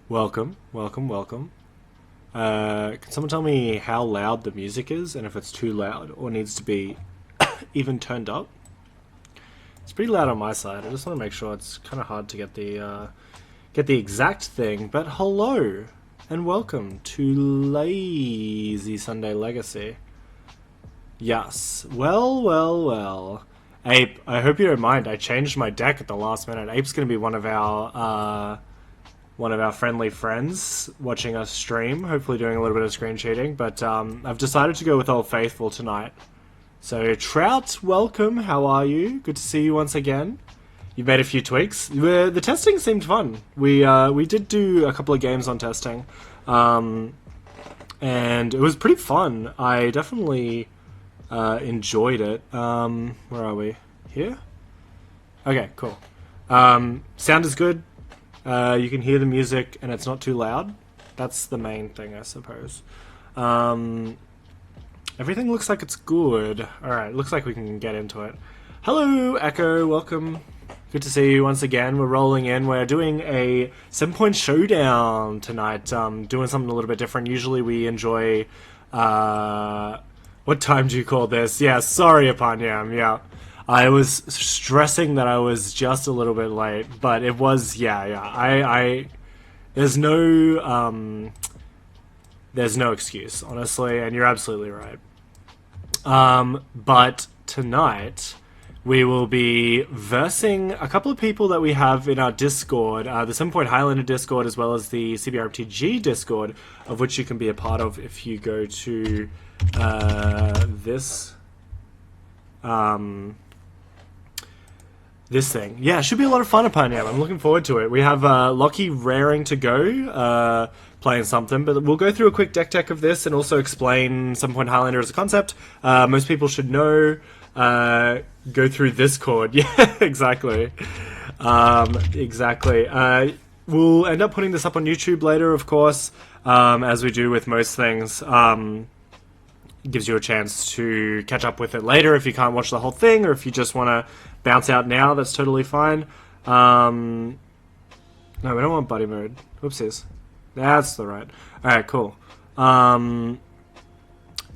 Welcome, welcome, welcome. Can someone tell me how loud the music is and if it's too loud or needs to be even turned up? It's pretty loud on my side. I just want to make sure. It's kind of hard to get the exact thing. But hello and welcome to Lazy Sunday Legacy. Yes. Well. Ape, I hope you don't mind. I changed my deck at the last minute. Ape's going to be one of our friendly friends watching us stream, hopefully doing a little bit of screen cheating, but I've decided to go with Old Faithful tonight. So, Trout, welcome, how are you? Good to see you once again. You've made a few tweaks. The testing seemed fun. We did do a couple of games on testing, and it was pretty fun. I definitely enjoyed it. Where are we? Here? Okay, cool. Sound is good. You can hear the music and it's not too loud. That's the main thing, I suppose. Everything looks like it's good. Alright, looks like we can get into it. Hello, Echo, welcome. Good to see you once again. We're rolling in. We're doing a 7-point showdown tonight. Doing something a little bit different. Usually we enjoy... what time do you call this? Yeah, sorry, Apanyam, yeah. I was stressing that I was just a little bit late, but it was, yeah. There's no excuse, honestly, and you're absolutely right. But tonight, we will be versing a couple of people that we have in our Discord, the 7-point Highlander Discord, as well as the CBR MTG Discord, of which you can be a part of if you go to, this thing. Yeah, it should be a lot of fun upon you. I'm looking forward to it. We have Lockie raring to go, playing something, but we'll go through a quick deck tech of this and also explain 7-point Highlander as a concept. Most people should know. Go through this chord. Yeah, exactly. Exactly. We'll end up putting this up on YouTube later, of course, as we do with most things. Gives you a chance to catch up with it later if you can't watch the whole thing, or if you just want to bounce out now, that's totally fine. No, we don't want buddy mode. Whoopsies. That's the right. Alright, cool.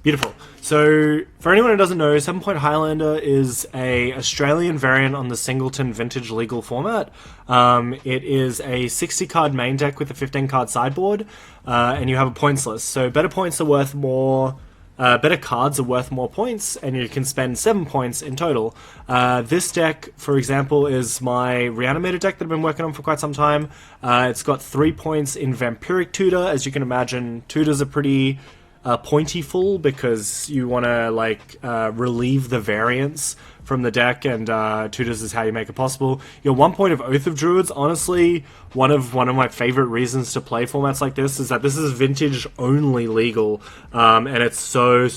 Beautiful. So, for anyone who doesn't know, 7-point Highlander is a Australian variant on the Singleton Vintage Legal format. It is a 60-card main deck with a 15-card sideboard, and you have a points list. So, better points are worth more... better cards are worth more points, and you can spend 7 points in total. This deck, for example, is my Reanimator deck that I've been working on for quite some time. It's got 3 points in Vampiric Tutor. As you can imagine, Tutors are pretty pointy-full because you want to relieve the variance from the deck, and Tutors is how you make it possible. Your 1 point of Oath of Druids, honestly, one of my favorite reasons to play formats like this is that this is vintage only legal, and it's so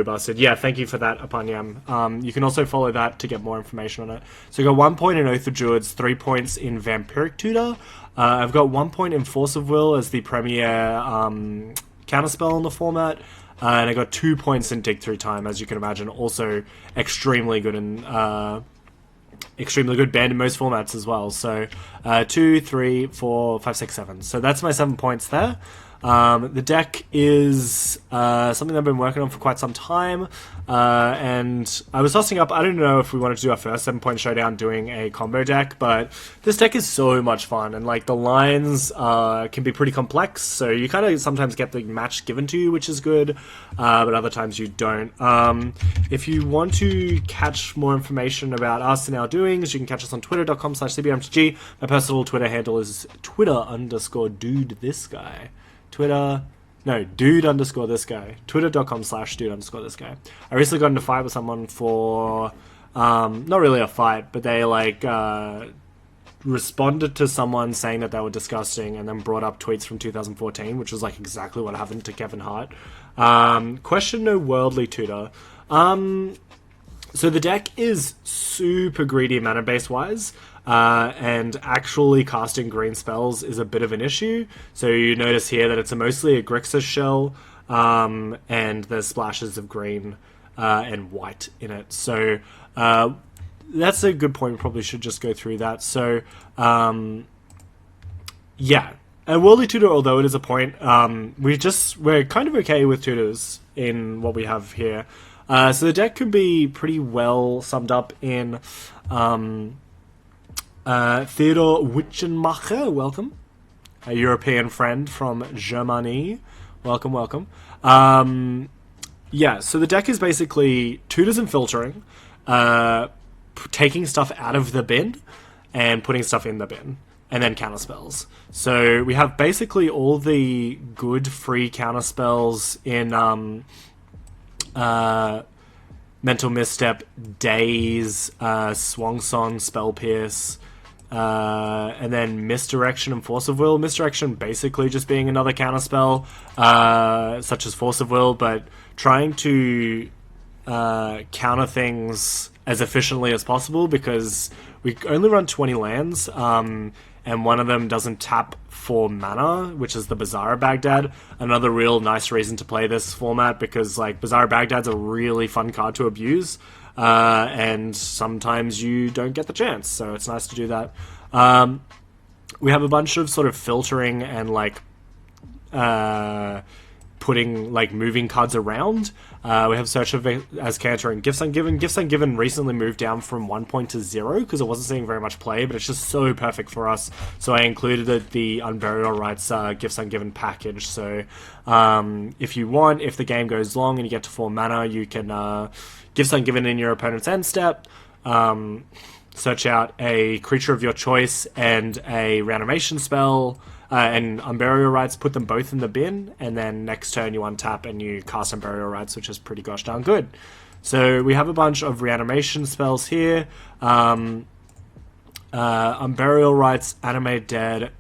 busted. Yeah, thank you for that, Apanyam. You can also follow that to get more information on it. So you got 1 point in Oath of Druids, 3 points in Vampiric Tutor. I've got 1 point in Force of Will as the premier counterspell in the format. And I got 2 points in Dig Through Time, as you can imagine. Also extremely good in extremely good banned in most formats as well. So 2, 3, 4, 5, 6, 7. So that's my 7 points there. The deck is something that I've been working on for quite some time, and I was tossing up, I don't know if we wanted to do our first 7-point showdown doing a combo deck, but this deck is so much fun, and the lines can be pretty complex, so you kind of sometimes get the match given to you, which is good, but other times you don't. If you want to catch more information about us and our doings, you can catch us on twitter.com/cbrmtg. My personal Twitter handle is Twitter_dude_this_guy. Dude_this guy. Twitter.com/dude_this guy. I recently got into a fight with someone for, not really a fight, but they, responded to someone saying that they were disgusting and then brought up tweets from 2014, which was, exactly what happened to Kevin Hart. Question no worldly tutor. So the deck is super greedy mana base wise. And actually casting green spells is a bit of an issue. So you notice here that it's mostly a Grixis shell, and there's splashes of green and white in it. So that's a good point. We probably should just go through that. So yeah, A Worldly Tutor, although it is a point, we're kind of okay with tutors in what we have here. So the deck could be pretty well summed up in Theodor Witchenmacher, welcome. A European friend from Germany. Welcome, welcome. Yeah, so the deck is basically tutors and filtering, taking stuff out of the bin and putting stuff in the bin, and then counterspells. So we have basically all the good free counterspells in Mental Misstep, Daze, Swung Song, Spell Pierce, and then Misdirection and Force of Will. Misdirection basically just being another counterspell, such as Force of Will, but trying to counter things as efficiently as possible, because we only run 20 lands, and one of them doesn't tap for mana, which is the Bazaar of Baghdad. Another real nice reason to play this format, because like Bazaar of Baghdad's a really fun card to abuse, and sometimes you don't get the chance, so it's nice to do that. We have a bunch of sort of filtering and like putting like moving cards around. We have Search of Azcanta and Gifts Ungiven. Gifts Ungiven recently moved down from 1 point to 0 because it wasn't seeing very much play, but it's just so perfect for us. So I included the Unburial Rights Gifts Ungiven package. So if you want, if the game goes long and you get to 4 mana, you can Gifts Ungiven in your opponent's end step. Search out a creature of your choice and a reanimation spell, and Unburial Rights, put them both in the bin, and then next turn you untap and you cast Unburial Rights, which is pretty gosh darn good. So we have a bunch of reanimation spells here. Unburial Rights, Animate Dead,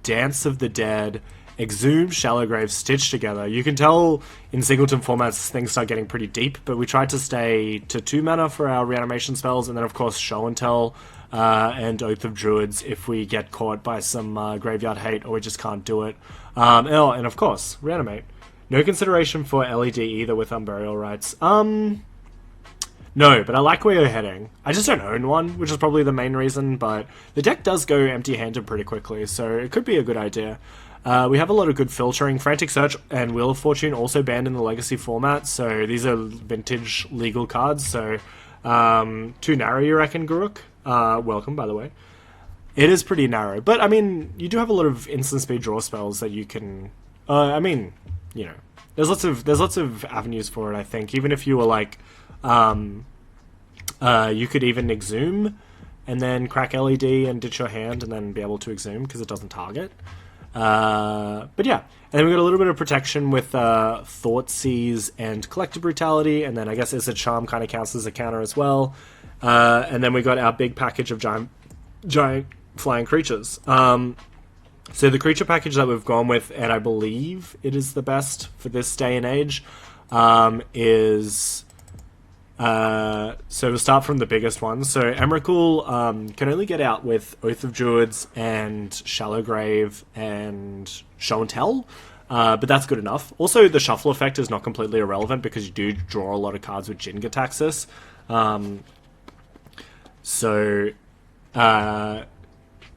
Dance of the Dead, Exhume, Shallowgrave, Stitch Together. You can tell in Singleton formats things start getting pretty deep, but we tried to stay to 2 mana for our reanimation spells, and then of course Show and Tell, and Oath of Druids if we get caught by some graveyard hate or we just can't do it. And of course, Reanimate. No consideration for LED either with Unburial Rights. No, but I like where you're heading. I just don't own one, which is probably the main reason, but the deck does go empty-handed pretty quickly, so it could be a good idea. We have a lot of good filtering. Frantic Search and Wheel of Fortune also banned in the Legacy format, so these are vintage legal cards, so too narrow, you reckon, Guruk? Welcome, by the way. It is pretty narrow, but I mean, you do have a lot of instant speed draw spells that you can. I mean, you know, there's lots of avenues for it. I think even if you were like, you could even exhume and then crack LED and ditch your hand and then be able to exhume because it doesn't target. But yeah, and then we got a little bit of protection with Thoughtseize and Collective Brutality, and then I guess Izzet Charm kind of counts as a counter as well. And then we got our big package of giant flying creatures. So the creature package that we've gone with, and I believe it is the best for this day and age, is... so we'll start from the biggest one. So Emrakul can only get out with Oath of Druids and Shallowgrave and Show and Tell. But that's good enough. Also, the shuffle effect is not completely irrelevant because you do draw a lot of cards with Jin-Gitaxias.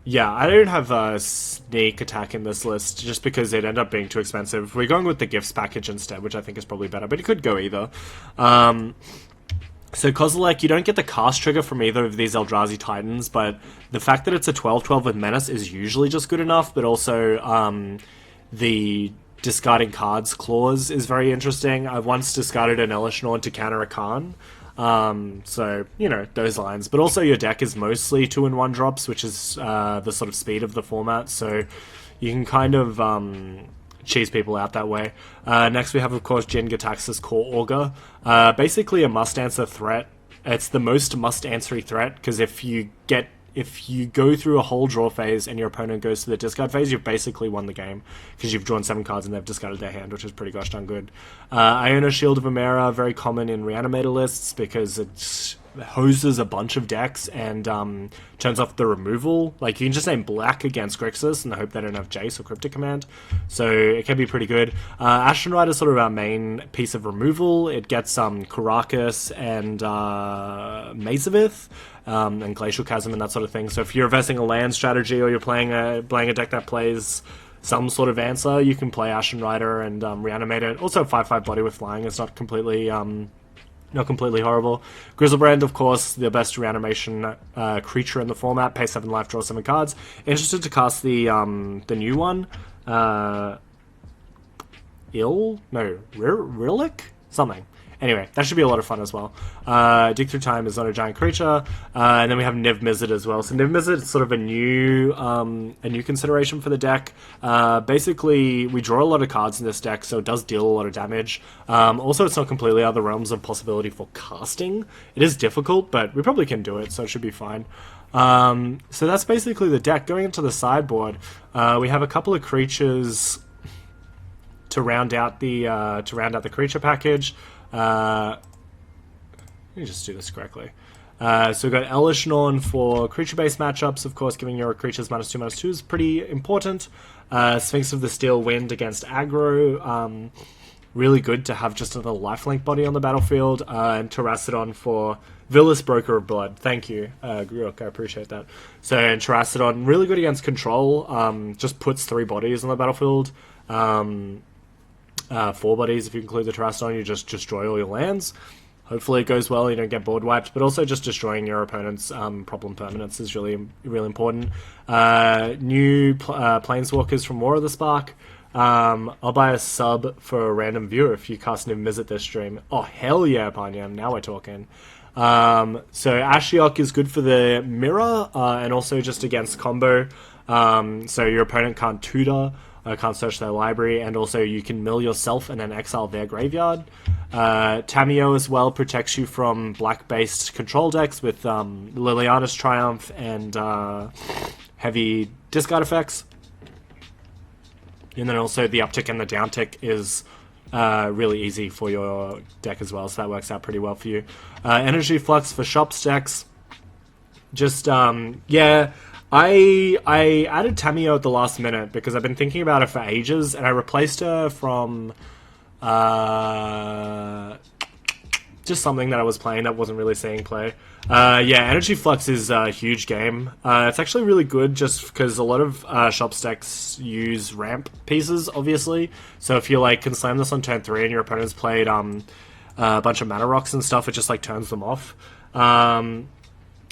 Yeah, I don't have a Sneak Attack in this list just because it ended up being too expensive. We're going with the Gifts package instead, which I think is probably better, but it could go either. So Kozilek, you don't get the cast trigger from either of these Eldrazi Titans, but the fact that it's a 12/12 with Menace is usually just good enough, but also the discarding cards clause is very interesting. I've once discarded an Elish Norn to counter a Khan. So, you know, those lines. But also your deck is mostly 2-in-1 drops, which is the sort of speed of the format, so you can kind of cheese people out that way. Next we have, of course, Jin-Gitaxias Core Augur. Basically a must-answer threat. It's the most must-answery threat, because if you go through a whole draw phase and your opponent goes to the discard phase, you've basically won the game, because you've drawn 7 cards and they've discarded their hand, which is pretty gosh darn good. Iona Shield of Amera, very common in Reanimator lists, because it hoses a bunch of decks and turns off the removal. Like, you can just name black against Grixis and hope they don't have Jace or Cryptic Command, so it can be pretty good. Ashen Rite is sort of our main piece of removal. It gets Karakas and Mazavith, and Glacial Chasm and that sort of thing. So if you're investing a land strategy or you're playing a deck that plays some sort of answer, you can play Ashen Rider and reanimate it. Also, 5/5 body with flying is not completely horrible. Grizzlebrand, of course, the best reanimation creature in the format. Pay 7 life, draw 7 cards. Interested to cast the new one. Rillick? Something. Anyway, that should be a lot of fun as well. Dig Through Time is not a giant creature. And then we have Niv Mizzet as well. So Niv Mizzet is sort of a new consideration for the deck. Basically, we draw a lot of cards in this deck, so it does deal a lot of damage. Also, it's not completely out of the realms of possibility for casting. It is difficult, but we probably can do it, so it should be fine. So that's basically the deck. Going into the sideboard, we have a couple of creatures to round out the creature package. Let me just do this correctly. So we've got Elvish Norn for creature-based matchups. Of course, giving your creatures -2/-2 is pretty important. Sphinx of the Steel Wind against aggro. Really good to have just another lifelink body on the battlefield. And Terracodon for Villas Broker of Blood. Thank you, Griok. I appreciate that. So Terracodon, really good against control. Just puts 3 bodies on the battlefield. 4 bodies if you include the Terracodon. You just destroy all your lands. Hopefully it goes well, you don't get board wiped, but also just destroying your opponent's problem permanence is really, really important. New Planeswalkers from War of the Spark. I'll buy a sub for a random viewer if you cast Niv Mizzet this stream. Oh, hell yeah, Panyam, now we're talking. So Ashiok is good for the mirror, and also just against combo. So your opponent can't tutor, can't search their library, and also you can mill yourself and then exile their graveyard. Tamiyo as well protects you from black-based control decks with Liliana's Triumph and heavy discard effects. And then also the uptick and the downtick is really easy for your deck as well, so that works out pretty well for you. Energy Flux for shops decks. Just, yeah, I added Tamiyo at the last minute because I've been thinking about it for ages, and I replaced her from just something that I was playing that wasn't really seeing play. Yeah, Energy Flux is a huge game. It's actually really good just because a lot of shop decks use ramp pieces, obviously. So if you like can slam this on turn 3 and your opponent's played a bunch of mana rocks and stuff, it just like turns them off.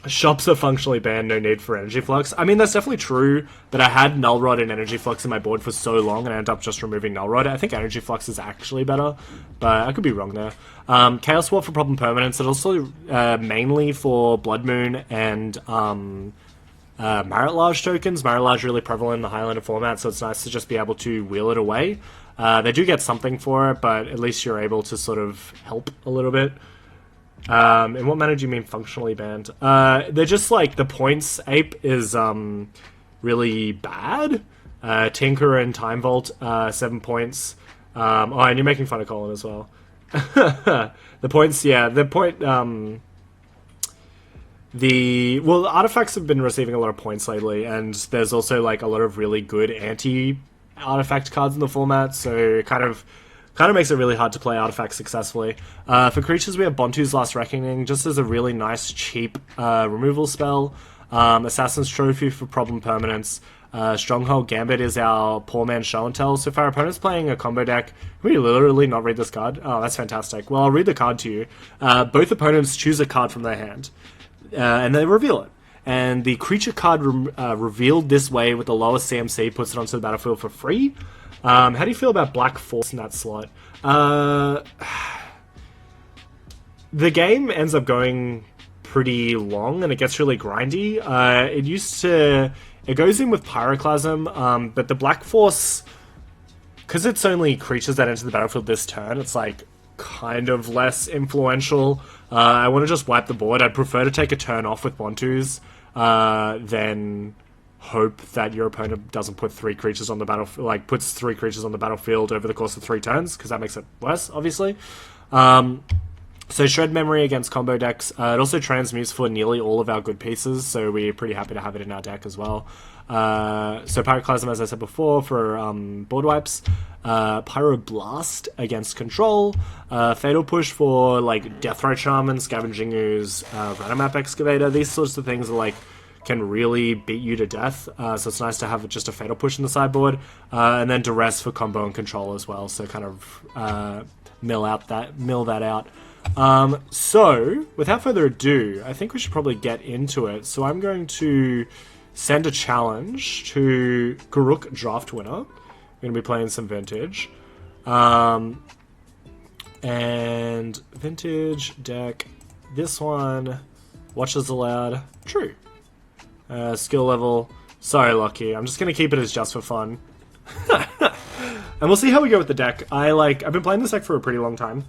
Shops are functionally banned, no need for Energy Flux. I mean, that's definitely true, but I had Null Rod and Energy Flux in my board for so long, and I ended up just removing Null Rod. I think Energy Flux is actually better, but I could be wrong there. Chaos War for problem permanence, and also mainly for Blood Moon and Marit-Large tokens. Marit-Large really prevalent in the Highlander format, so it's nice to just be able to wheel it away. They do get something for it, but at least you're able to sort of help a little bit. In what manner do you mean functionally banned? They're just like, the points ape is really bad. Tinker and Time Vault, 7 points. Oh, and you're making fun of Colin as well. The points, yeah, the point, well, the artifacts have been receiving a lot of points lately, and there's also like a lot of really good anti-artifact cards in the format, so it kind of makes it really hard to play artifacts successfully. For creatures, we have Bontu's Last Reckoning, just as a really nice, cheap removal spell. Assassin's Trophy for problem permanence. Stronghold Gambit is our Poor Man's Show and Tell. So if our opponent's playing a combo deck, can we literally not read this card? Oh, that's fantastic. Well, I'll read the card to you. Both opponents choose a card from their hand, and they reveal it. And the creature card revealed this way with the lowest CMC puts it onto the battlefield for free. How do you feel about Black Force in that slot? The game ends up going pretty long, and it gets really grindy. It goes in with Pyroclasm, but the Black Force, because it's only creatures that enter the battlefield this turn, it's like kind of less influential. I want to just wipe the board. I'd prefer to take a turn off with Bontu's than hope that your opponent doesn't put 3 creatures on the battlefield, like puts 3 creatures on the battlefield over the course of 3 turns, because that makes it worse, obviously. So Shred Memory against combo decks. It also transmutes for nearly all of our good pieces, so we're pretty happy to have it in our deck as well. So Pyroclasm, as I said before, for board wipes. Pyroblast against control. Fatal Push for like Deathray Shaman, Scavenging Ooze, Randomap Excavator. These sorts of things are like can really beat you to death. So it's nice to have just a Fatal Push in the sideboard, and then Duress for combo and control as well. So kind of mill that out. So without further ado, I think we should probably get into it. So I'm going to send a challenge to Garruk Draft Winner. I'm going to be playing some Vintage. And Vintage deck. This one, watches allowed, true. Skill level, sorry Lucky. I'm just going to keep it as just for fun. And we'll see how we go with the deck. I've been playing this deck for a pretty long time.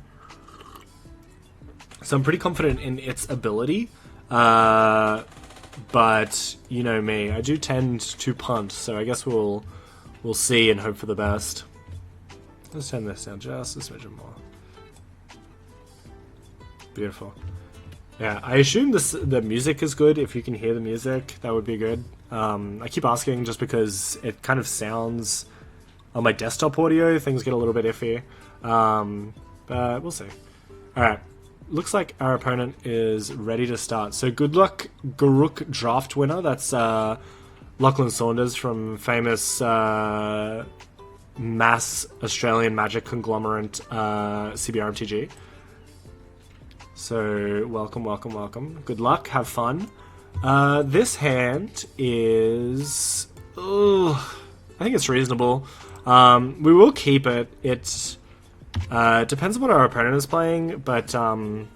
So I'm pretty confident in its ability. But, you know me, I do tend to punt, so I guess we'll see and hope for the best. Let's turn this down just a smidgen more. Beautiful. Yeah, I assume the music is good. If you can hear the music, that would be good. I keep asking just because it kind of sounds... On my desktop audio, things get a little bit iffy. But we'll see. Alright. Looks like our opponent is ready to start. So good luck, Garruk Draft Winner. That's Lachlan Saunders from famous mass Australian Magic conglomerate CBR MTG. So welcome, welcome, welcome. Good luck. Have fun. This hand is... I think it's reasonable. We will keep it. It depends on what our opponent is playing, but I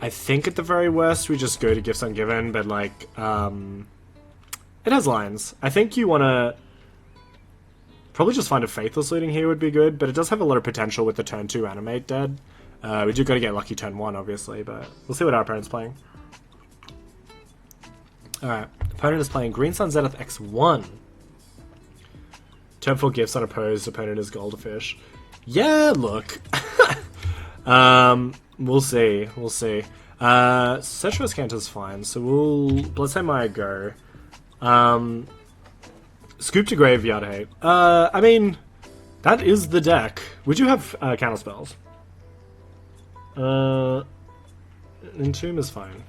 think at the very worst we just go to Gifts Ungiven, but like it has lines. I think you want to probably just find a Faithless Looting here would be good, but it does have a lot of potential with the turn 2 Animate dead. We do got to get lucky turn 1, obviously, but we'll see what our opponent's playing. Alright, opponent is playing Green Sun Zenith X1. Turn 4 Gifts unopposed, opponent is Goldfish. Yeah, look. We'll see. We'll see. Cetrus Cantor's fine, so let's say Maya go. Scoop to Graveyard Hate. I mean, that is the deck. We do have counter spells. Entomb is fine.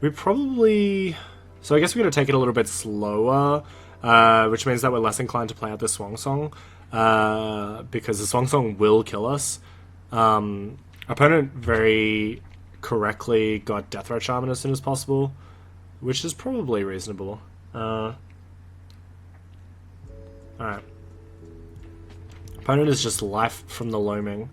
We probably... So I guess we're going to take it a little bit slower. Which means that we're less inclined to play out the Swang Song, because the Swang Song will kill us. Opponent very correctly got Deathrat Shaman as soon as possible, which is probably reasonable. Alright. Opponent is just life from the loaming.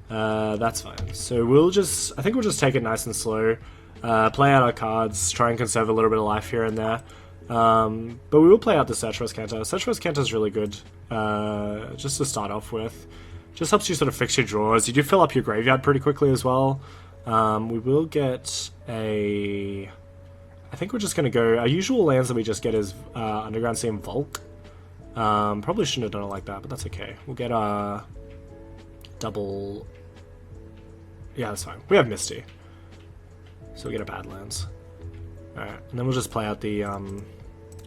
That's fine. So I think we'll just take it nice and slow, play out our cards, try and conserve a little bit of life here and there. But we will play out the Cetrus Cantor. Cetrus Cantor is really good, just to start off with. Just helps you sort of fix your draws. You do fill up your graveyard pretty quickly as well. We will get a... I think we're just going to go... Our usual lands that we just get is Underground Sea and Volk. Probably shouldn't have done it like that, but that's okay. We'll get a double... Yeah, that's fine. We have Misty. So we'll get a Badlands. Alright, and then we'll just play out the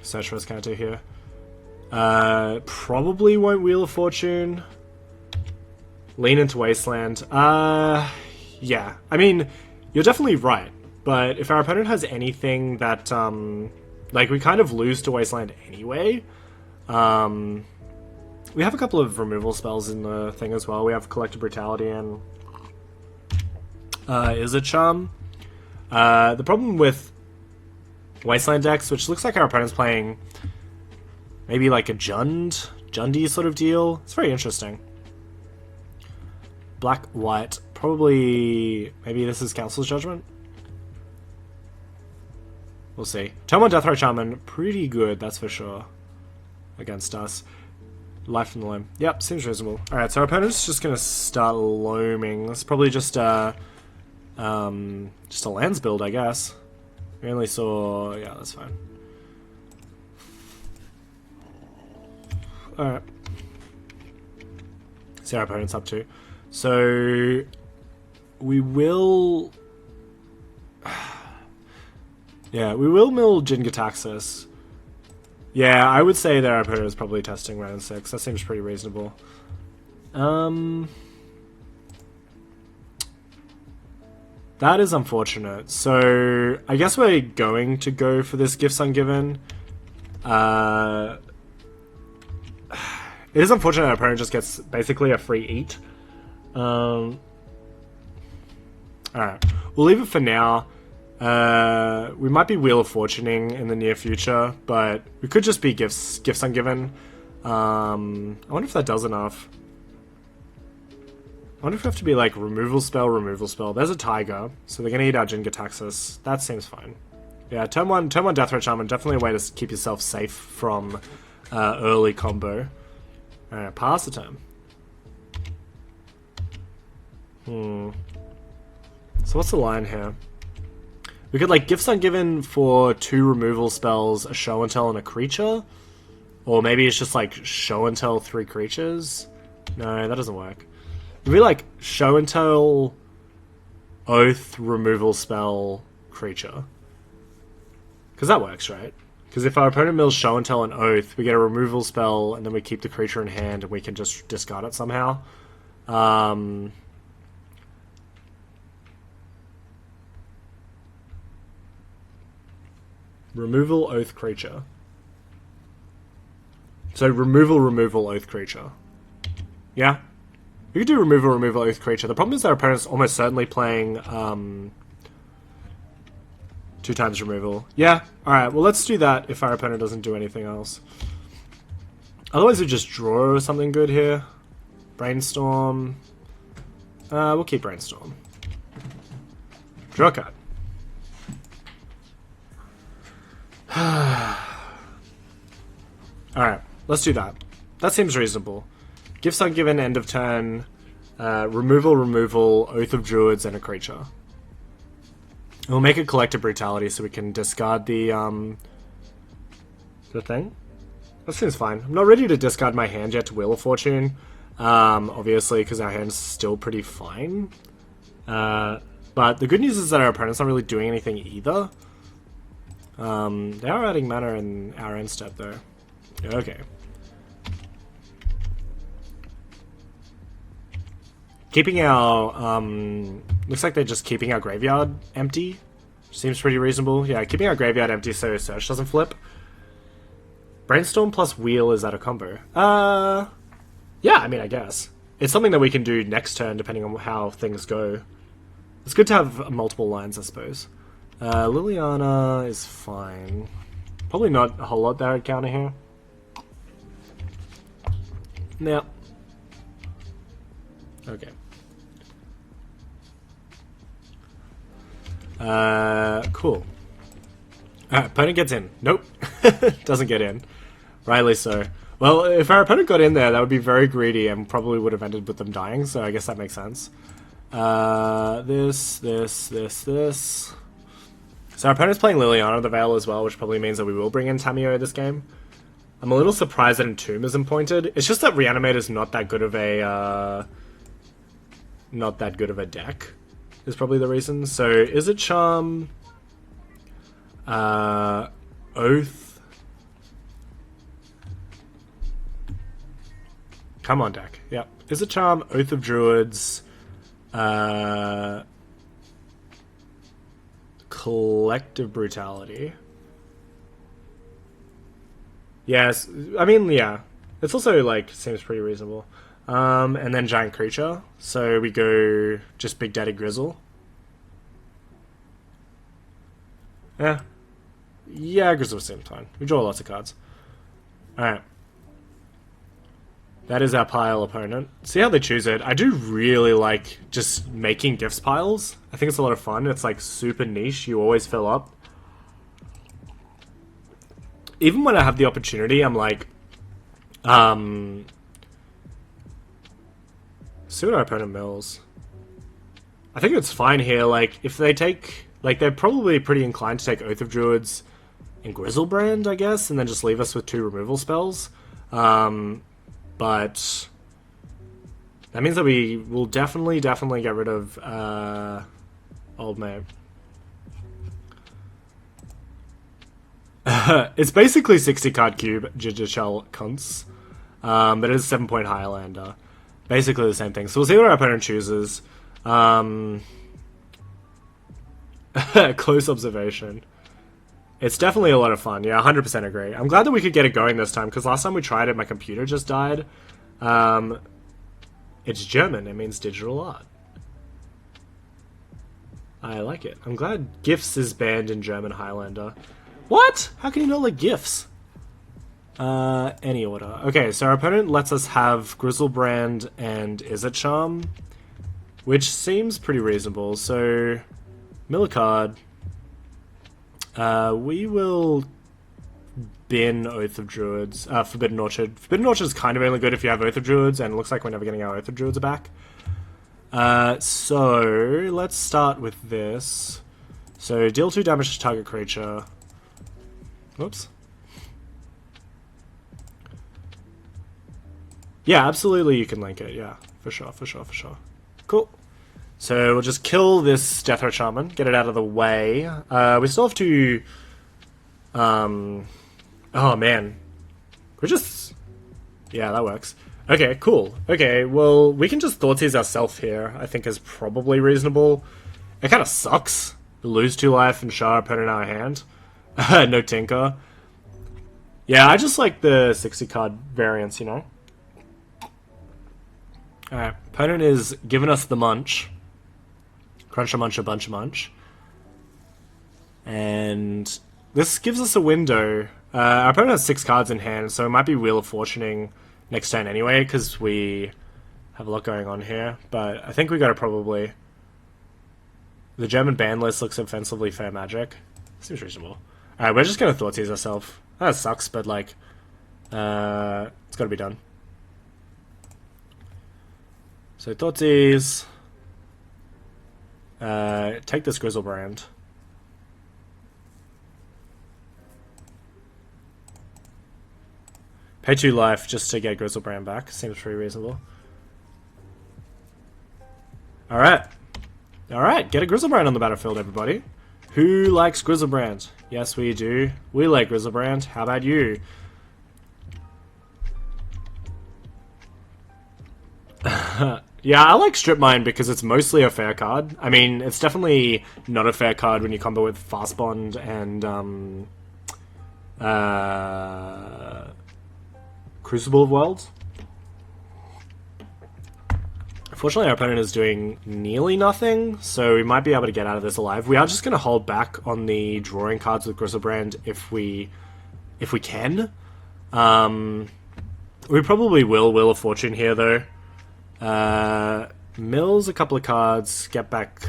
Cetrus Cantor here. Probably won't Wheel of Fortune. Lean into Wasteland. Yeah. I mean, you're definitely right. But if our opponent has anything that, like, we kind of lose to Wasteland anyway. We have a couple of removal spells in the thing as well. We have Collective Brutality and Izzet Charm. The problem with Wasteland decks, which looks like our opponent's playing maybe like a Jundy sort of deal. It's very interesting. Black, white, probably, maybe this is Council's Judgment? We'll see. Turn 1 Deathray Shaman, pretty good, that's for sure, against us. Life from the Loam. Yep, seems reasonable. Alright, so our opponent's just gonna start loaming. It's probably just a lands build, I guess. We only saw... yeah, that's fine. Alright. See our opponent's up to. So... we will... yeah, we will mill Jin-Gitaxias. Yeah, I would say that our opponent is probably testing round 6. That seems pretty reasonable. That is unfortunate. So, I guess we're going to go for this Gifts Ungiven. It is unfortunate our opponent just gets basically a free eat. Alright. We'll leave it for now. We might be Wheel of Fortuning in the near future, but we could just be Gifts Ungiven. I wonder if that does enough. I wonder if we have to be like removal spell. There's a Tiger, so they're gonna eat our Jin-Gitaxias. That seems fine. Yeah, turn one Deathratch Shaman, definitely a way to keep yourself safe from early combo. Alright, pass the turn. So what's the line here? We could like Gifts Ungiven for 2 removal spells, a Show and Tell, and a creature. Or maybe it's just like Show and Tell 3 creatures. No, that doesn't work. It'd be like Show and Tell, Oath, removal spell, creature. Because that works, right? Because if our opponent mills Show and Tell and Oath, we get a removal spell, and then we keep the creature in hand, and we can just discard it somehow. Removal, Oath, creature. So removal, Oath, creature. Yeah? We could do removal, Oath, creature. The problem is our opponent's almost certainly playing 2 times removal. Yeah, alright, well let's do that if our opponent doesn't do anything else. Otherwise we just draw something good here. Brainstorm. We'll keep Brainstorm. Draw a card. Alright, let's do that. That seems reasonable. Gifts Ungiven, end of turn. Removal, Oath of Druids, and a creature. We'll make a Collective Brutality so we can discard the thing. That seems fine. I'm not ready to discard my hand yet to Wheel of Fortune. Obviously, because our hand's still pretty fine. But the good news is that our opponent's not really doing anything either. They are adding mana in our end step, though. Okay. Keeping our, looks like they're just keeping our graveyard empty. Seems pretty reasonable. Yeah, keeping our graveyard empty so Search doesn't flip. Brainstorm plus Wheel, is that a combo? Yeah, I mean, I guess. It's something that we can do next turn, depending on how things go. It's good to have multiple lines, I suppose. Liliana is fine. Probably not a whole lot that I'd counter here. Yeah. Okay. Cool. Alright, opponent gets in. Nope. Doesn't get in. Rightly so. Well, if our opponent got in there, that would be very greedy and probably would have ended with them dying, so I guess that makes sense. This. So our opponent's playing Liliana the Veil as well, which probably means that we will bring in Tamiyo this game. I'm a little surprised that Entomb isn't pointed. It's just that Reanimator's not that good of a deck, is probably the reason. So is it Charm? Oath. Come on, deck. Yep. Is it Charm? Oath of Druids. Collective Brutality. Yes, I mean, yeah. It's also, like, seems pretty reasonable. And then Giant Creature. So we go just Big Daddy Grizzle. Yeah. Yeah, Grizzle seems fine. We draw lots of cards. Alright. That is our pile opponent. See how they choose it. I do really like just making gifts piles. I think it's a lot of fun. It's like super niche. You always fill up. Even when I have the opportunity, I'm like, see what our opponent mills. I think it's fine here. Like, if they take, like, they're probably pretty inclined to take Oath of Druids and Grizzlebrand, I guess, and then just leave us with 2 removal spells. But that means that we will definitely get rid of Old Mate. It's basically 60 card cube, Jigishell Cunts. But it is 7-point Highlander. Basically the same thing. So we'll see what our opponent chooses. Close observation. It's definitely a lot of fun. Yeah, 100% agree. I'm glad that we could get it going this time, because last time we tried it, my computer just died. It's German. It means digital art. I like it. I'm glad GIFs is banned in German Highlander. What? How can you not like GIFs? Any order. Okay, so our opponent lets us have Grizzlebrand and Izzet, which seems pretty reasonable. So, mill a card. We will bin Oath of Druids. Forbidden Orchard. Forbidden Orchard is kind of only good if you have Oath of Druids, and it looks like we're never getting our Oath of Druids back. So, let's start with this. So, deal 2 damage to target creature. Whoops. Yeah, absolutely you can link it. Yeah, for sure, for sure, for sure. Cool. So, we'll just kill this Deathrat Shaman, get it out of the way. We still have to... Oh, man. We're just... Yeah, that works. Okay, cool. Okay, well, we can just Thoughtseize ourselves here, I think is probably reasonable. It kind of sucks. We lose 2 life and show our opponent our hand. No Tinker. Yeah, I just like the 60 card variants, you know? Alright, opponent is giving us the munch. Crunch a munch a bunch of munch. And this gives us a window. Our opponent has 6 cards in hand, so it might be Wheel of Fortuning next turn anyway, because we have a lot going on here. But I think we gotta probably... The German ban list looks offensively fair magic. Seems reasonable. Alright, we're just gonna Thoughtseize ourselves. That sucks, but like... it's gotta be done. So Thoughtseize... take this Grizzlebrand. Pay 2 life just to get Grizzlebrand back. Seems pretty reasonable. Alright. Alright, get a Grizzlebrand on the battlefield, everybody. Who likes Grizzlebrand? Yes, we do. We like Grizzlebrand. How about you? Yeah, I like Strip Mine because it's mostly a fair card. I mean, it's definitely not a fair card when you combo with Fast Bond and Crucible of Worlds. Unfortunately, our opponent is doing nearly nothing, so we might be able to get out of this alive. We are just going to hold back on the drawing cards with Grizzlebrand if we can. We probably will Wheel of Fortune here, though. Mills a couple of cards, get back...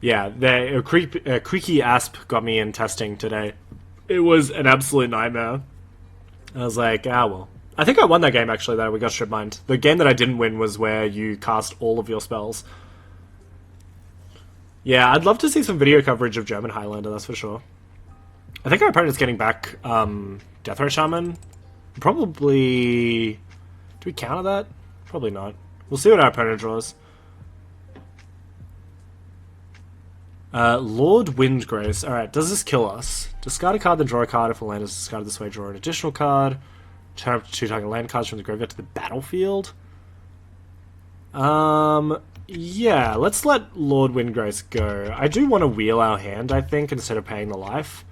Yeah, a Creaky Asp got me in testing today. It was an absolute nightmare. I was like, ah, well. I think I won that game, actually, though. We got Strip Mined. The game that I didn't win was where you cast all of your spells. Yeah, I'd love to see some video coverage of German Highlander, that's for sure. I think our opponent's getting back Deathrat Shaman. Probably... Do we counter that? Probably not. We'll see what our opponent draws. Lord Windgrace. Alright, does this kill us? Discard a card, then draw a card. If a land is discarded this way, draw an additional card. Turn up to 2 target land cards from the graveyard to the battlefield. Yeah, let's let Lord Windgrace go. I do want to wheel our hand, I think, instead of paying the life.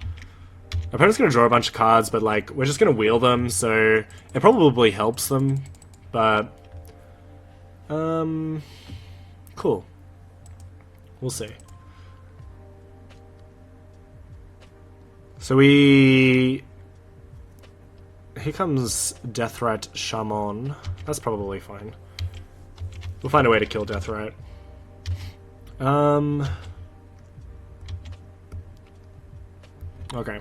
Our opponent's going to draw a bunch of cards, but like, we're just going to wheel them, so it probably helps them. But, cool. We'll see. So we... Here comes Deathrat Shaman. That's probably fine. We'll find a way to kill Deathrat. Okay.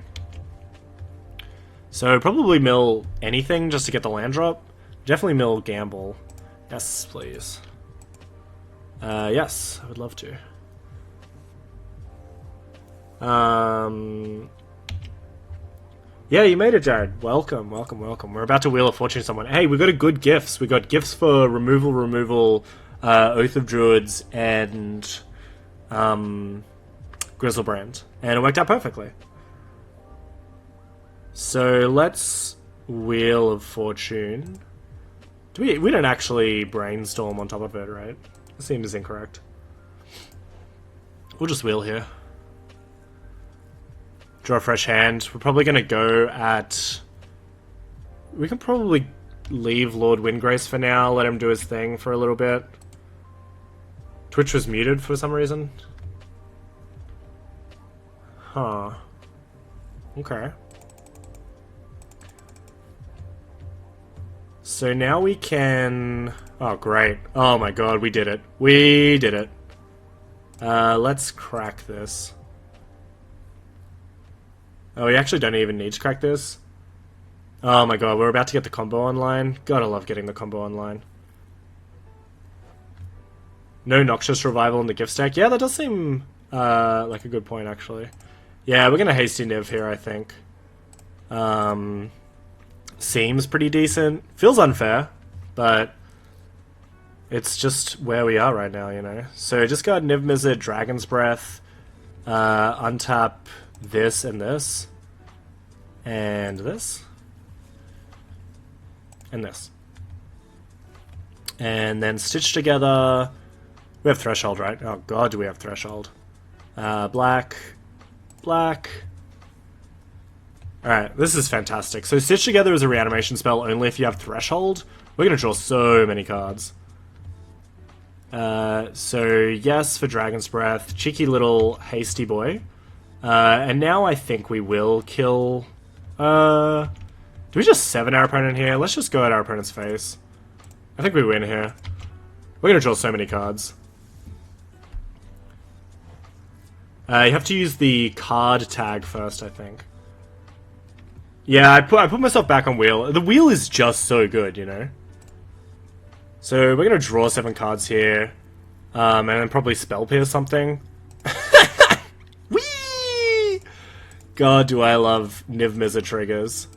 So probably mill anything just to get the land drop. Definitely mill Gamble. Yes, please. Yes, I would love to. Yeah, you made it, Jared. Welcome, welcome, welcome. We're about to Wheel of Fortune someone. Hey, we got a good gifts. We got gifts for removal, Oath of Druids, and Grizzlebrand. And it worked out perfectly. So let's Wheel of Fortune. We don't actually brainstorm on top of it, right? It seems incorrect. We'll just wheel here. Draw a fresh hand. We're probably going to go at... We can probably leave Lord Windgrace for now, let him do his thing for a little bit. Twitch was muted for some reason. Huh. Okay. So now we can... Oh, great. Oh my god, we did it. We did it. Let's crack this. Oh, we actually don't even need to crack this. Oh my god, we're about to get the combo online. Gotta love getting the combo online. No Noxious Revival in the gift stack. Yeah, that does seem like a good point, actually. Yeah, we're gonna Hasty Niv here, I think. Seems pretty decent. Feels unfair, but it's just where we are right now, you know. So just got Niv Mizzet, Dragon's Breath, untap this and this, and this, and this. And then stitch together... We have Threshold, right? Oh god, do we have Threshold. Black, black... Alright, this is fantastic. So Stitch Together is a reanimation spell only if you have Threshold. We're going to draw so many cards. So yes for Dragon's Breath. Cheeky little hasty boy. And now I think we will kill... do we just 7 our opponent here? Let's just go at our opponent's face. I think we win here. We're going to draw so many cards. You have to use the card tag first, I think. Yeah, I put myself back on wheel. The wheel is just so good, you know? So we're going to draw 7 cards here. And then probably Spell Pierce something. Whee! God, do I love Niv Mizzet triggers.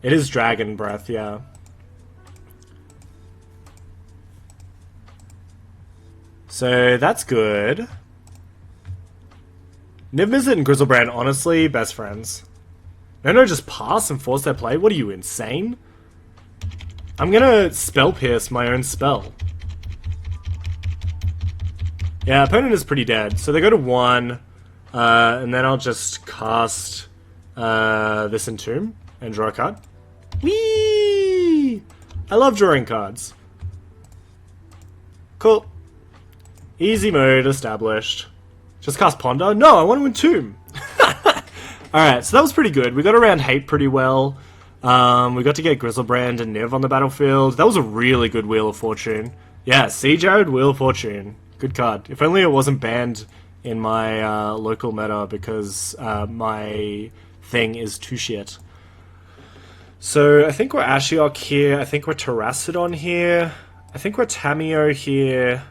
It is Dragon Breath, yeah. So that's good. Niv Mizzet and Grizzlebrand, honestly, best friends. No, just pass and force their play? What are you, insane? I'm gonna Spell Pierce my own spell. Yeah, opponent is pretty dead. So they go to 1, and then I'll just cast this Entomb and draw a card. Whee! I love drawing cards. Cool. Easy mode established. Just cast Ponder? No, I want to Entomb! Alright, so that was pretty good. We got around Hate pretty well. We got to get Grizzlebrand and Niv on the battlefield. That was a really good Wheel of Fortune. Yeah, see, Jared? Wheel of Fortune. Good card. If only it wasn't banned in my local meta, because my thing is too shit. So, I think we're Ashiok here. I think we're Terracodon here. I think we're Tamiyo here.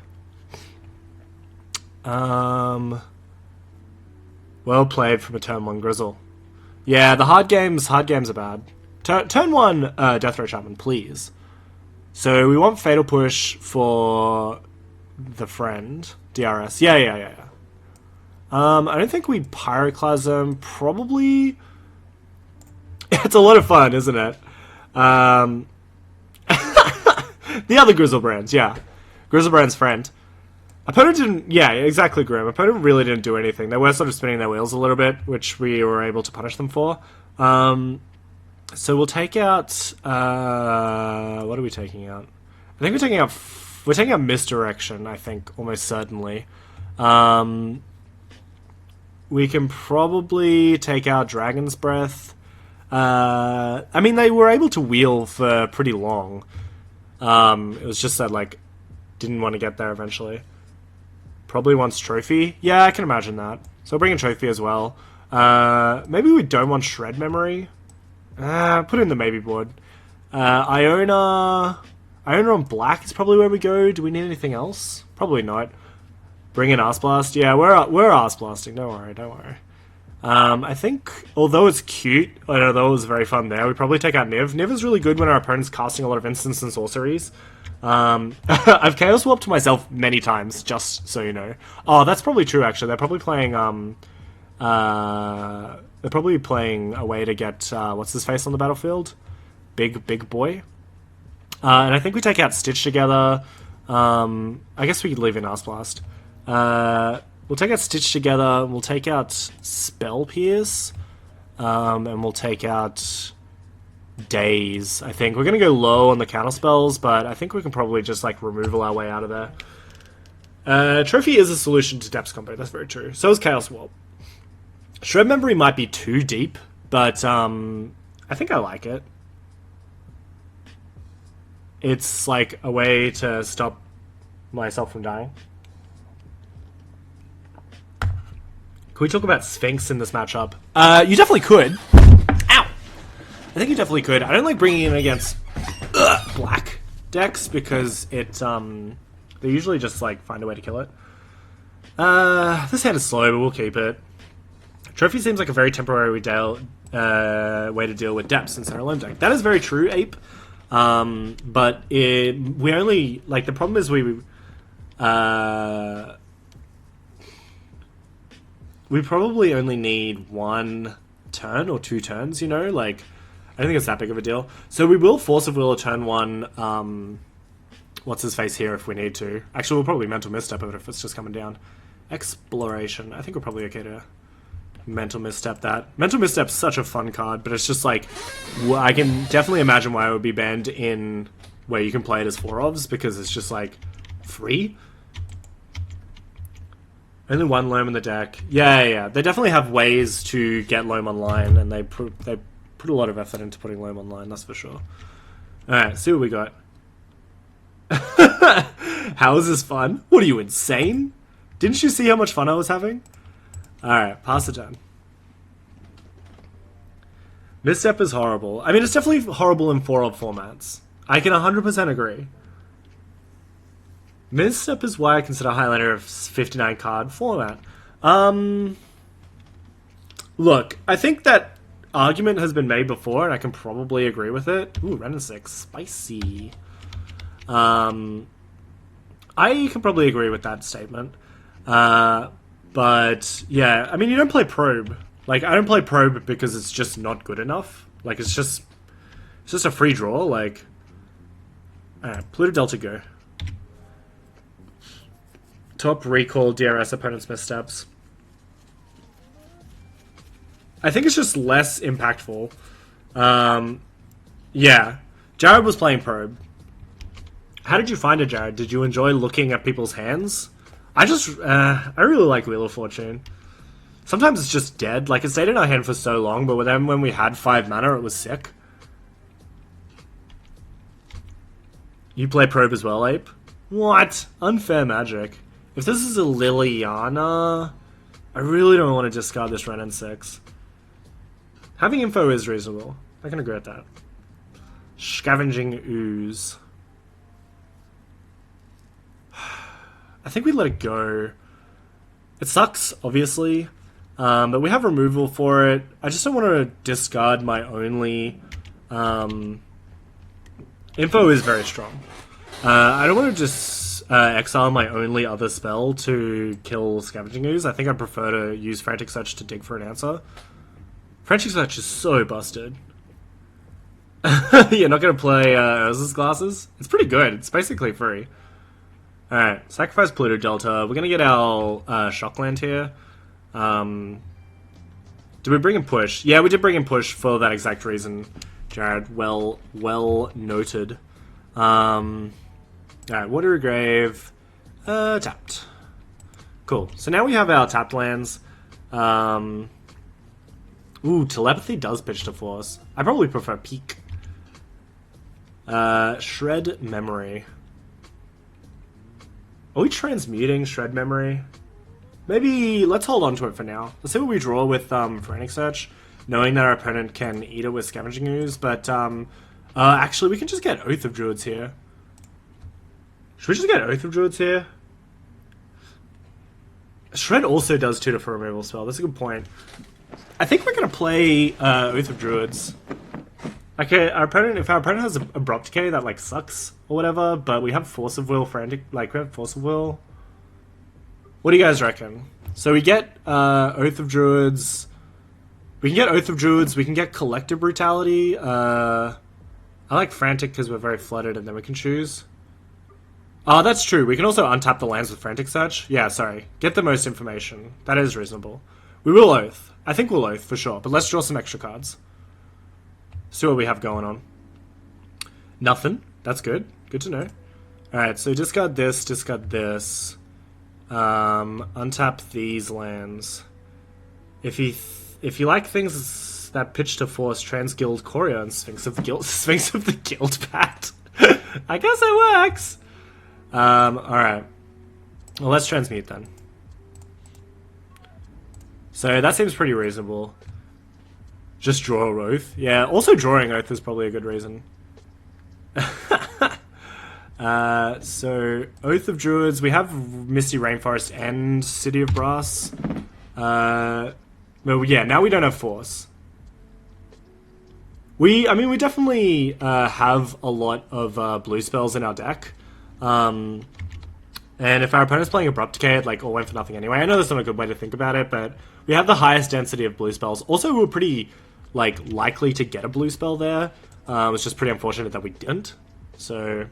Well played from a turn 1 Grizzle. Yeah, the hard games are bad. Turn 1 Death Ray Chapman, please. So we want Fatal Push for the friend. DRS. Yeah. I don't think we Pyroclasm. Probably... It's a lot of fun, isn't it? The other Grizzlebrands, yeah. Grizzlebrand's friend. Opponent didn't... Yeah, exactly, Grim. Opponent really didn't do anything. They were sort of spinning their wheels a little bit, which we were able to punish them for. So we'll take out... what are we taking out? I think we're taking out... We're taking out Misdirection, I think, almost certainly. We can probably take out Dragon's Breath. I mean, they were able to wheel for pretty long. It was just that, like, didn't want to get there eventually. Probably wants Trophy. Yeah, I can imagine that. So bring in Trophy as well. Maybe we don't want Shred Memory. Put it in the maybe board. Iona on black is probably where we go. Do we need anything else? Probably not. Bring in Arse Blast. Yeah, we're Arse Blasting. Don't worry. I think, although it's cute, although it was very fun there, we probably take out Niv. Niv is really good when our opponent's casting a lot of instants and sorceries. I've Chaos Warped myself many times, just so you know. Oh, that's probably true, actually. They're probably playing, a way to get, what's-his-face on the battlefield? big boy. And I think we take out Stitch together. I guess we could leave in Ass Blast. We'll take out Stitch together. We'll take out Spell Pierce. And we'll take out Daze, I think. We're going to go low on the counter spells, but I think we can probably just, like, removal our way out of there. Trophy is a solution to Depth's combo, that's very true. So is Chaos Warp. Shred Memory might be too deep, but I think I like it. It's, like, a way to stop myself from dying. Can we talk about Sphinx in this matchup? You definitely could. Ow! I think you definitely could. I don't like bringing it in against black decks because it, they usually just, like, find a way to kill it. This hand is slow, but we'll keep it. Trophy seems like a very temporary way to deal with depths in Center Loam deck. That is very true, Ape. But we only, like, the problem is we probably only need 1 turn or 2 turns, you know? Like, I don't think it's that big of a deal. So we will Force of Will or turn 1, what's his face here if we need to. Actually, we'll probably Mental Misstep it if it's just coming down. Exploration. I think we're probably okay to Mental Misstep that. Mental Misstep's such a fun card, but it's just like, I can definitely imagine why it would be banned in where you can play it as 4-ofs, because it's just like free. Only 1 Loam in the deck. Yeah. They definitely have ways to get Loam online, and they put a lot of effort into putting Loam online, that's for sure. Alright, see what we got. How is this fun? What are you, insane? Didn't you see how much fun I was having? Alright, pass the turn. Misstep is horrible. I mean, it's definitely horrible in 4-of formats. I can 100% agree. Misstep is why I consider Highlander a 59 card format. Look, I think that argument has been made before, and I can probably agree with it. Ooh, Ren and 6. Spicy. I can probably agree with that statement. But, yeah, I mean, you don't play Probe. Like, I don't play Probe because it's just not good enough. Like, it's just a free draw, like... Alright, Pluto Delta go. Top recall DRS opponent's missteps. I think it's just less impactful. Yeah. Jared was playing Probe. How did you find it, Jared? Did you enjoy looking at people's hands? I really like Wheel of Fortune. Sometimes it's just dead. Like, it stayed in our hand for so long, but then when we had 5 mana, it was sick. You play Probe as well, Ape? What? Unfair magic. If this is a Liliana, I really don't want to discard this Ren and 6. Having info is reasonable. I can agree with that. Scavenging Ooze. I think we let it go. It sucks, obviously, but we have removal for it. I just don't want to discard my only... Info is very strong. I don't want to just exile my only other spell to kill Scavenging Ooze. I think I'd prefer to use Frantic Search to dig for an answer. Frantic Search is so busted. You're not going to play Urza's Glasses? It's pretty good. It's basically free. Alright, sacrifice Pluto Delta. We're going to get our Shockland here. Did we bring in Push? Yeah, we did bring in Push for that exact reason, Jared. Well noted. Alright, Watery Grave. Tapped. Cool. So now we have our tapped lands. Ooh, Telepathy does pitch to Force. I probably prefer Peak. Shred Memory. Are we transmuting Shred Memory? Maybe let's hold on to it for now. Let's see what we draw with Frantic Search, knowing that our opponent can eat it with Scavenging Ooze, but actually we can just get Oath of Druids here. Should we just get Oath of Druids here? Shred also does 2 for removal spell. That's a good point. I think we're going to play Oath of Druids. Okay, if our opponent has Abrupt Decay, that like sucks or whatever, but we have Force of Will, we have Force of Will. What do you guys reckon? So we get Oath of Druids. We can get Oath of Druids. We can get Collective Brutality. I like Frantic because we're very flooded and then we can choose. Oh, that's true. We can also untap the lands with Frantic Search. Yeah, sorry. Get the most information. That is reasonable. We will Oath. I think we'll Oath for sure, but let's draw some extra cards. See what we have going on. Nothing. That's good. Good to know. Alright, so discard this, untap these lands. If you like things that pitch to force, Transguild Courier and Sphinx of the Guild Pact. I guess it works. Alright. Well, let's transmute then. So that seems pretty reasonable. Just draw Oath. Yeah, also drawing Oath is probably a good reason. So Oath of Druids, we have Misty Rainforest and City of Brass. Well, yeah, now we don't have Force. We definitely have a lot of blue spells in our deck. And if our opponent's playing Abrupt Decay, it like all went for nothing anyway. I know that's not a good way to think about it, but we have the highest density of blue spells. Also, we're pretty likely to get a blue spell there. It's just pretty unfortunate that we didn't. So,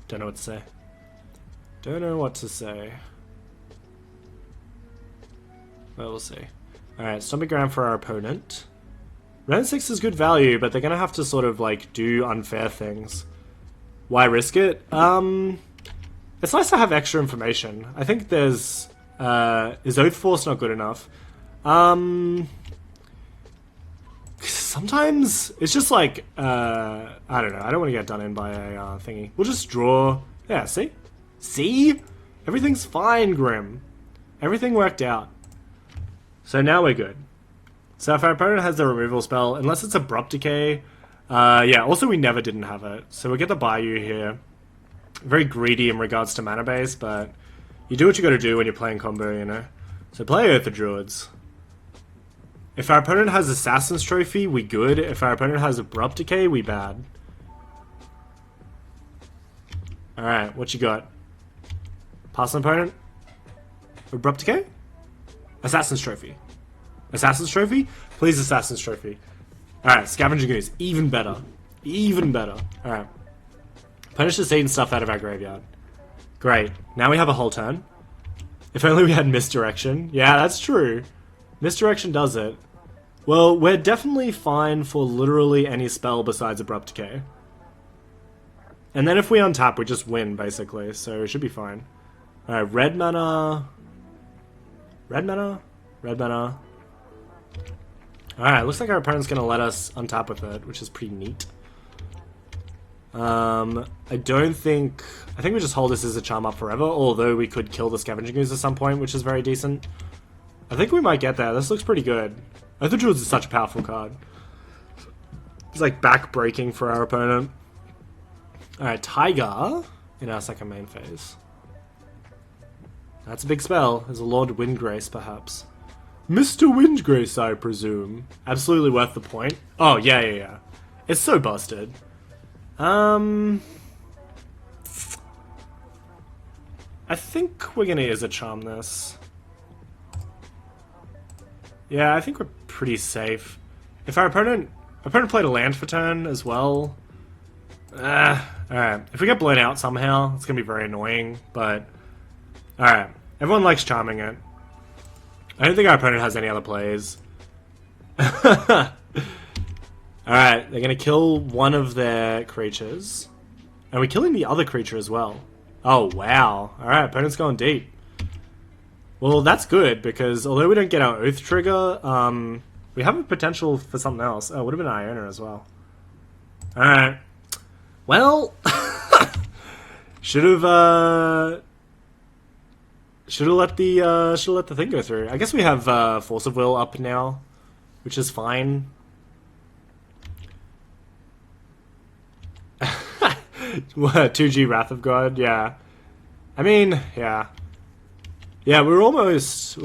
don't know what to say. Don't know what to say. Well, we'll see. Alright, Stomping Ground for our opponent. Round 6 is good value, but they're going to have to sort of do unfair things. Why risk it? It's nice to have extra information. I think there's... is Oath Force not good enough? Sometimes it's just I don't know. I don't want to get done in by a thingy. We'll just draw. Yeah, see? See? Everything's fine, Grim. Everything worked out. So now we're good. So if our opponent has the removal spell, unless it's Abrupt Decay... yeah, also we never didn't have it. So we'll get the Bayou here. Very greedy in regards to mana base, but you do what you gotta do when you're playing combo, you know? So play Oath of Druids. If our opponent has Assassin's Trophy, we good. If our opponent has Abrupt Decay, we bad. Alright, what you got? Pass an opponent? Abrupt Decay? Assassin's Trophy. Assassin's Trophy? Please Assassin's Trophy. Alright, Scavenging Ooze. Even better. Even better. Alright. Punish the seed and stuff out of our graveyard. Great. Now we have a whole turn. If only we had Misdirection. Yeah, that's true. Misdirection does it. Well, we're definitely fine for literally any spell besides Abrupt Decay. And then if we untap, we just win, basically. So it should be fine. Alright, red mana... Red mana? Red mana. Alright, looks like our opponent's going to let us untap with it, which is pretty neat. I don't think... I think we just hold this as a charm up forever, although we could kill the Scavenging Ooze at some point, which is very decent. I think we might get there. This looks pretty good. Oath of Druids is such a powerful card. It's like back-breaking for our opponent. Alright, Tiger in our second main phase. That's a big spell. There's a Lord Windgrace, perhaps. Mr. Windgrace, I presume. Absolutely worth the point. Oh, yeah. It's so busted. I think we're gonna Izzet Charm this. Yeah, I think we're pretty safe. If our opponent played a land for turn as well. Alright. If we get blown out somehow, it's gonna be very annoying, but... Alright. Everyone likes charming it. I don't think our opponent has any other plays. Alright, they're gonna kill one of their creatures. And we're killing the other creature as well. Oh, wow. Alright, opponent's going deep. Well, that's good, because although we don't get our Oath trigger, we have a potential for something else. Oh, it would have been Iona as well. Alright. Well, should have let the thing go through. I guess we have Force of Will up now, which is fine. 2G Wrath of God, yeah. I mean, yeah. Yeah, we're almost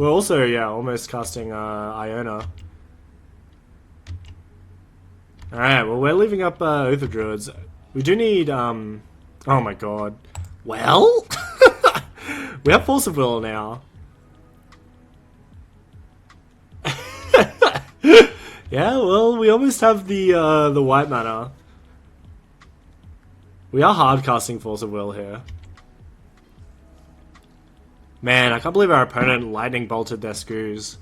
casting Iona. Alright, well, we're leaving up Oath of Druids. We do need, oh my god. Well? We have Force of Will now. Yeah, well, we almost have the white mana. We are hard casting Force of Will here. Man, I can't believe our opponent lightning bolted their Skoos.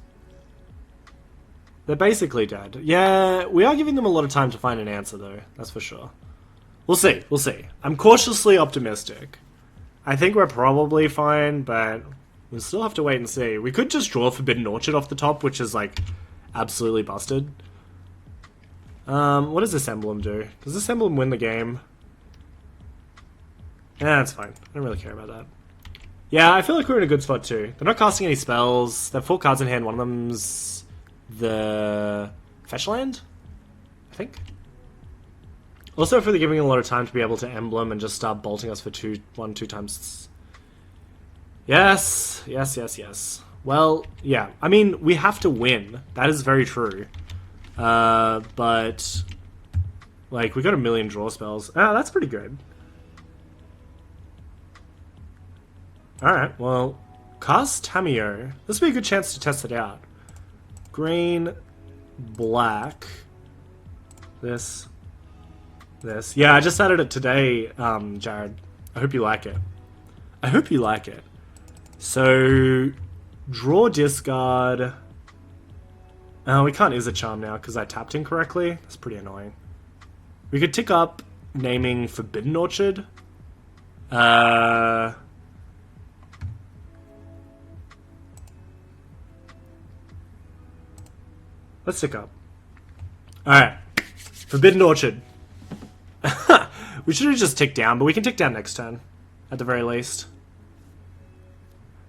They're basically dead. Yeah, we are giving them a lot of time to find an answer, though. That's for sure. We'll see. We'll see. I'm cautiously optimistic. I think we're probably fine, but we'll still have to wait and see. We could just draw Forbidden Orchard off the top, which is, like, absolutely busted. What does this emblem do? Does this emblem win the game? Yeah, that's fine. I don't really care about that. Yeah, I feel like we're in a good spot, too. They're not casting any spells. They have 4 cards in hand. One of them's the Fetch Land, I think. Also, if they're giving a lot of time to be able to emblem and just start bolting us for 2 times. Yes, yes, yes, yes. Well, yeah. I mean, we have to win. That is very true. But, like, we got a million draw spells. Ah, that's pretty good. Alright, well, cast Tamiyo. This would be a good chance to test it out. Green, black, this. Yeah, I just added it today, Jared. I hope you like it. I hope you like it. So, draw, discard. We can't Is a Charm now because I tapped incorrectly. That's pretty annoying. We could tick up naming Forbidden Orchard. Let's tick up. Alright. Forbidden Orchard. We should have just ticked down, but we can tick down next turn. At the very least.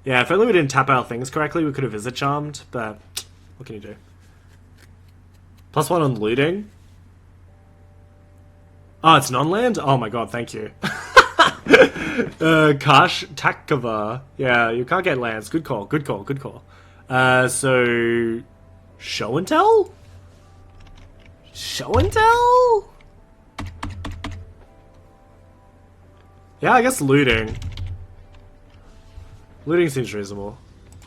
Yeah, if only we didn't tap our things correctly, we could have Is a Charmed, but what can you do? +1 on looting. Oh, it's non-land? Oh my god, thank you. Kash Takava. Yeah, you can't get lands. Good call, good call, good call. So... Show and Tell? Show and Tell? Yeah, I guess looting. Looting seems reasonable.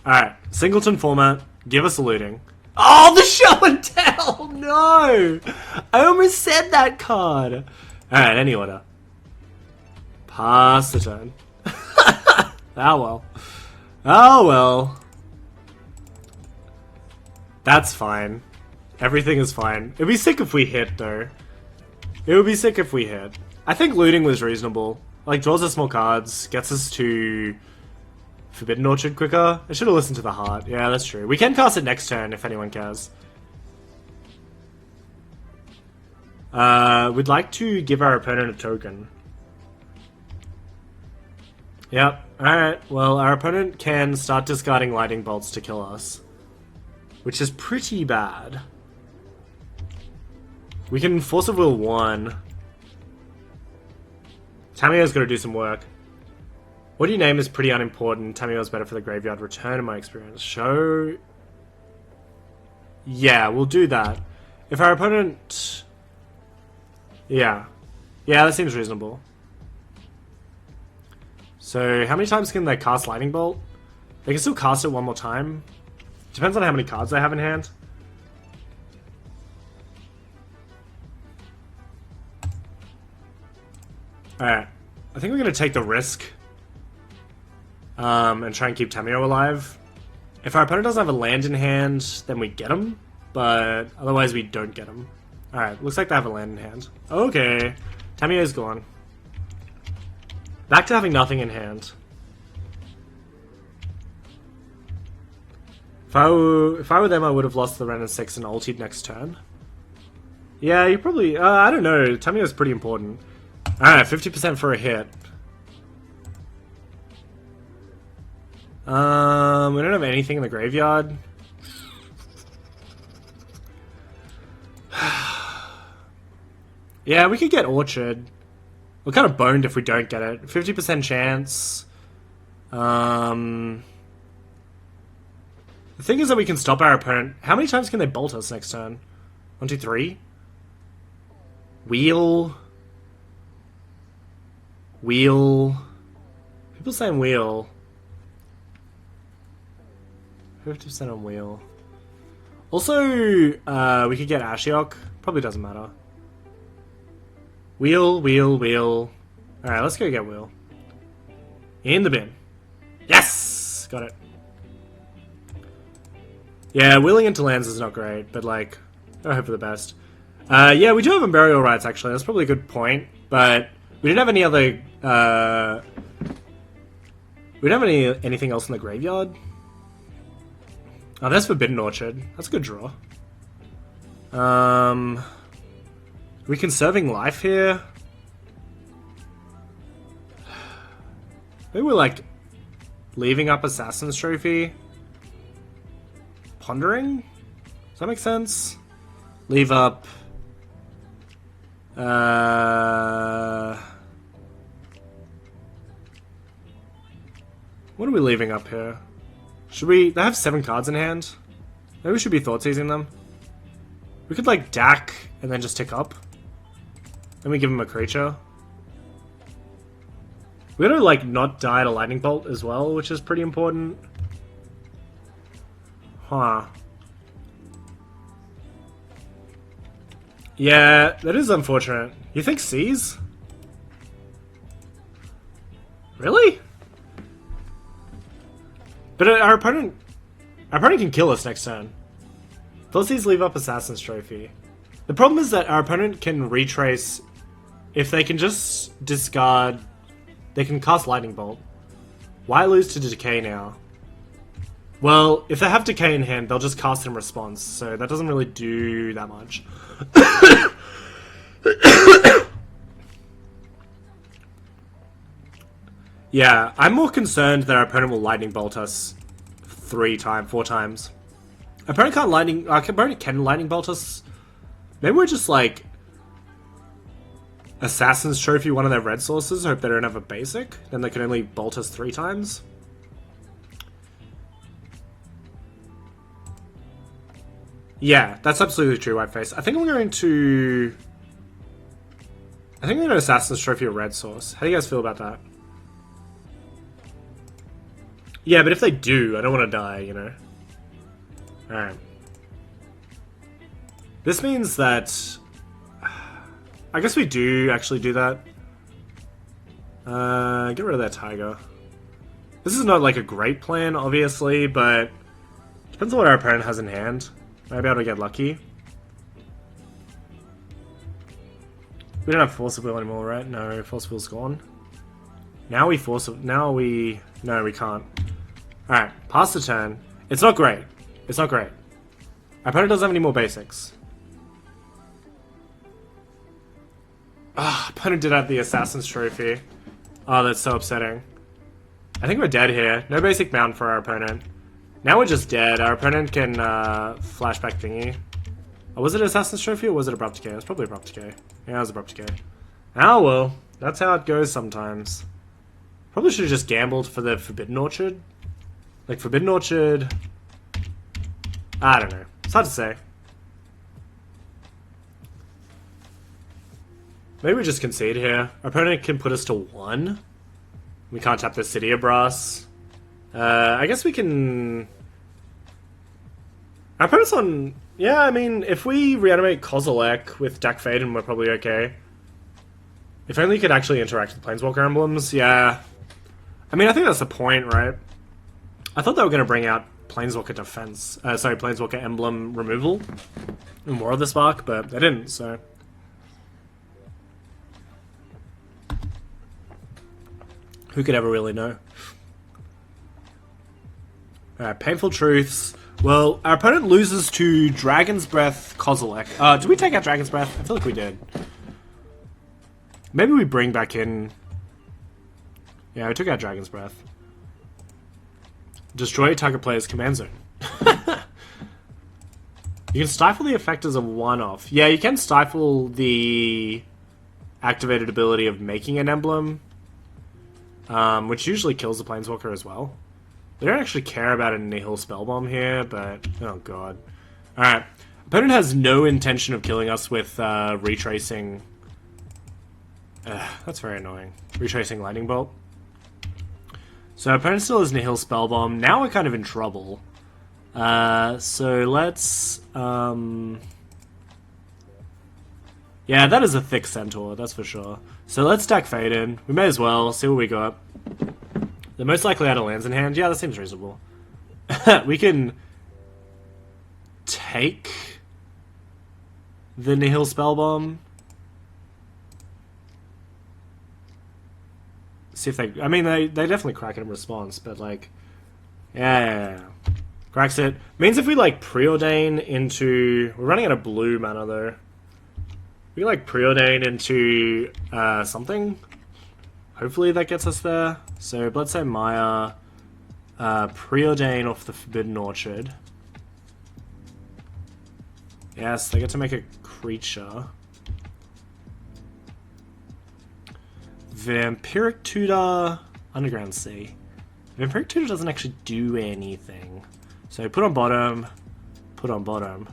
Alright, singleton format. Give us a looting. Oh, the Show and Tell! No! I almost said that card. Alright, any order. Pass the turn. Oh well. Oh well. That's fine. Everything is fine. It'd be sick if we hit, though. It would be sick if we hit. I think looting was reasonable. Like, draws us more cards, gets us to Forbidden Orchard quicker. I should have listened to the heart. Yeah, that's true. We can cast it next turn if anyone cares. We'd like to give our opponent a token. Yep. Alright, well, our opponent can start discarding lightning bolts to kill us. Which is pretty bad. We can Force of Will 1. Tamiyo's got to do some work. What do you name is pretty unimportant. Tamiyo's better for the graveyard return in my experience. Show... Yeah, we'll do that. If our opponent... Yeah. Yeah, that seems reasonable. So, how many times can they cast Lightning Bolt? They can still cast it one more time. Depends on how many cards they have in hand. Alright. I think we're going to take the risk. And try and keep Tamiyo alive. If our opponent doesn't have a land in hand, then we get him. But otherwise we don't get him. Alright, looks like they have a land in hand. Okay. Tamiyo's gone. Back to having nothing in hand. If I were them, I would have lost the Ren and 6 and ultied next turn. Yeah, you probably... I don't know. Tamiyo's pretty important. Alright, 50% for a hit. We don't have anything in the graveyard. Yeah, we could get Orchard. We're kind of boned if we don't get it. 50% chance. The thing is that we can stop our opponent. How many times can they bolt us next turn? 1, 2, 3. Wheel. Wheel. People saying wheel. 50% on wheel. Also, we could get Ashiok. Probably doesn't matter. Wheel, wheel, wheel. Alright, let's go get Will. In the bin. Yes! Got it. Yeah, wheeling into lands is not great, but like, I hope for the best. Yeah, we do have Burial Rites, actually. That's probably a good point, but we didn't have any other, we don't have anything else in the graveyard. Oh, there's Forbidden Orchard. That's a good draw. We Conserving Life here? Maybe we're like leaving up Assassin's Trophy. Pondering? Does that make sense? Leave up. What are we leaving up here? Should we? They have 7 cards in hand. Maybe we should be thought seizing them. We could like DAC and then just tick up. Then we give him a creature. We gotta like not die to Lightning Bolt as well, which is pretty important. Huh. Yeah, that is unfortunate. You think seize? Really? But our opponent can kill us next turn. Those these leave up Assassin's Trophy. The problem is that our opponent can retrace. If they can just discard, they can cast Lightning Bolt. Why lose to Decay now? Well, if they have Decay in hand, they'll just cast in response, so that doesn't really do that much. Yeah, I'm more concerned that our opponent will Lightning Bolt us 4 times. Our opponent can Lightning Bolt us. Maybe we're just like Assassin's Trophy one of their red sources, hope they don't have a basic, then they can only bolt us 3 times. Yeah, that's absolutely true, Whiteface. I think we're going to Assassin's Trophy a red source. How do you guys feel about that? Yeah, but if they do, I don't want to die, you know? Alright. This means that I guess we do actually do that. Get rid of that tiger. This is not like a great plan, obviously, but depends on what our opponent has in hand. Might be able to get lucky. We don't have Force of Will anymore, right? No, Force of Will's gone. Now we no, we can't. Alright, pass the turn. It's not great. It's not great. Our opponent doesn't have any more basics. Ah, opponent did have the Assassin's Trophy. Oh, that's so upsetting. I think we're dead here. No basic mount for our opponent. Now we're just dead. Our opponent can flashback thingy. Oh, was it Assassin's Trophy or was it Abrupt Decay? It was probably Abrupt Decay. Yeah, it was Abrupt Decay. Oh well, that's how it goes sometimes. Probably should have just gambled for the Forbidden Orchard. Like, Forbidden Orchard... I don't know. It's hard to say. Maybe we just concede here. Our opponent can put us to 1. We can't tap the City of Brass. I guess we can... Our opponent's on... Yeah, I mean, if we reanimate Kozilek with Deck Fade, and we're probably okay. If only you could actually interact with Planeswalker emblems, yeah. I mean, I think that's the point, right? I thought they were going to bring out Planeswalker Defense. Planeswalker Emblem Removal in War of the Spark, but they didn't, so... Who could ever really know? Alright, Painful Truths. Well, our opponent loses to Dragon's Breath Kozilek. Did we take out Dragon's Breath? I feel like we did. Maybe we bring back in... Yeah, we took out Dragon's Breath. Destroy target player's command zone. You can stifle the effect as a one-off. Yeah, you can stifle the activated ability of making an emblem, which usually kills the Planeswalker as well. They don't actually care about a Nihil Spellbomb here, but... Oh god. Alright. Opponent has no intention of killing us with retracing... that's very annoying. Retracing Lightning Bolt. So opponent still has Nihil Spellbomb. Now we're kind of in trouble. So let's... Yeah, that is a thick Centaur, that's for sure. So let's stack Fade in. We may as well see what we got. They're most likely out of lands in hand. Yeah, that seems reasonable. We can take the Nihil Spellbomb. See if they... I mean, they definitely crack it in response, but like... Yeah. Cracks it. Means if we like preordain into... We're running out of blue mana though. We can like preordain into something. Hopefully that gets us there. So let's say Maya preordain off the Forbidden Orchard. Yes, they get to make a creature. Vampiric Tutor, Underground Sea. Vampiric Tutor doesn't actually do anything. So put on bottom, put on bottom.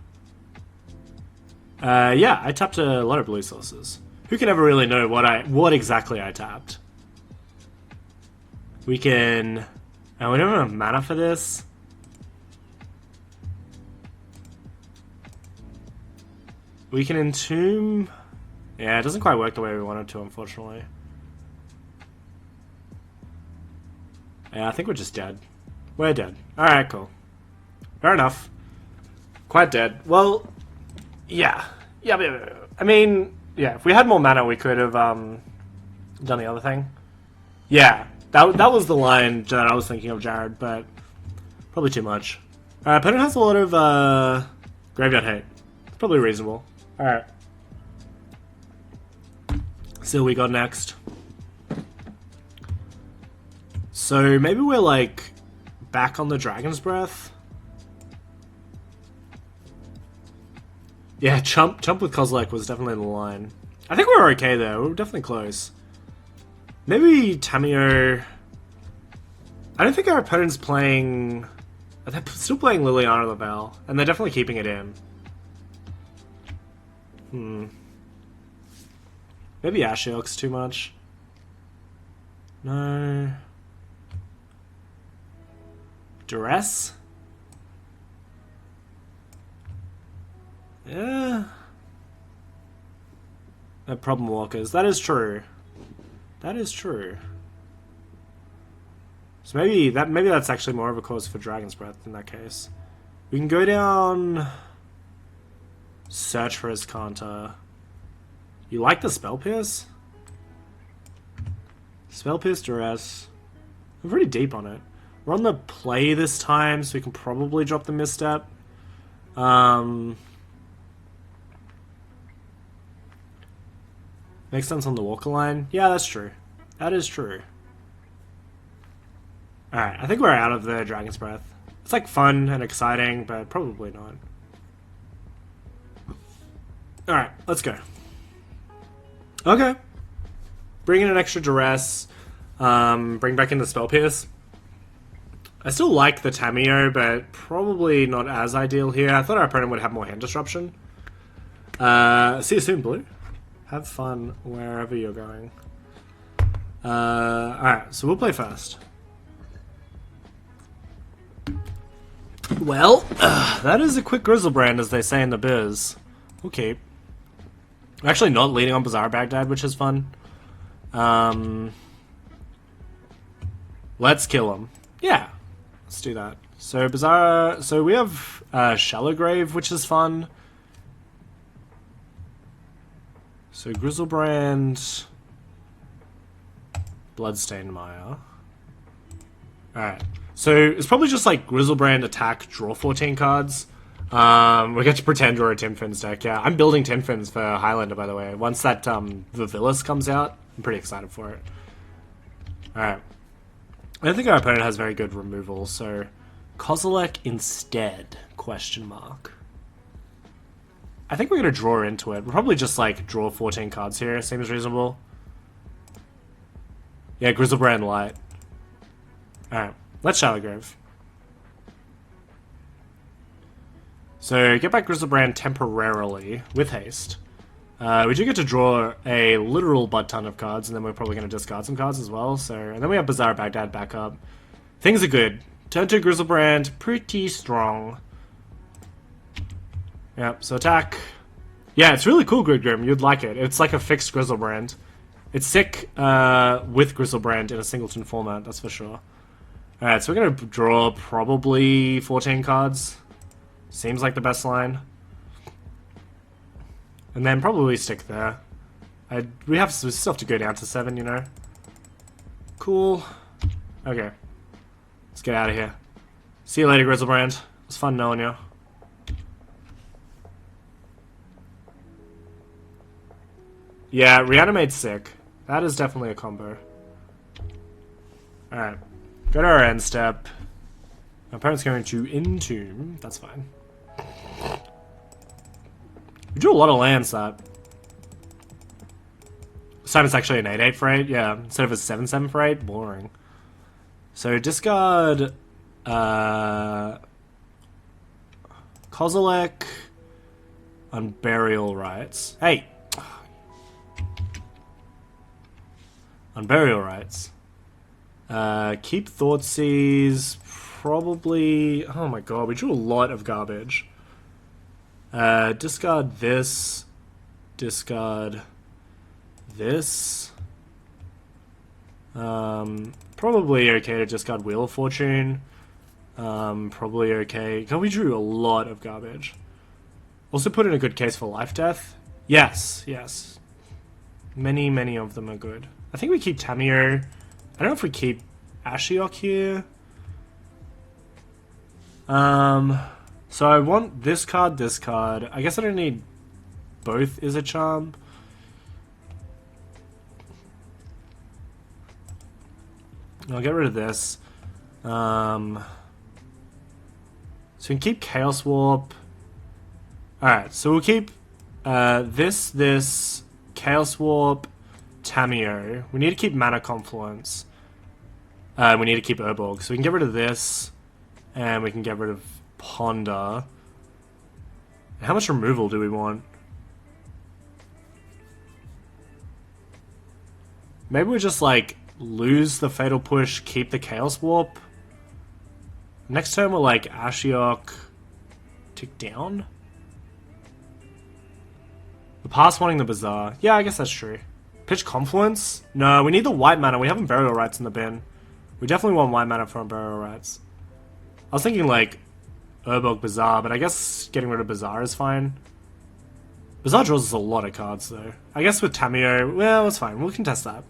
Yeah, I tapped a lot of blue sources. Who can ever really know what exactly I tapped? We can... Oh, we don't have enough mana for this. We can entomb... Yeah, it doesn't quite work the way we wanted to, unfortunately. Yeah, I think we're just dead. We're dead. Alright, cool. Fair enough. Quite dead. Well, yeah. Yeah, I mean, yeah, if we had more mana, we could have done the other thing. Yeah, that was the line that I was thinking of, Jared, but probably too much. Opponent has a lot of graveyard hate. It's probably reasonable. Alright. See what we got next. So maybe we're like back on the Dragon's Breath. Yeah, Chump with Kozilek was definitely the line. I think we were okay there. We were definitely close. Maybe Tamiyo... I don't think our opponent's playing... They're still playing Liliana the Veil, and they're definitely keeping it in. Maybe Ashiok's too much. No... Duress? Yeah. No problem walkers. That is true. That is true. So maybe that's actually more of a cause for Dragon's Breath in that case. We can go down... Search for his counter. You like the Spell Pierce? Spell Pierce Duress. I'm pretty deep on it. We're on the play this time, so we can probably drop the Misstep. Makes sense on the Walker line. Yeah, that's true. That is true. Alright, I think we're out of the Dragon's Breath. It's like fun and exciting, but probably not. Alright, let's go. Okay. Bring in an extra Duress. Bring back in the Spell Pierce. I still like the Tamiyo, but probably not as ideal here. I thought our opponent would have more hand disruption. See you soon, Blue. Have fun wherever you're going. Alright, so we'll play first. Well, that is a quick Grizzlebrand, as they say in the biz. Okay. I'm actually not leading on Bazaar Baghdad, which is fun. Let's kill him. Yeah. Let's do that. So Bazaar... So we have Shallow Grave, which is fun. So Grizzlebrand... Bloodstained Maya. Alright. So it's probably just like Grizzlebrand attack, draw 14 cards. We get to pretend we're a Tinfin's deck. Yeah, I'm building Tinfins for Highlander, by the way. Once that Vivilis comes out, I'm pretty excited for it. Alright. I don't think our opponent has very good removal, so Kozilek instead, question mark. I think we're going to draw into it. We'll probably just like draw 14 cards here, seems reasonable. Yeah, Grizzlebrand Light. Alright, let's Shallowgrave. So get back Grizzlebrand temporarily with haste. We do get to draw a literal butt ton of cards, and then we're probably going to discard some cards as well. So, and then we have Bazaar Baghdad back up. Things are good. Turn 2 Grizzlebrand, pretty strong. Yep, so attack. Yeah, it's really cool, Grid Grim. You'd like it. It's like a fixed Grizzlebrand. It's sick with Grizzlebrand in a singleton format, that's for sure. Alright, so we're going to draw probably 14 cards. Seems like the best line. And then probably stick there. We still have to go down to 7, you know. Cool. Okay. Let's get out of here. See you later, Grizzlebrand. It was fun knowing you. Yeah, Reanimate's sick. That is definitely a combo. Alright. Go to our end step. My opponent's going to Entomb. That's fine. We drew a lot of lands that. This time it's actually an 8-8 for 8. Yeah, instead of a 7-7 for 8. Boring. So discard Kozilek on Burial Rites. Hey! On Burial Rites. Keep Thoughtseize. Probably... Oh my god, we drew a lot of garbage. Discard this. Discard this. Probably okay to discard Wheel of Fortune. Probably okay. God, we drew a lot of garbage. Also put in a good case for Life Death. Yes, yes. Many, many of them are good. I think we keep Tamiyo. I don't know if we keep Ashiok here. So I want this card, this card. I guess I don't need both is a charm. I'll get rid of this. So we can keep Chaos Warp. Alright, so we'll keep this, Chaos Warp, Tamiyo. We need to keep Mana Confluence. We need to keep Urborg. So we can get rid of this. And we can get rid of Ponder. How much removal do we want? Maybe we just like lose the Fatal Push, keep the Chaos Warp. Next turn we'll like Ashiok tick down. The past wanting the Bazaar. Yeah, I guess that's true. Pitch Confluence? No, we need the white mana. We have Burial Rites in the bin. We definitely want white mana from Burial Rites. I was thinking like Urborg Bazaar, but I guess getting rid of Bazaar is fine. Bazaar draws us a lot of cards though. I guess with Tamiyo, well, it's fine. We'll contest that.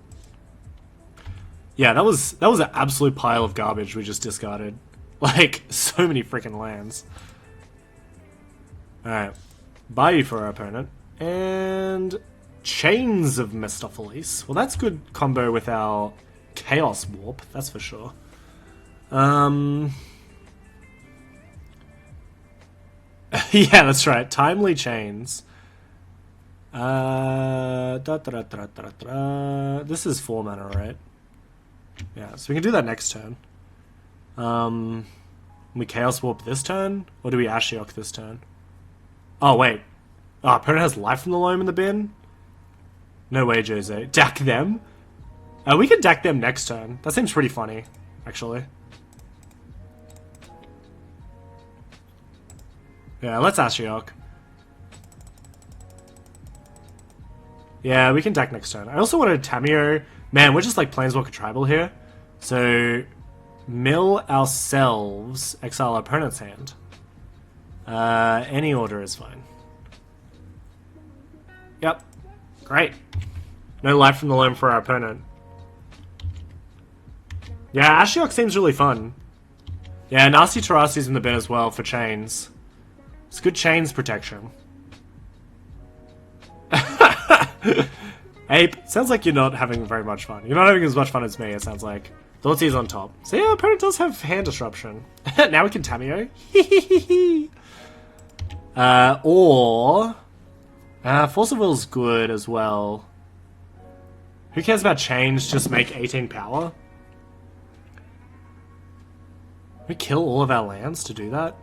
Yeah, that was an absolute pile of garbage we just discarded. Like, so many freaking lands. Alright. Bayou for our opponent. And Chains of Mistopheles. Well, that's good combo with our Chaos Warp, that's for sure. Yeah, that's right. Timely Chains. This is 4 mana, right? Yeah, so we can do that next turn. We Chaos Warp this turn? Or do we Ashiok this turn? Oh, wait. Oh, opponent has Life from the Loam in the bin? No way, Jose. Deck them? We can deck them next turn. That seems pretty funny, actually. Yeah, let's Ashiok. Yeah, we can deck next turn. I also wanted Tamiyo. Man, we're just like Planeswalker Tribal here. So, mill ourselves, exile our opponent's hand. Any order is fine. Yep. Great. No Life from the Loam for our opponent. Yeah, Ashiok seems really fun. Yeah, Nasty Tarasi's in the bin as well for Chains. It's good Chains protection. Ape, sounds like you're not having very much fun. You're not having as much fun as me, it sounds like. Thoughtseize on top. So yeah, opponent does have hand disruption. Now we can Tamiyo. Force of Will's good as well. Who cares about Chains? Just make 18 power. We kill all of our lands to do that?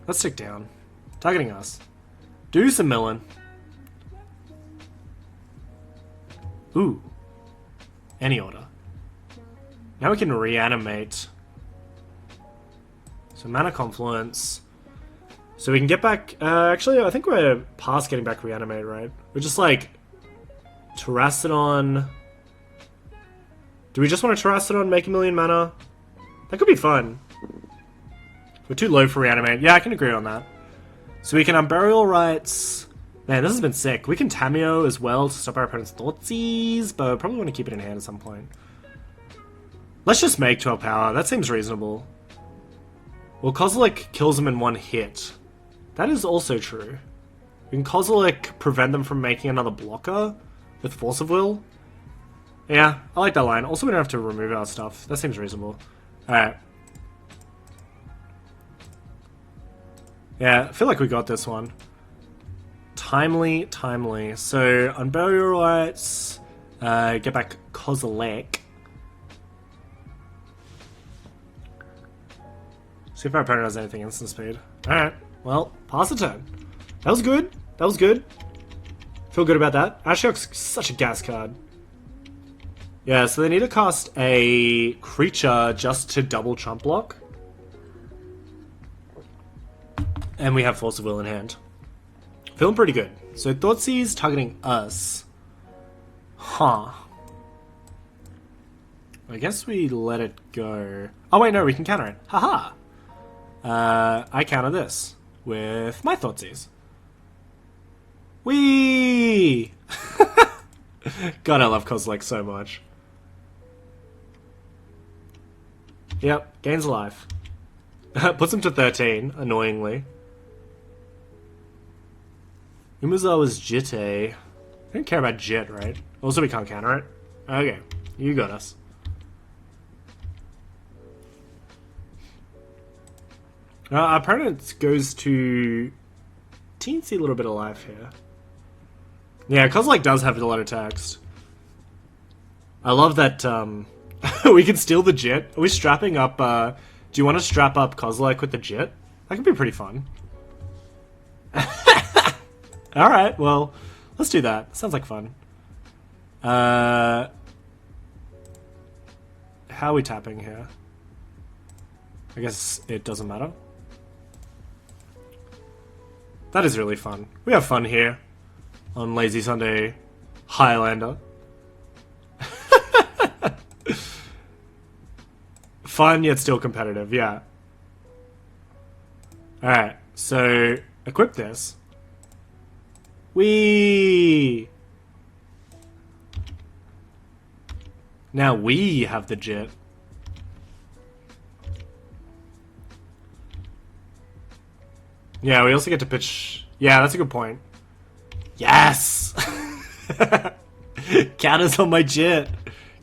Let's stick down. Targeting us. Do some milling. Ooh. Any order. Now we can reanimate. So Mana Confluence. So we can get back... actually, I think we're past getting back Reanimator, right? We're just like... Terracodon... Do we just want to Terracodon, make a million mana? That could be fun. We're too low for Reanimate. Yeah, I can agree on that. So we can Unburial Rites... Man, this has been sick. We can Tameo as well to stop our opponent's Thoughtseize, but I probably want to keep it in hand at some point. Let's just make 12 power. That seems reasonable. Well, Kozilek kills them in one hit. That is also true. We can Kozilek prevent them from making another blocker with Force of Will. Yeah, I like that line. Also, we don't have to remove our stuff. That seems reasonable. Alright. Yeah, I feel like we got this one. Timely, timely. So, Unburial Rites, get back Kozilek. See if our opponent has anything instant speed. Alright, well, pass the turn. That was good. That was good. Feel good about that. Ashiok's such a gas card. Yeah, so they need to cast a creature just to double trump block. And we have Force of Will in hand. Feeling pretty good. So Thoughtseize targeting us. Huh. I guess we let it go. Oh wait, no, we can counter it. Haha. I counter this with my Thoughtseize. Whee! God, I love Kozilek so much. Yep, gains a life. Puts him to 13, annoyingly. Umazawa's Jitte. I don't care about Jit, right? Also, we can't counter it. Okay, you got us. Our opponent goes to teensy little bit of life here. Yeah, Kozilek does have a lot of text. I love that we can steal the Jit. Are we strapping up... do you want to strap up Kozilek with the Jit? That could be pretty fun. Alright, well, let's do that. Sounds like fun. How are we tapping here? I guess it doesn't matter. That is really fun. We have fun here on Lazy Sunday Highlander. Fun yet still competitive, yeah. Alright, so equip this. Whee! Now we have the Jit. Yeah, we also get to pitch... Yeah, that's a good point. Yes! Counters on my Jit.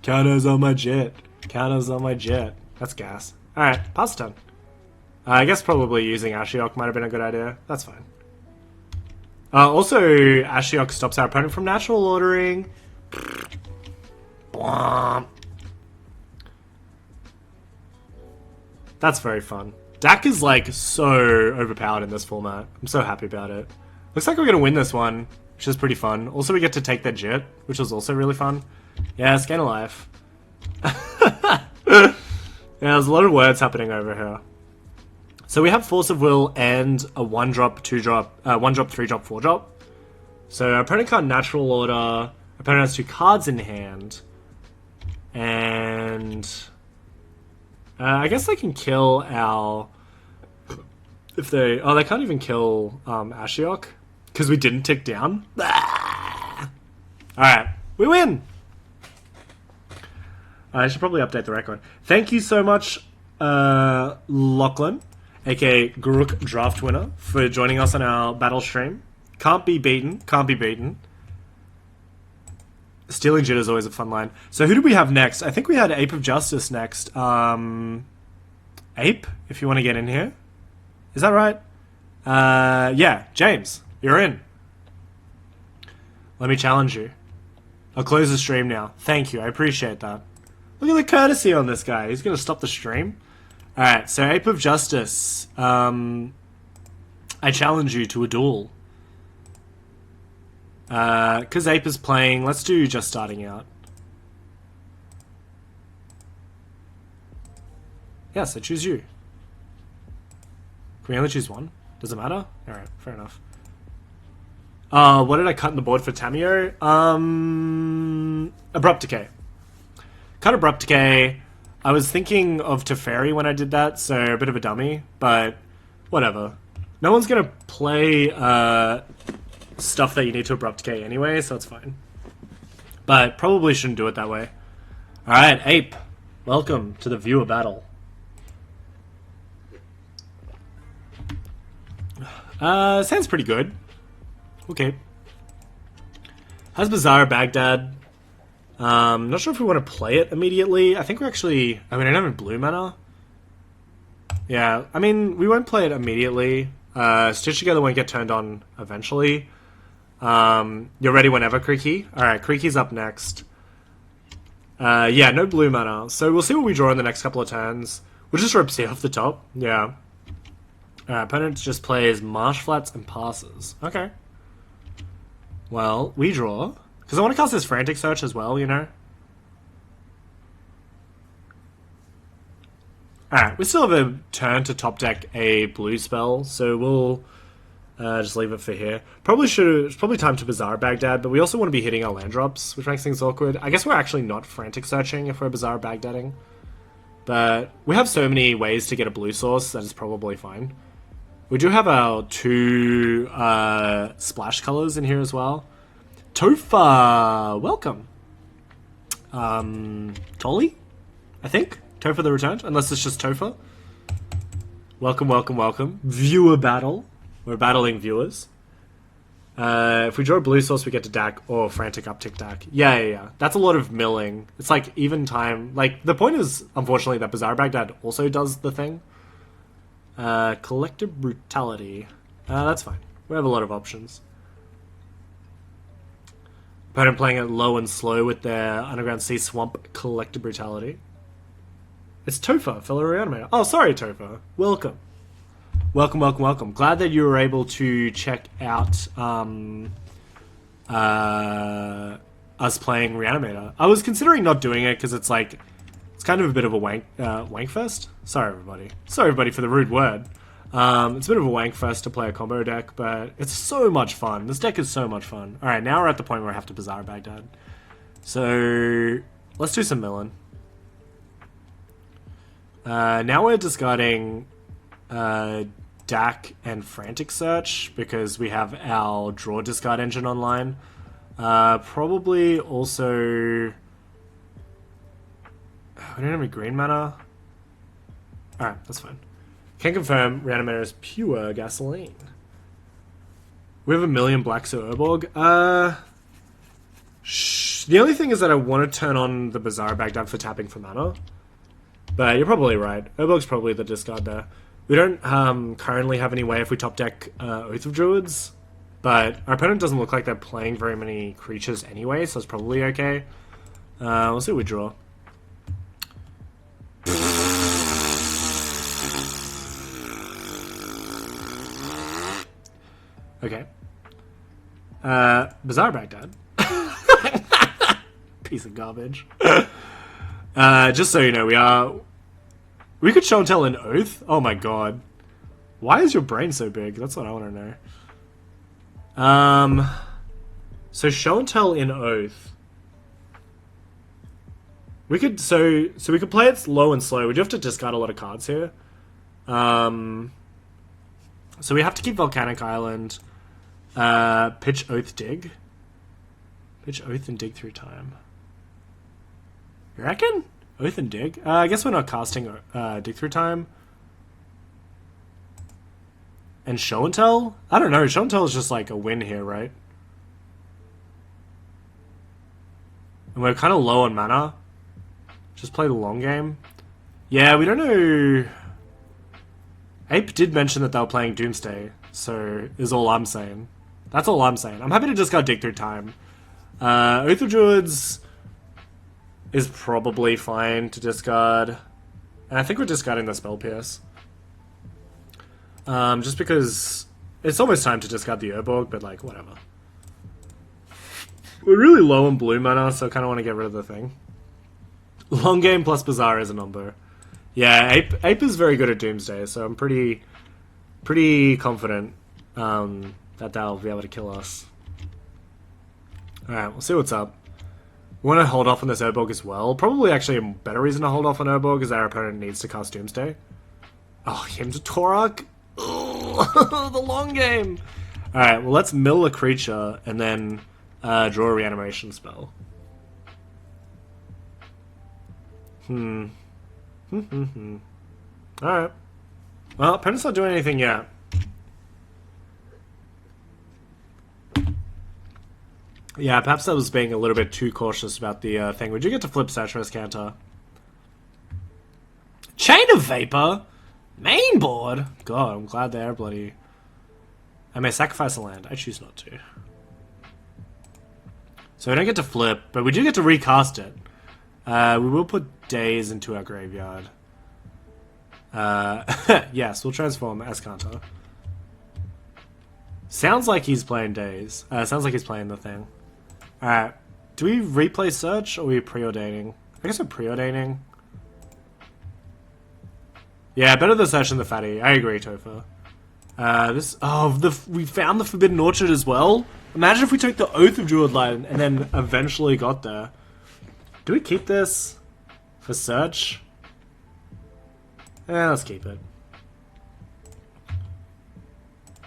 Counters on my Jit. Counters on my Jit. That's gas. Alright, pass the turn. I guess probably using Ashiok might have been a good idea. That's fine. Also, Ashiok stops our opponent from natural ordering. That's very fun. Dak is like so overpowered in this format. I'm so happy about it. Looks like we're going to win this one, which is pretty fun. Also, we get to take their Jit, which was also really fun. Yeah, it's gain a life. Yeah, there's a lot of words happening over here. So we have Force of Will and a 1-drop, 2-drop, 1-drop, 3-drop, 4-drop. So our opponent can't natural order. Opponent has 2 cards in hand. And... I guess they can kill our... If they... Oh, they can't even kill Ashiok. Because we didn't tick down. Alright, we win! I should probably update the record. Thank you so much, Lachlan, aka Guruk Draft Winner, for joining us on our battle stream. Can't be beaten. Can't be beaten. Stealing Jit is always a fun line. So who did we have next? I think we had Ape of Justice next. Ape, if you want to get in here. Is that right? Yeah, James, you're in. Let me challenge you. I'll close the stream now. Thank you, I appreciate that. Look at the courtesy on this guy. He's going to stop the stream. Alright, so Ape of Justice. I challenge you to a duel. Because Ape is playing, let's do just starting out. Yes, I choose you. Can we only choose one? Does it matter? Alright, fair enough. What did I cut in the board for Tamiyo? Abrupt Decay. Cut Abrupt Decay. I was thinking of Teferi when I did that, so a bit of a dummy, but whatever. No one's gonna play stuff that you need to Abrupt Decay anyway, so it's fine. But probably shouldn't do it that way. Alright, Ape. Welcome to the viewer battle. Sounds pretty good. Okay. Has Bazaar Baghdad. Not sure if we want to play it immediately. I think we're actually... I mean, I don't have blue mana. Yeah, I mean, we won't play it immediately. Stitch Together won't get turned on eventually. You're ready whenever, Creaky? Alright, Creaky's up next. Yeah, no blue mana. So we'll see what we draw in the next couple of turns. We'll just rip C off the top. Yeah. Opponent just plays Marsh Flats and passes. Okay. Well, we draw. Because I want to cast this Frantic Search as well, you know? Alright, we still have a turn to top deck a blue spell, so we'll just leave it for here. It's probably time to Bazaar Baghdad, but we also want to be hitting our land drops, which makes things awkward. I guess we're actually not Frantic Searching if we're Bazaar Baghdading. But we have so many ways to get a blue source that is probably fine. We do have our 2 splash colors in here as well. Tofa, welcome. Tolly, I think. Tofa the Returned, unless it's just Tofa. Welcome, welcome, welcome. Viewer battle. We're battling viewers. If we draw a blue source, we get to DAC or Frantic Uptick DAC. Yeah. That's a lot of milling. It's like even time. Like, the point is, unfortunately, that Bazaar Baghdad also does the thing. Collective Brutality. That's fine. We have a lot of options. Opponent playing it low and slow with their Underground Sea Swamp Collective Brutality. It's Tofa, fellow Reanimator. Oh, sorry, Tofa. Welcome. Welcome, welcome, welcome. Glad that you were able to check out us playing Reanimator. I was considering not doing it because it's like... It's kind of a bit of a wank fest. Sorry, everybody. Sorry, everybody, for the rude word. It's a bit of a wank fest to play a combo deck, but it's so much fun. This deck is so much fun. Alright, now we're at the point where I have to Bazaar Baghdad. So, let's do some milling. Now we're discarding DAC and Frantic Search, because we have our draw discard engine online. Probably also... We don't have any green mana. Alright, that's fine. Can confirm Reanimator is pure gasoline. We have a million black, so Urborg. The only thing is that I want to turn on the Bazaar Baghdad for tapping for mana. But you're probably right. Urborg's probably the discard there. We don't currently have any way if we top deck Oath of Druids. But our opponent doesn't look like they're playing very many creatures anyway, so it's probably okay. We'll see what we draw. Okay. Bazaar Baghdad. Piece of garbage. Just so you know, we could show and tell an Oath? Oh my god. Why is your brain so big? That's what I want to know. So show and tell in Oath. We could, so we could play it low and slow. We do have to discard a lot of cards here. So we have to keep Volcanic Island. Pitch Oath Dig. Pitch Oath and Dig through time. You reckon? Oath and Dig? I guess we're not casting Dig through time. And Show and Tell? I don't know. Show and Tell is just like a win here, right? And we're kind of low on mana. Just play the long game. Yeah, we don't know. Ape did mention that they were playing Doomsday, so is all I'm saying. That's all I'm saying. I'm happy to discard Dig Through Time. Oath of Druids is probably fine to discard. And I think we're discarding the Spell Pierce. Just because it's almost time to discard the Urborg, but like, whatever. We're really low on blue mana, so I kind of want to get rid of the thing. Long game plus Bazaar is a number. Yeah, Ape is very good at Doomsday, so I'm pretty pretty confident that they'll be able to kill us. Alright, we'll see what's up. We want to hold off on this Urborg as well. Probably actually a better reason to hold off on Urborg is our opponent needs to cast Doomsday. Oh, him to Torak? The long game! Alright, well let's mill a creature and then draw a reanimation spell. Alright. Well, opponent's not doing anything yet. Yeah, perhaps I was being a little bit too cautious about the thing. We do get to flip Satyrus Cantor. Chain of Vapor? Main board? God, I'm glad they're bloody... I may sacrifice a land. I choose not to. So we don't get to flip, but we do get to recast it. We will put Days into our graveyard. Yes, we'll transform Escanto. Sounds like he's playing Days. Sounds like he's playing the thing. Alright. Do we replay Search or are we preordaining? I guess we're preordaining. Yeah, better the Search than the Fatty. I agree, Topher. We found the Forbidden Orchard as well. Imagine if we took the Oath of Druid line and then eventually got there. Do we keep this for Search? Let's keep it.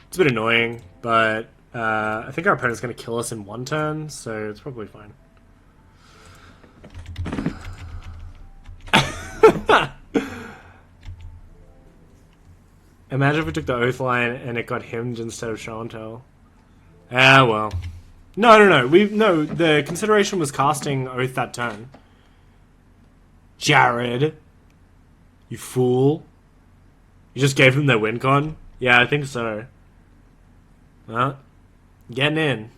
It's a bit annoying, but I think our opponent's going to kill us in one turn, so it's probably fine. Imagine if we took the Oath line and it got himmed instead of Show and Tell. Ah, well. No. No, the consideration was casting Oath that turn. Jared. You fool. You just gave him their win con? Yeah, I think so. Well, getting in.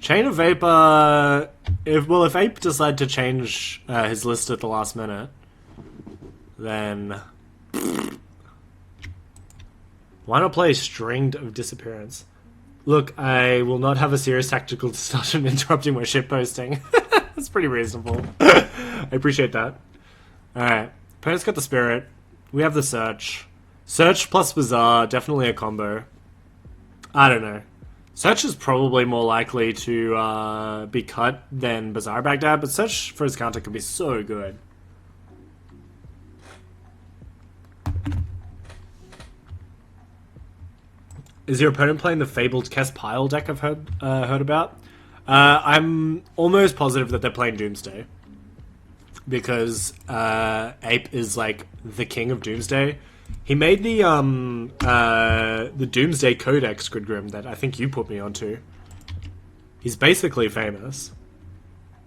Chain of Vapor... If Ape decided to change his list at the last minute, then... Why not play Stringed of Disappearance? Look, I will not have a serious tactical discussion interrupting my shitposting. That's pretty reasonable. I appreciate that. Alright. Opponent's got the Spirit. We have the Search. Search plus Bazaar, definitely a combo. I don't know. Search is probably more likely to be cut than Bazaar Baghdad, but Search for his counter could be so good. Is your opponent playing the Fabled Kess Pile deck I've heard about? I'm almost positive that they're playing Doomsday. Because Ape is like the king of Doomsday. He made the Doomsday Codex Gridgrim that I think you put me onto. He's basically famous.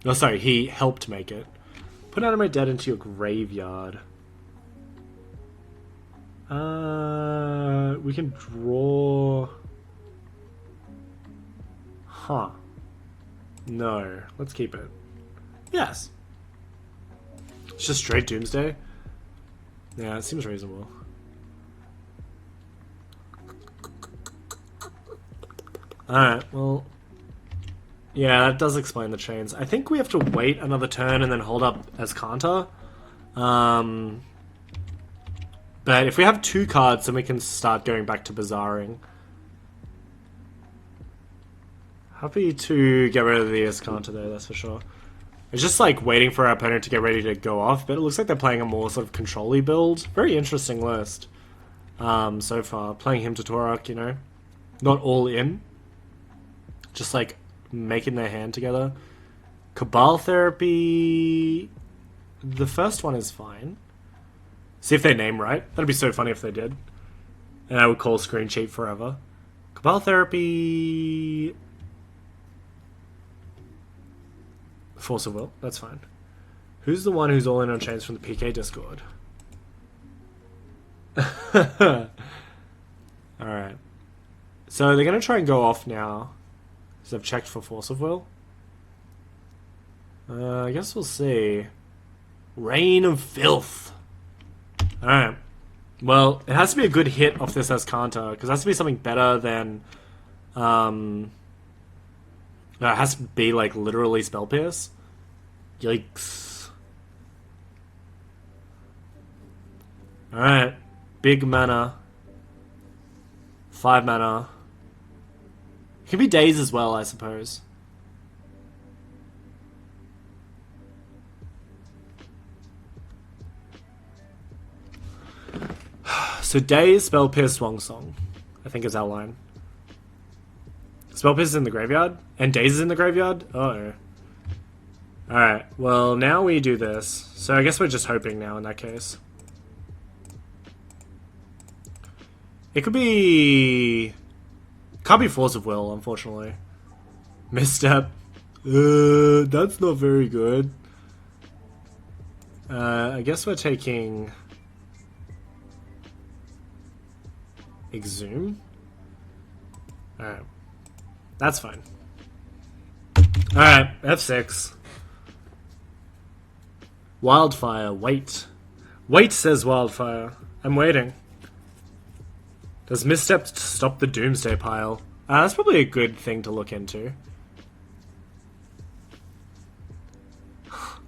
Oh, sorry, he helped make it. Put Animate Dead into your graveyard. We can draw... Huh. No. Let's keep it. Yes. It's just straight Doomsday? Yeah, it seems reasonable. Alright, well... Yeah, that does explain the chains. I think we have to wait another turn and then hold up as Kanta. But if we have 2 cards, then we can start going back to Bazaring. Happy to get rid of the Escanta though, that's for sure. It's just like waiting for our opponent to get ready to go off, but it looks like they're playing a more sort of control-y build. Very interesting list so far. Playing him to Torak, you know. Not all in. Just like making their hand together. Cabal Therapy... The first one is fine. See if they name right. That'd be so funny if they did. And I would call Screen Cheat forever. Cabal Therapy... Force of Will. That's fine. Who's the one who's all in on chains from the PK Discord? Alright. So they're going to try and go off now. Because I've checked for Force of Will. I guess we'll see. Reign of Filth. Alright. Well, it has to be a good hit off this Escanta, because it has to be something better than... No, it has to be, like, literally Spell Pierce. Yikes. Alright. big mana. 5 mana. It can be days as well, I suppose. So days, Spell Pierce, Swan Song, I think is our line. Spell Pierce is in the graveyard? And days is in the graveyard? Uh-oh. Alright, well now we do this. So I guess we're just hoping now in that case. It could be... Can't be Force of Will, unfortunately. Misstep. That's not very good. I guess we're taking... Exhume? Alright. That's fine. Alright, F6. Wildfire, wait. Wait, says Wildfire. I'm waiting. Does Misstep stop the Doomsday pile? That's probably a good thing to look into.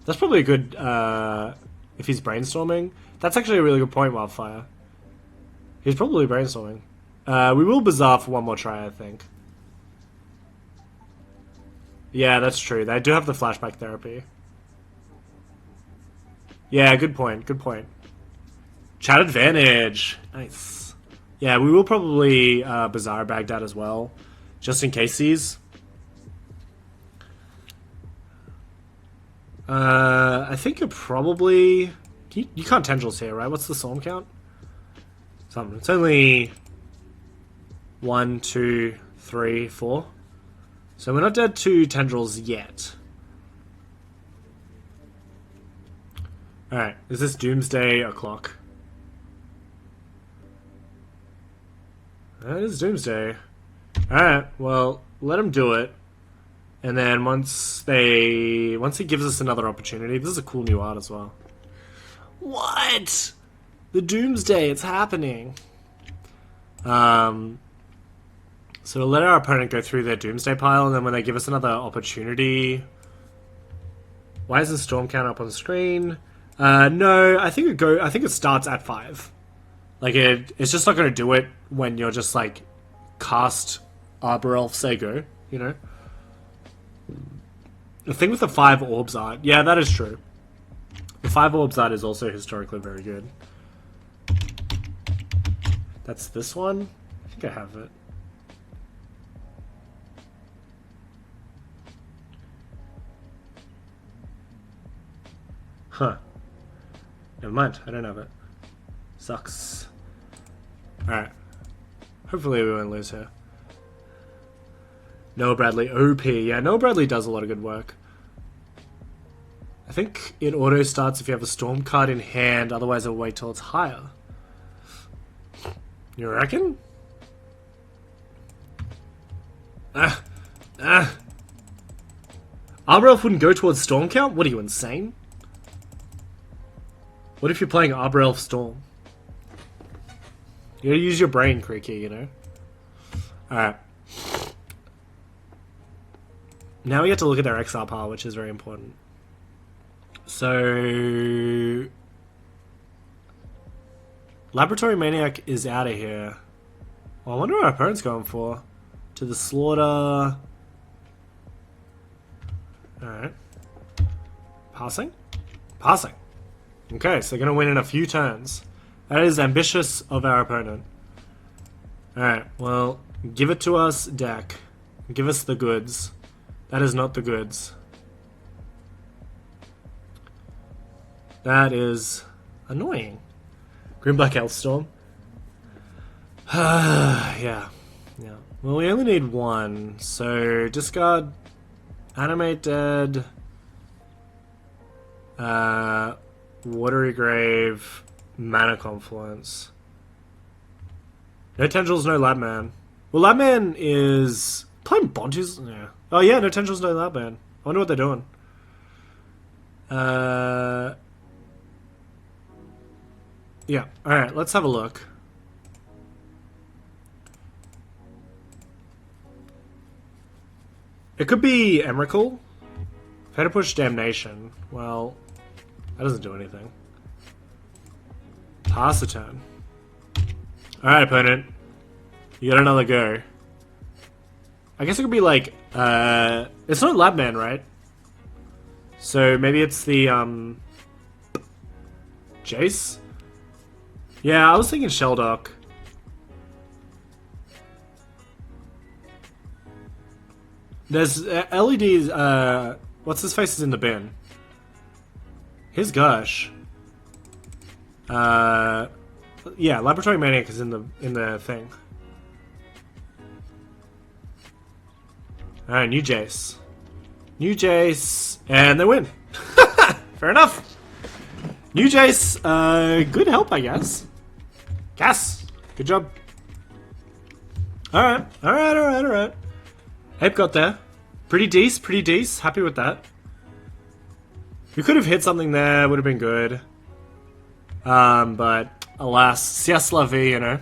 That's probably a good, if he's brainstorming. That's actually a really good point, Wildfire. He's probably brainstorming. We will Bazaar for one more try, I think. Yeah, that's true. They do have the flashback therapy. Yeah, good point, good point. Chat advantage. Nice. Yeah, we will probably Bazaar Baghdad as well. Just in case these. I think you're probably... You can't Tendrils here, right? What's the Storm count? Something. It's only 1, 2, 3, 4. So we're not dead to Tendrils yet. Alright, is this Doomsday o'clock? That is Doomsday. Alright, well, let him do it. And then once he gives us another opportunity, this is a cool new art as well. What? The Doomsday, it's happening. So we'll let our opponent go through their Doomsday pile, and then when they give us another opportunity... Why isn't Storm Count up on the screen? No, I think it starts at 5. Like, it's just not going to do it when you're just, like, cast Arbor Elf, say go, you know? The thing with the 5 orbs art, yeah, that is true. The 5 orbs art is also historically very good. That's this one? I think I have it. Huh. Never mind, I don't have it. Sucks. Alright. Hopefully we won't lose here. Noah Bradley, OP. Yeah, Noah Bradley does a lot of good work. I think it auto starts if you have a Storm card in hand, otherwise it'll wait till it's higher. You reckon? Arbor Elf wouldn't go towards Storm count? What are you, insane? What if you're playing Arbor Elf Storm? You gotta use your brain, Creaky, you know? Alright. Now we have to look at their XR pile, which is very important. So... Laboratory Maniac is out of here. Well, I wonder what our opponent's going for. To the Slaughter... Alright. Passing? Passing. Okay, so they're going to win in a few turns. That is ambitious of our opponent. Alright, well, give it to us, deck. Give us the goods. That is not the goods. That is annoying. Green Black Elfstorm. Yeah. Well, we only need one, so discard Animate Dead, Watery Grave, Mana Confluence. No Tendrils, no Labman. Well, Labman is playing Bontu's. Yeah. Oh yeah, no Tendrils, no Labman. I wonder what they're doing. Yeah. All right. Let's have a look. It could be Emrakul. If I had to push Damnation, well, that doesn't do anything. Pass a turn. Alright, opponent. You got another go. I guess it could be like, it's not Labman, right? So maybe it's the, Jace? Yeah, I was thinking Sheldock. There's LEDs, what's his face is in the bin? His Gush. Yeah, Laboratory Maniac is in the thing. Alright, new Jace. New Jace, and they win. Fair enough. New Jace, good help, I guess. Gas. Good job. Alright. Ape got there. Pretty decent. Happy with that. We could have hit something there, would have been good. But alas, c'est la vie, you know.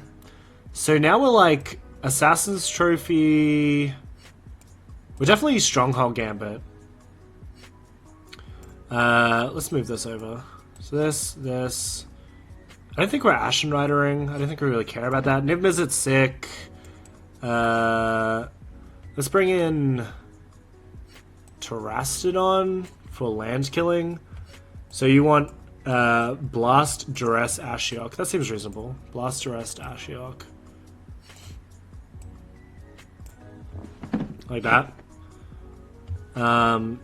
So now we're like Assassin's Trophy. We're definitely Stronghold Gambit. Let's move this over. So this. I don't think we're Ashen Ridering. I don't think we really care about that. Niv Mizzet's sick. Let's bring in Terastodon for land killing. So you want Blast, Duress, Ashiok. That seems reasonable. Blast, Duress, Ashiok. Like that.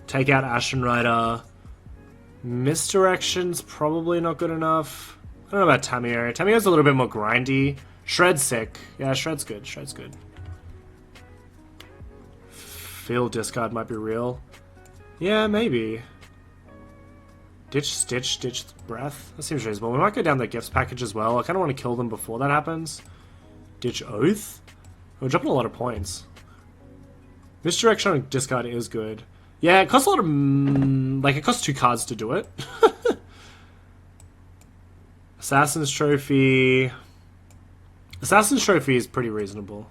Take out Ashen Rider. Misdirection's probably not good enough. I don't know about Tamiyo. Tamiyo's a little bit more grindy. Shred's sick. Yeah, Shred's good. Field discard might be real. Yeah, maybe. Ditch Breath. That seems reasonable. We might go down the gifts package as well. I kind of want to kill them before that happens. Ditch Oath. We're dropping a lot of points. Misdirection on discard is good. Yeah, it costs a lot of... like, it costs 2 cards to do it. Assassin's Trophy... Assassin's Trophy is pretty reasonable.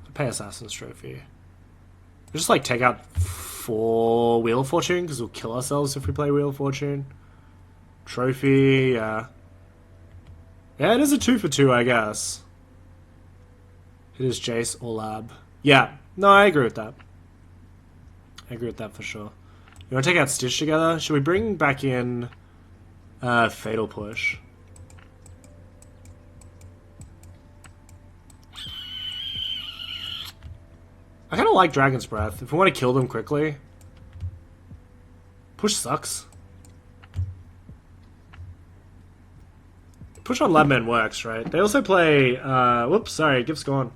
I'll pay Assassin's Trophy. We'll just, like, take out 4 Wheel of Fortune, because we'll kill ourselves if we play Wheel of Fortune. Trophy, yeah. Yeah, it is a 2 for 2, I guess. It is Jace or Lab. Yeah, no, I agree with that. I agree with that for sure. You want to take out Stitch together? Should we bring back in Fatal Push? I kind of like Dragon's Breath. If we want to kill them quickly. Push sucks. Push on Labman works, right? They also play... whoops, sorry, gift's gone.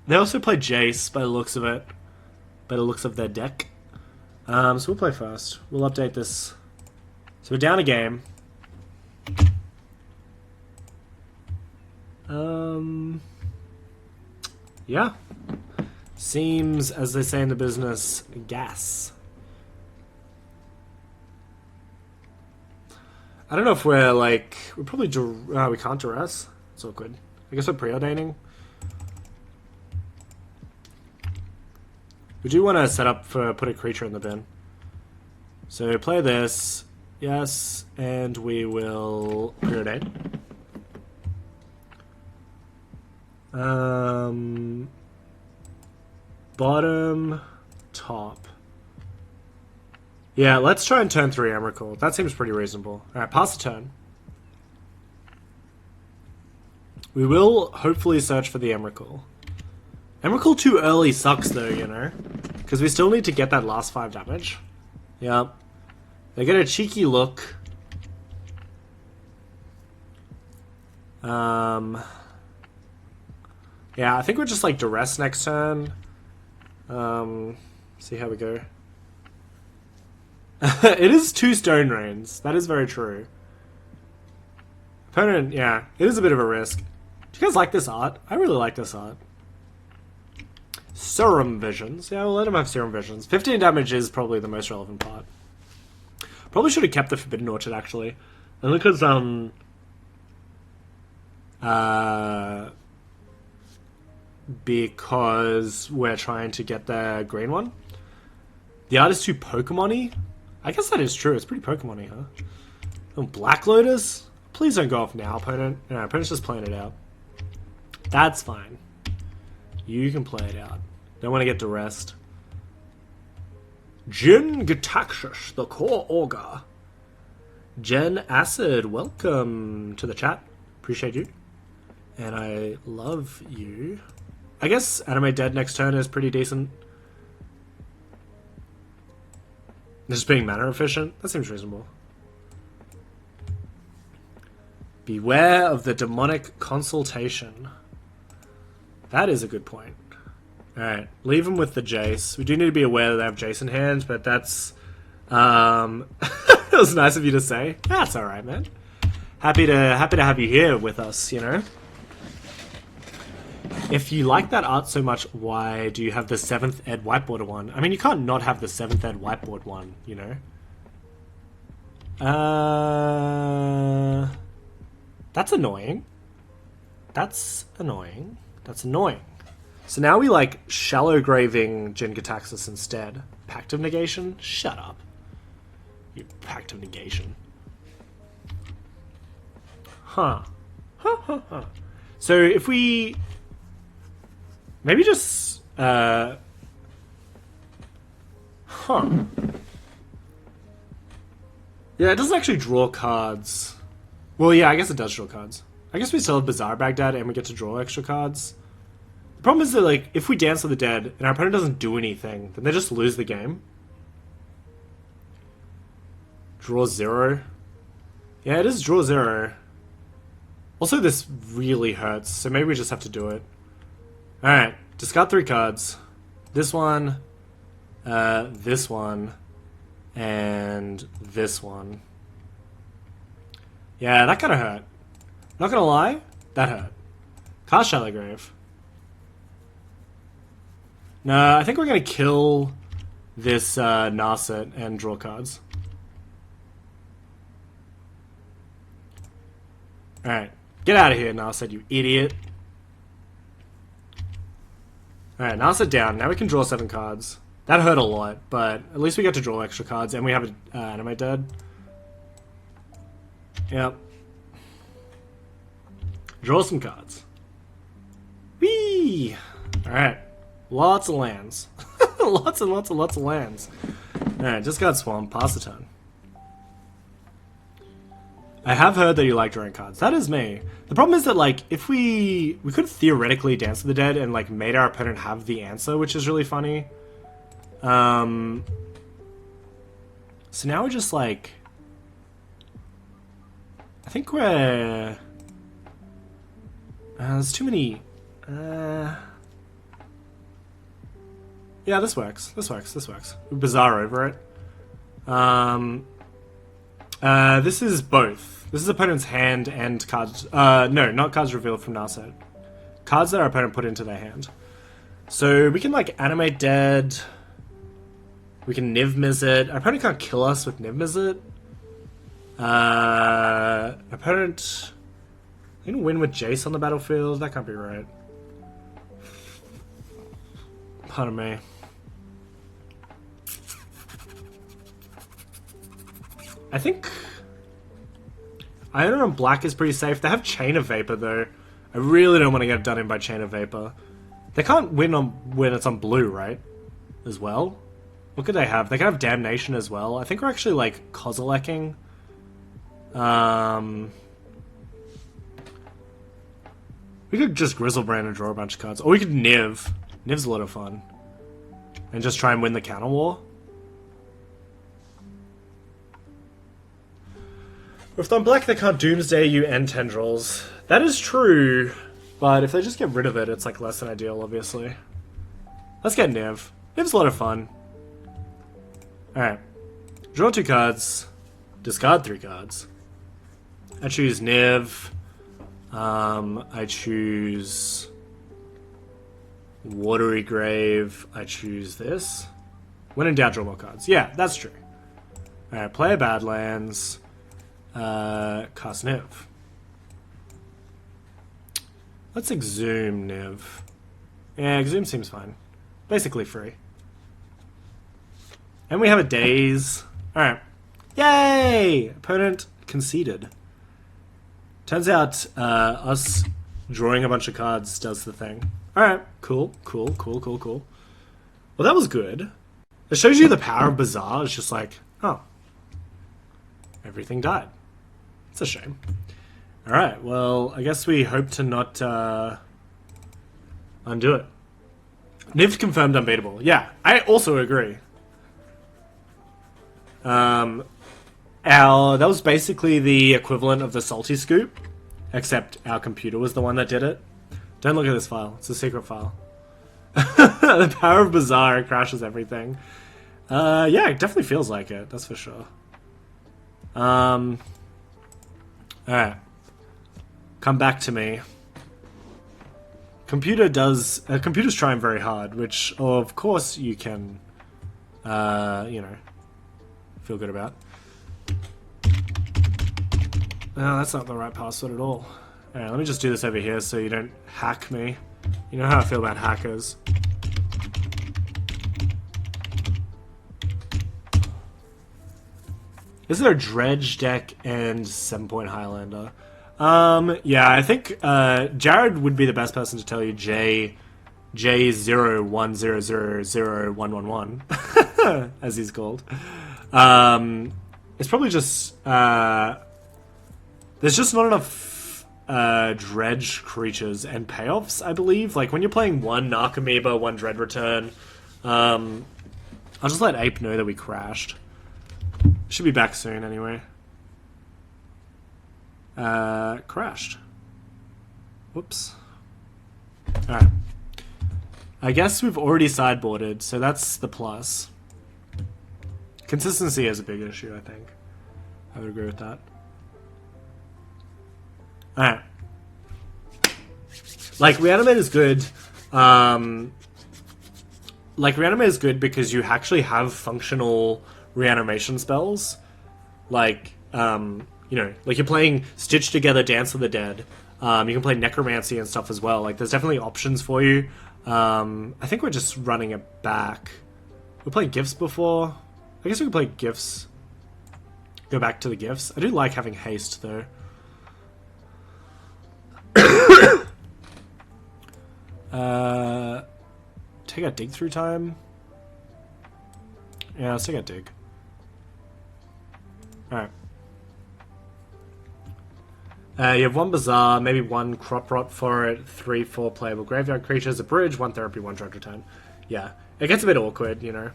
They also play Jace, by the looks of it. By the looks of their deck. So we'll play first. We'll update this. So we're down a game. Yeah. Seems, as they say in the business, gas. I don't know if we're like... We're probably... we can't duress. It's awkward. I guess we're preordaining. We do want to set up for put a creature in the bin. So play this. Yes. And we will preordain. Bottom, top. Yeah, let's try and turn 3 Emrakul. That seems pretty reasonable. Alright, pass the turn. We will hopefully search for the Emrakul. Emrakul too early sucks though, you know? Because we still need to get that last 5 damage. Yep. They get a cheeky look. Yeah, I think we're just like duress next turn. See how we go. It is 2 Stone Rains. That is very true. Opponent, yeah, it is a bit of a risk. Do you guys like this art? I really like this art. Serum Visions. Yeah, we'll let him have Serum Visions. 15 damage is probably the most relevant part. Probably should have kept the Forbidden Orchard, actually. And because, because we're trying to get the green one. The art is too Pokemon-y. I guess that is true. It's pretty Pokemon-y, huh? Oh, Black Lotus? Please don't go off now, opponent. No, opponent's just playing it out. That's fine. You can play it out. Don't want to get to rest. Jin Gitaxious, the Core Augur. Jen Acid, welcome to the chat. Appreciate you. And I love you. I guess Animate Dead next turn is pretty decent. Just being mana efficient? That seems reasonable. Beware of the demonic consultation. That is a good point. Alright, leave them with the Jace. We do need to be aware that they have Jace in hand, but that's... it was nice of you to say. That's alright, man. Happy to have you here with us, you know? If you like that art so much, why do you have the 7th Ed Whiteboard one? I mean, you can't not have the 7th Ed Whiteboard one, you know? That's annoying. That's annoying. That's annoying. So now we like shallow graving Jin Gitaxious instead. Pact of Negation? Shut up. You Pact of Negation. Huh. So if we... Maybe just... Huh. Yeah, it doesn't actually draw cards. Well, yeah, I guess it does draw cards. I guess we still have Bizarre Baghdad and we get to draw extra cards. The problem is that, like, if we Dance with the Dead and our opponent doesn't do anything, then they just lose the game. Draw 0. Yeah, it is draw 0. Also, this really hurts, so maybe we just have to do it. Alright, discard 3 cards. This one, and this one. Yeah, that kind of hurt. Not gonna lie, that hurt. Cast Shallow Grave. No, I think we're gonna kill this Narset and draw cards. Alright, get out of here, Narset, you idiot. Alright, Narset down. Now we can draw 7 cards. That hurt a lot, but at least we get to draw extra cards, and we have an Animate Dead. Yep. Draw some cards. Whee! Alright. Lots of lands. Lots and lots of lands. Alright, just got Swamp. Pass the turn. I have heard that you like drawing cards. That is me. The problem is that, like, if we could theoretically Dance with the Dead and, like, made our opponent have the answer, which is really funny. So now we're just, like... I think we're... there's too many... Yeah, this works. This works. We Bizarre over it. This is both. This is opponent's hand and cards... no, not cards revealed from Narset. Cards that our opponent put into their hand. So we can, like, Animate Dead. We can Niv Mizzet. Our opponent can't kill us with Niv Mizzet. Opponent... You can win with Jace on the battlefield. That can't be right. Pardon me. I think... Iron on Black is pretty safe. They have Chain of Vapor, though. I really don't want to get done in by Chain of Vapor. They can't win on when it's on blue, right? As well? What could they have? They can have Damnation as well. I think we're actually, like, Kozilekking. We could just Grizzlebrand and draw a bunch of cards. Or we could Niv. Niv's a lot of fun. And just try and win the counter war. If they're on black, they can't Doomsday you and Tendrils. That is true. But if they just get rid of it, it's like less than ideal, obviously. Let's get Niv. Niv's a lot of fun. Alright. Draw 2 cards. Discard 3 cards. I choose Niv. I choose Watery Grave. I choose this. When in doubt, draw more cards. Yeah, that's true. Alright, play a Badlands. Cast Niv. Let's Exhume Niv. Yeah, Exhume seems fine. Basically free. And we have a Daze. Alright. Yay! Opponent conceded. Turns out us drawing a bunch of cards does the thing. Alright, cool. Well, that was good. It shows you the power of Bazaar. It's just like, oh. Everything died. It's a shame. Alright, well, I guess we hope to not undo it. Niv confirmed unbeatable. Yeah, I also agree. That was basically the equivalent of the Salty Scoop, except our computer was the one that did it. Don't look at this file. It's a secret file. The power of Bazaar crashes everything. Yeah, it definitely feels like it. That's for sure. Alright. Come back to me. Computer's trying very hard, which, of course, you can, you know, feel good about. No, that's not the right password at all. Alright, let me just do this over here so you don't hack me. You know how I feel about hackers. Is there a Dredge deck and 7-point Highlander? Yeah, I think Jared would be the best person to tell you J01000111 as he's called. It's probably just there's just not enough Dredge creatures and payoffs, I believe. Like when you're playing one Narcomoeba, one Dread Return, I'll just let Ape know that we crashed. Should be back soon anyway. Crashed. Whoops. Alright. I guess we've already sideboarded, so that's the plus. Consistency is a big issue, I think. I would agree with that. Alright. Like, Reanimate is good. Like, Reanimate is good because you actually have functional reanimation spells. Like, you know, like you're playing Stitch Together, Dance of the Dead. You can play Necromancy and stuff as well. Like, there's definitely options for you. I think we're just running it back. We played Gifts before. I guess we can play Gifts. Go back to the Gifts. I do like having Haste, though. Take out Dig through time. Yeah, let's take out Dig. Alright. You have one Bazaar, maybe one Crop Rot for it, 3-4 playable graveyard creatures, a bridge, one therapy, one Dread Return. Yeah, it gets a bit awkward, you know.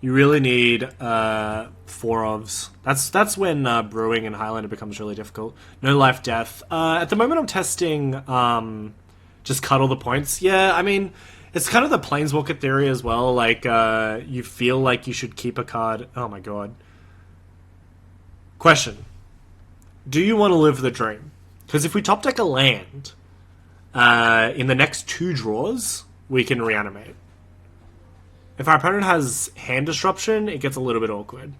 You really need 4 ofs. That's when brewing in Highlander becomes really difficult. No life death. At the moment I'm testing just cut all the points. Yeah, I mean, it's kind of the Planeswalker theory as well. Like, you feel like you should keep a card. Oh my god. Question. Do you want to live the dream? Because if we top deck a land, in the next 2 draws, we can reanimate. If our opponent has hand disruption, it gets a little bit awkward.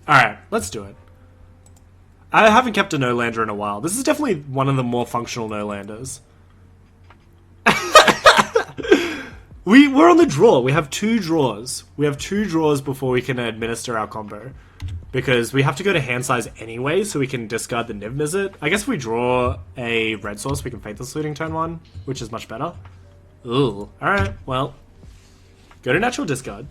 Alright, let's do it. I haven't kept a no-lander in a while. This is definitely one of the more functional no-landers. We're on the draw. We have 2 draws. We have 2 draws before we can administer our combo. Because we have to go to hand size anyway, so we can discard the Niv Mizzet. I guess if we draw a red source, we can Faithless Looting turn 1, which is much better. Ooh. Alright, well. Go to natural discard.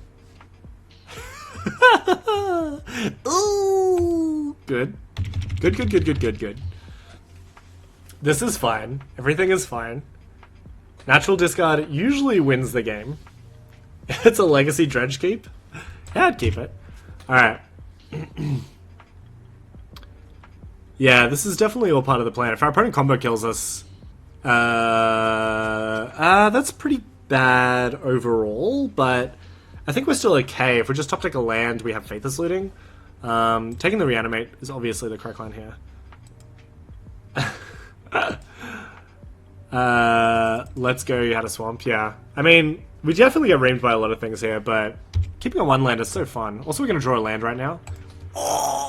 Ooh. Good. Good. This is fine. Everything is fine. Natural discard usually wins the game. It's a legacy Dredge keep. Yeah, I'd keep it. Alright. Yeah, this is definitely all part of the plan. If our opponent combo kills us, that's pretty bad overall, but I think we're still okay. If we just top deck a land, we have Faithless Looting. Taking the Reanimate is obviously the correct line here. Let's go, you had a Swamp, yeah. I mean, we definitely get reamed by a lot of things here, but keeping a 1 land is so fun. Also, we're going to draw a land right now. Oh!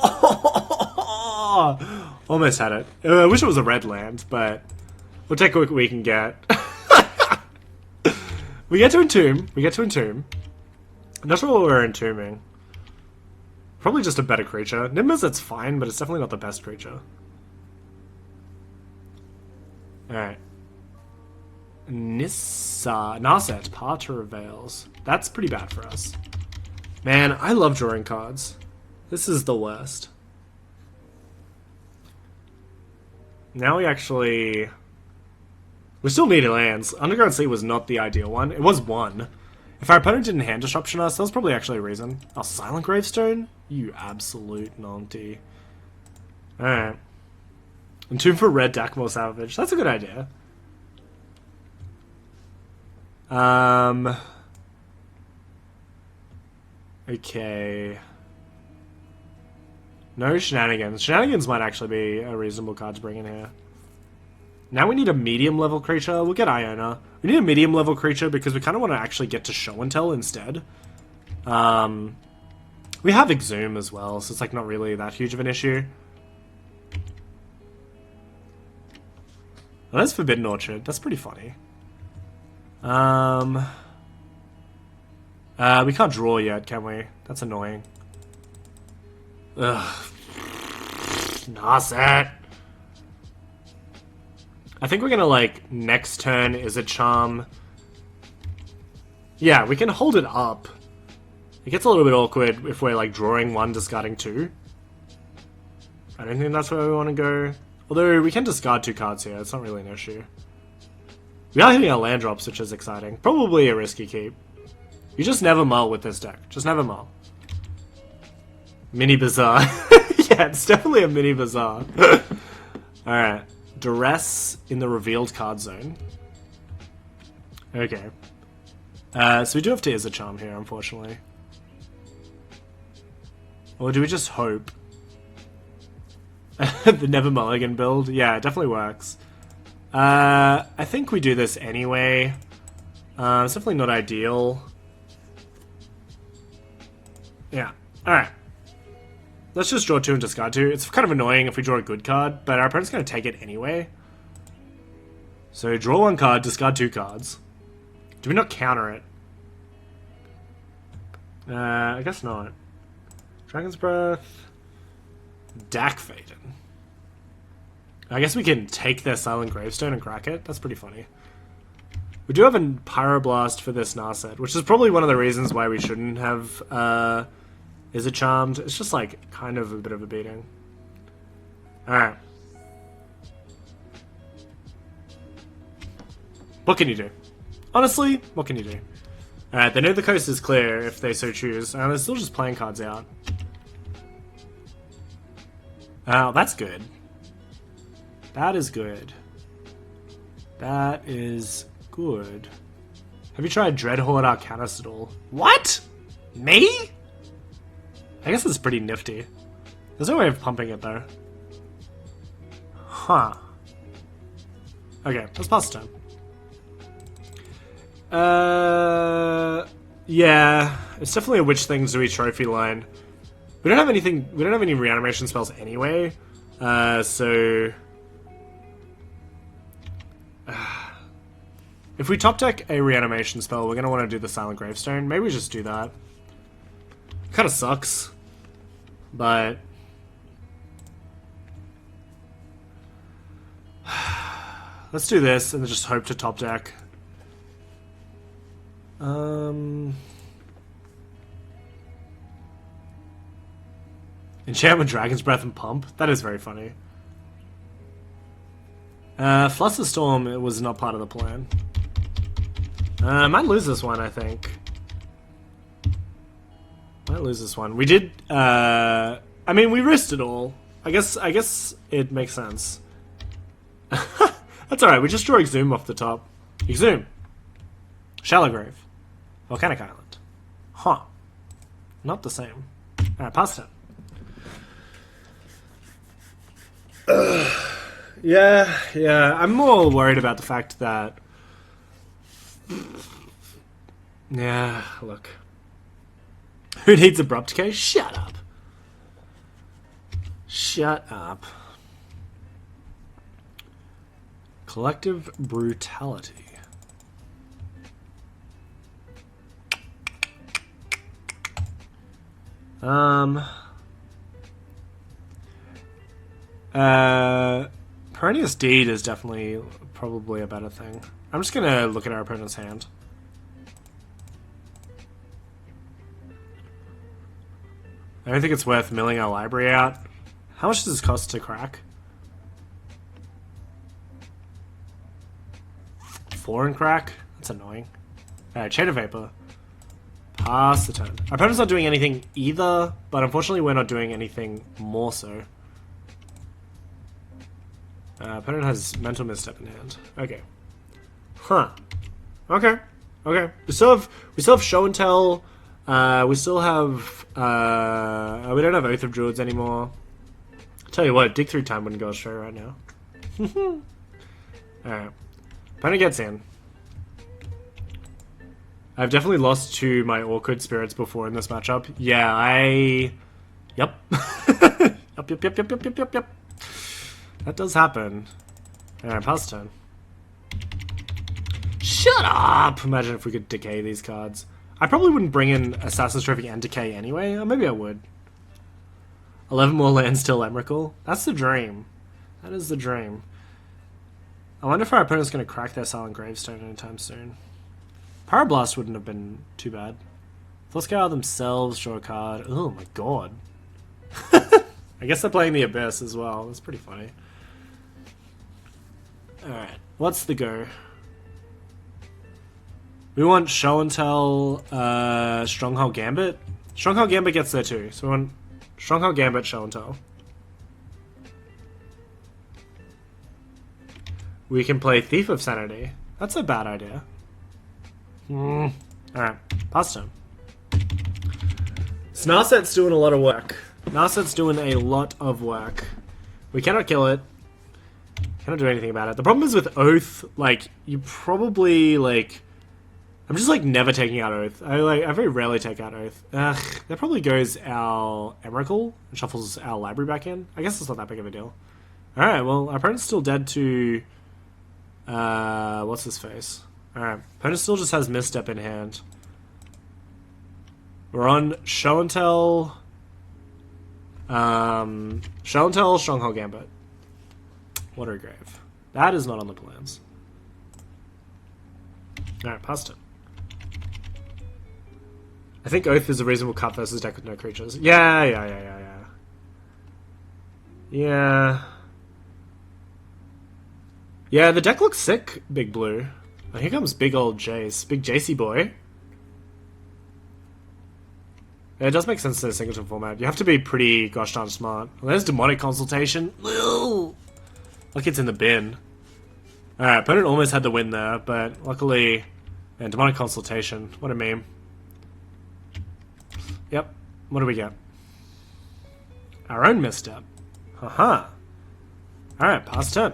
Almost had it. I wish it was a red land, but we'll take what we can get. We get to entomb. I'm not sure what we're entombing. Probably just a better creature. Nimbus, that's fine, but it's definitely not the best creature. Alright. Narset, Parter of Veils. That's pretty bad for us. Man, I love drawing cards. This is the worst. Now we actually... We still need lands. Underground Sea was not the ideal one. It was one. If our opponent didn't hand disruption us, that was probably actually a reason. Oh, Silent Gravestone? You absolute nonty. Alright. Entomb for red, Dakmor Savage. That's a good idea. Okay. No shenanigans. Shenanigans might actually be a reasonable card to bring in here. Now we need a medium level creature. We'll get Iona. We need a medium level creature because we kind of want to actually get to show and tell instead. We have Exhume as well, so it's like not really that huge of an issue. Well, that's Forbidden Orchard. That's pretty funny. We can't draw yet, can we? That's annoying. Ugh. Narset. I think we're gonna, like, next turn is a charm. Yeah, we can hold it up. It gets a little bit awkward if we're, like, drawing one, discarding two. I don't think that's where we want to go. Although, we can discard two cards here. It's not really an issue. We are hitting our land drops, which is exciting. Probably a risky keep. You just never mull with this deck. Just never mull. Mini Bazaar. Yeah, it's definitely a Mini Bazaar. Alright. Duress in the revealed card zone. Okay. So we do have to Charm here, unfortunately. Or do we just hope? The Never Mulligan build? Yeah, it definitely works. I think we do this anyway. It's definitely not ideal. Yeah. Alright. Let's just draw two and discard two. It's kind of annoying if we draw a good card, but our opponent's going to take it anyway. So draw one card, discard two cards. Do we not counter it? I guess not. Dragon's Breath. Dak Faden. I guess we can take their Silent Gravestone and crack it. That's pretty funny. We do have a Pyroblast for this Narset, which is probably one of the reasons why we shouldn't have Is It Charmed. It's just like kind of a bit of a beating. Alright. What can you do? Honestly, what can you do? Alright, they know the coast is clear if they so choose. And they're still just playing cards out. Oh, that's good. That is good. That is good. Have you tried Dreadhorde Arcanist at all? What? Me? I guess it's pretty nifty. There's no way of pumping it though. Huh. Okay, let's pass the turn. Yeah, it's definitely a Witch Things Do Trophy line. We don't have anything. We don't have any reanimation spells anyway. So if we top deck a reanimation spell, we're gonna want to do the Silent Gravestone. Maybe we just do that. Kind of sucks, but let's do this and then just hope to top deck. Enchantment, Dragon's Breath, and Pump. That is very funny. Flusterstorm was not part of the plan. I might lose this one, I think. Might lose this one. We did, I mean, we risked it all. I guess it makes sense. That's alright, we just draw Exhume off the top. Exhume. Shallow Grave. Volcanic Island. Huh. Not the same. Alright, pass turn. Yeah, I'm more worried about the fact that... Yeah, look. Who needs Abrupt Case? Shut up. Shut up. Collective Brutality. Perennious Deed is definitely probably a better thing. I'm just gonna look at our opponent's hand. I don't think it's worth milling our library out. How much does this cost to crack? 4 in crack? That's annoying. Alright, Chain of Vapor. Pass the turn. Our opponent's not doing anything either, but unfortunately we're not doing anything more so. Opponent has Mental Misstep in hand. Okay. Huh. Okay. Okay. We still have Show and Tell. We still have we don't have Oath of Druids anymore. Tell you what, Dig Through Time wouldn't go astray right now. Alright. Opponent gets in. I've definitely lost to my Awkward Spirits before in this matchup. Yeah, Yep. Yep. That does happen. Alright, pass turn. Shut up! Imagine if we could decay these cards. I probably wouldn't bring in Assassin's Trophy and Decay anyway, or maybe I would. 11 more lands till Emrakul. That's the dream. That is the dream. I wonder if our opponent's going to crack their Silent Gravestone anytime soon. Pyroblast wouldn't have been too bad. Thoughtscour themselves draw a card. Oh my god. I guess they're playing the Abyss as well. That's pretty funny. Alright, what's the go? We want Show and Tell, Stronghold Gambit. Stronghold Gambit gets there too, so we want Stronghold Gambit, Show and Tell. We can play Thief of Sanity. That's a bad idea. Alright, pass turn. So Narset's doing a lot of work. Narset's doing a lot of work. We cannot kill it. Cannot do anything about it. The problem is with Oath, like, you probably, like... I'm just, like, never taking out Oath. I very rarely take out Oath. Ugh, that probably goes our Emrakul and shuffles our library back in. I guess it's not that big of a deal. Alright, well, our opponent's still dead to... what's his face? Alright, opponent still just has Misstep in hand. We're on Show and Tell... Show and Tell, Stronghold Gambit. Watergrave. That is not on the plans. Alright, past it. I think Oath is a reasonable cut versus deck with no creatures. Yeah. Yeah, the deck looks sick, Big Blue. Oh, here comes big old Jace. Big Jacey boy. Yeah, it does make sense in a singleton format. You have to be pretty gosh darn smart. Well, there's Demonic Consultation. Ugh. Like it's in the bin. Alright, opponent almost had the win there, but luckily... Man, Demonic Consultation. What a meme. Yep. What do we get? Our own Misstep. Haha. Alright, pass turn.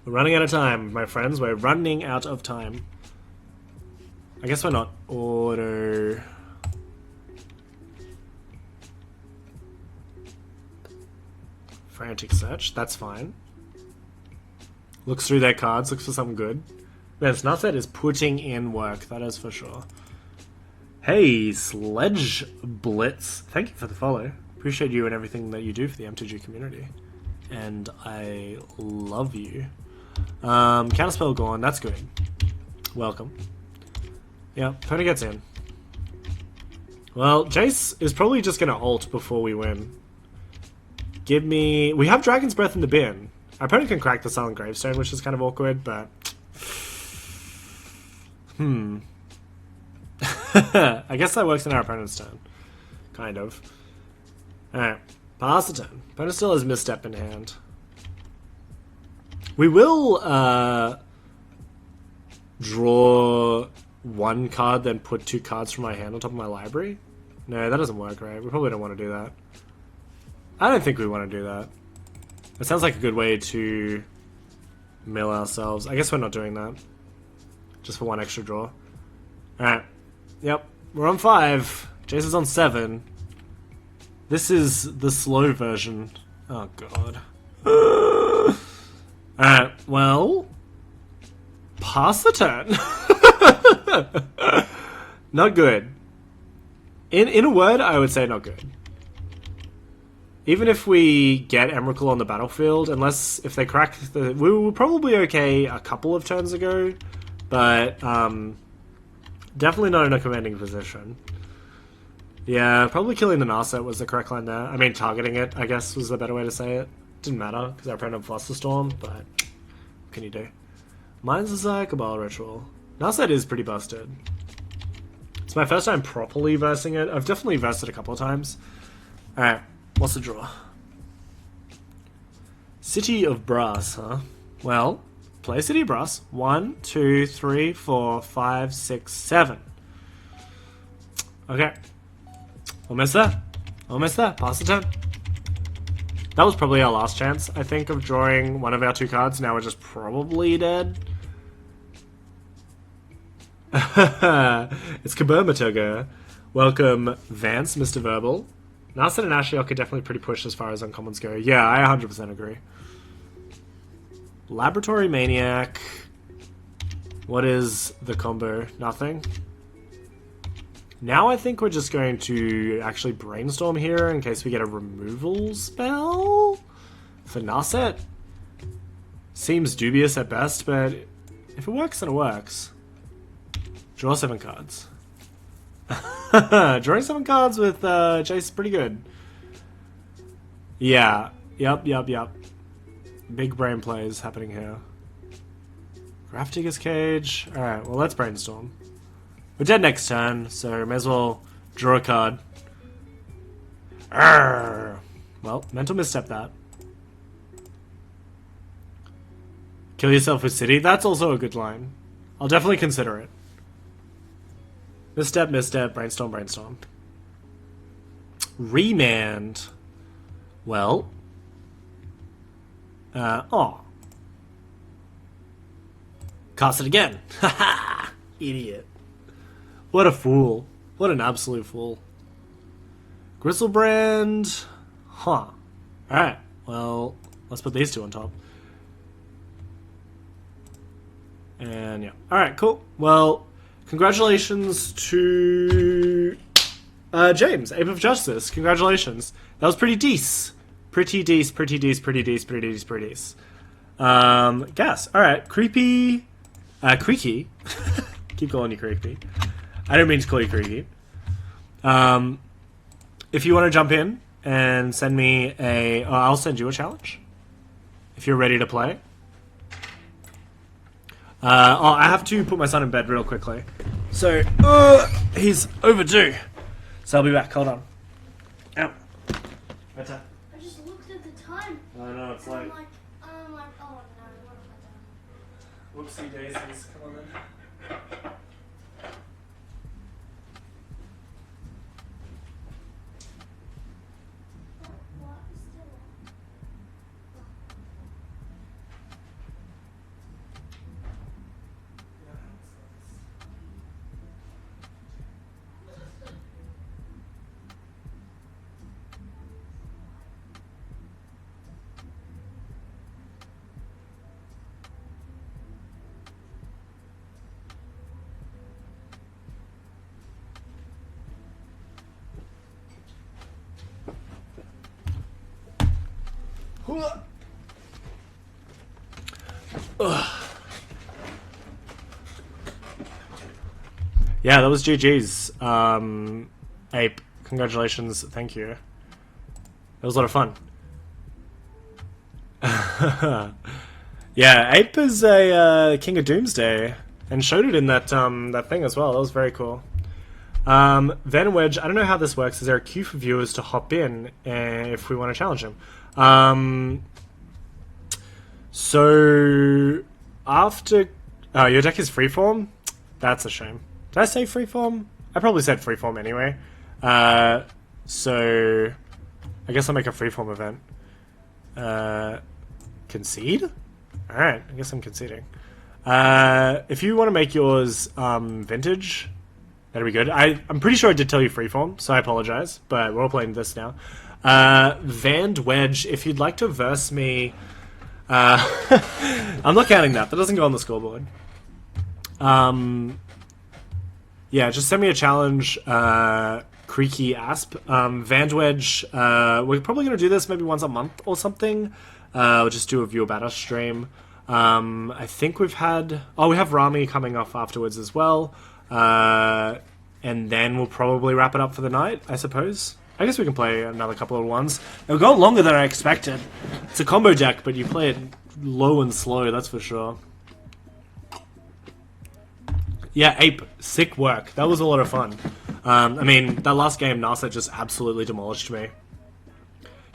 We're running out of time, my friends. We're running out of time. I guess we're not auto... Frantic Search. That's fine. Looks through their cards, looks for something good. Man, Narset is putting in work, that is for sure. Hey, Sledge Blitz. Thank you for the follow. Appreciate you and everything that you do for the MTG community. And I love you. Counterspell gone, that's good. Welcome. Yeah, Tony gets in. Well, Jace is probably just going to ult before we win. Give me... We have Dragon's Breath in the bin. Our opponent can crack the Silent Gravestone, which is kind of awkward, but... I guess that works in our opponent's turn. Kind of. Alright. Pass the turn. Opponent still has Misstep in hand. We will, draw one card, then put 2 cards from my hand on top of my library. No, that doesn't work, right? We probably don't want to do that. I don't think we want to do that. It sounds like a good way to mill ourselves. I guess we're not doing that. Just for 1 extra draw. Alright. Yep. We're on 5. Jace is on 7. This is the slow version. Oh, God. Alright. Well, pass the turn. Not good. In a word, I would say not good. Even if we get Emrakul on the battlefield, unless if they crack the... We were probably okay a couple of turns ago, but definitely not in a commanding position. Yeah, probably killing the Narset was the correct line there. I mean, targeting it, I guess, was the better way to say it. Didn't matter, because our opponent Flusterstorm, but what can you do? Mine's a Psychobile Ritual. Narset is pretty busted. It's my first time properly versing it. I've definitely versed it a couple of times. Alright, what's the draw? City of Brass, huh? Well, play City of Brass. 1, 2, 3, 4, 5, 6, 7. Okay. Almost there. Almost there. Pass the turn. That was probably our last chance, I think, of drawing one of our 2 cards. Now we're just probably dead. It's Kaburmatoga. Welcome, Vance, Mr. Verbal. Narset and Ashiok are definitely pretty pushed as far as uncommons go. Yeah, I 100% agree. Laboratory Maniac. What is the combo? Nothing. Now I think we're just going to actually brainstorm here in case we get a removal spell for Narset. Seems dubious at best, but if it works, then it works. Draw 7 cards. Drawing 7 cards with Chase is pretty good. Yeah. Yep. Big brain plays happening here. Grafdigger's Cage. Alright, well, let's brainstorm. We're dead next turn, so may as well draw a card. Arrgh. Well, mental misstep that. Kill yourself with City. That's also a good line. I'll definitely consider it. Misstep, brainstorm, brainstorm. Remand. Well. Cast it again. Haha! Idiot. What a fool. What an absolute fool. Gristlebrand. Huh. Alright. Well, let's put these 2 on top. And yeah. Alright, cool. Well, congratulations to James, Ape of Justice. Congratulations. That was pretty decent. Pretty decent. Gas. Alright. Creepy. Creaky. Keep calling you creepy. I don't mean to call you creepy. If you want to jump in and send me a... I'll send you a challenge. If you're ready to play. I have to put my son in bed real quickly. So, he's overdue. So I'll be back. Hold on. Ow. Right time. I just looked at the time. I know, it's late. I'm like, oh no, what have I done? Whoopsie daisies. Come on then. What is still Yeah, that was GG's. Ape, congratulations, thank you. It was a lot of fun. Yeah, Ape is a King of Doomsday, and showed it in that that thing as well. That was very cool. Van Wedge, I don't know how this works. Is there a queue for viewers to hop in if we want to challenge him? So after your deck is freeform? That's a shame. Did I say freeform? I probably said freeform anyway. So I guess I'll make a freeform event. Concede? Alright, I guess I'm conceding. If you want to make yours vintage, that'd be good. I'm pretty sure I did tell you freeform, so I apologize, but we're all playing this now. Van Wedge, if you'd like to verse me I'm not counting that. That doesn't go on the scoreboard. Yeah, just send me a challenge. Creaky Asp. Vandwedge. We're probably going to do this maybe once a month or something. We'll just do a viewer banner stream. I think we've had... Oh, we have Rami coming off afterwards as well. And then we'll probably wrap it up for the night, I suppose. I guess we can play another couple of ones. It'll go longer than I expected. It's a combo deck, but you play it low and slow, that's for sure. Yeah, Ape, sick work. That was a lot of fun. I mean, that last game, Narset just absolutely demolished me.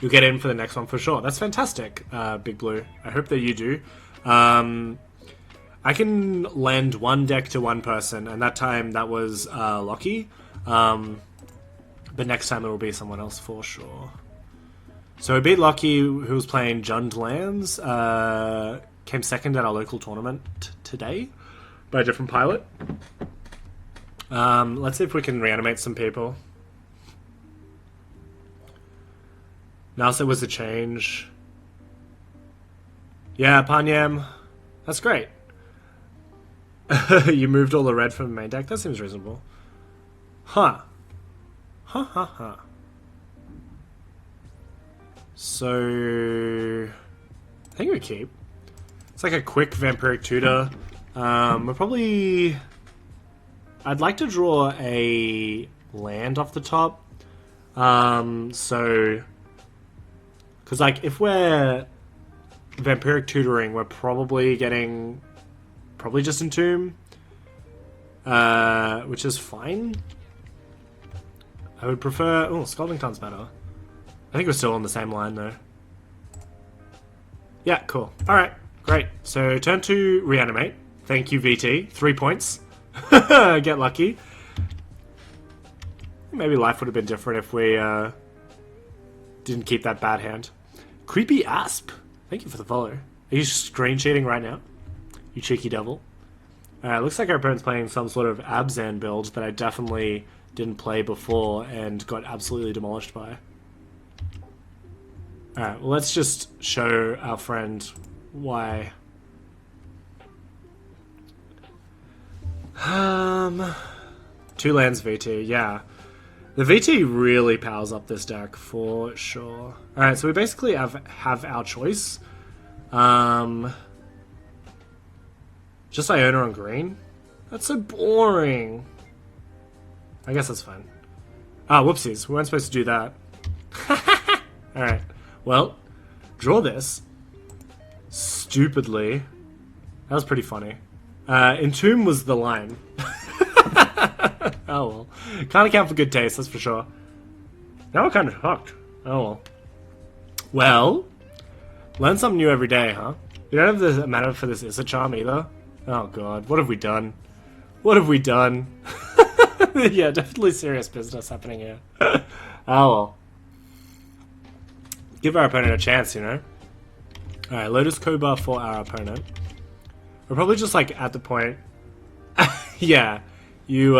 You'll get in for the next one for sure. That's fantastic, Big Blue. I hope that you do. I can lend one deck to one person, and that time that was Lockie. But next time it will be someone else for sure. So we beat Lockie, who was playing Jund Lands. Came second at our local tournament today by a different pilot. Let's see if we can reanimate some people. Narset was the change. Yeah, Panyam. That's great. You moved all the red from the main deck? That seems reasonable. Huh. Huh, huh, huh. So... I think we keep. It's like a quick Vampiric Tutor. We're probably... I'd like to draw a land off the top. So... Because, like, if we're Vampiric Tutoring, we're probably getting... Probably just Entomb. Which is fine. I would prefer... Oh, Scalding Tarn's better. I think we're still on the same line, though. Yeah, cool. Alright, great. So, turn 2, Reanimate. Thank you, VT. 3 points. Get lucky. Maybe life would have been different if we didn't keep that bad hand. Creepy Asp. Thank you for the follow. Are you screen cheating right now? You cheeky devil. Looks like our opponent's playing some sort of Abzan build that I definitely didn't play before and got absolutely demolished by. Alright, well, let's just show our friend why. 2 lands VT, yeah. The VT really powers up this deck for sure. Alright, so we basically have our choice. Just Iona on green? That's so boring. I guess that's fine. Ah, whoopsies. We weren't supposed to do that. Alright. Well, draw this. Stupidly. That was pretty funny. Entomb was the line. Oh well. Can't account for good taste, that's for sure. Now we're kind of hooked. Oh well. Well, learn something new every day, huh? You don't have the mana for this Issa Charm either? Oh god, what have we done? What have we done? Yeah, definitely serious business happening here. Oh well. Give our opponent a chance, you know? Alright, Lotus Cobra for our opponent. We're probably just like at the point... Yeah, you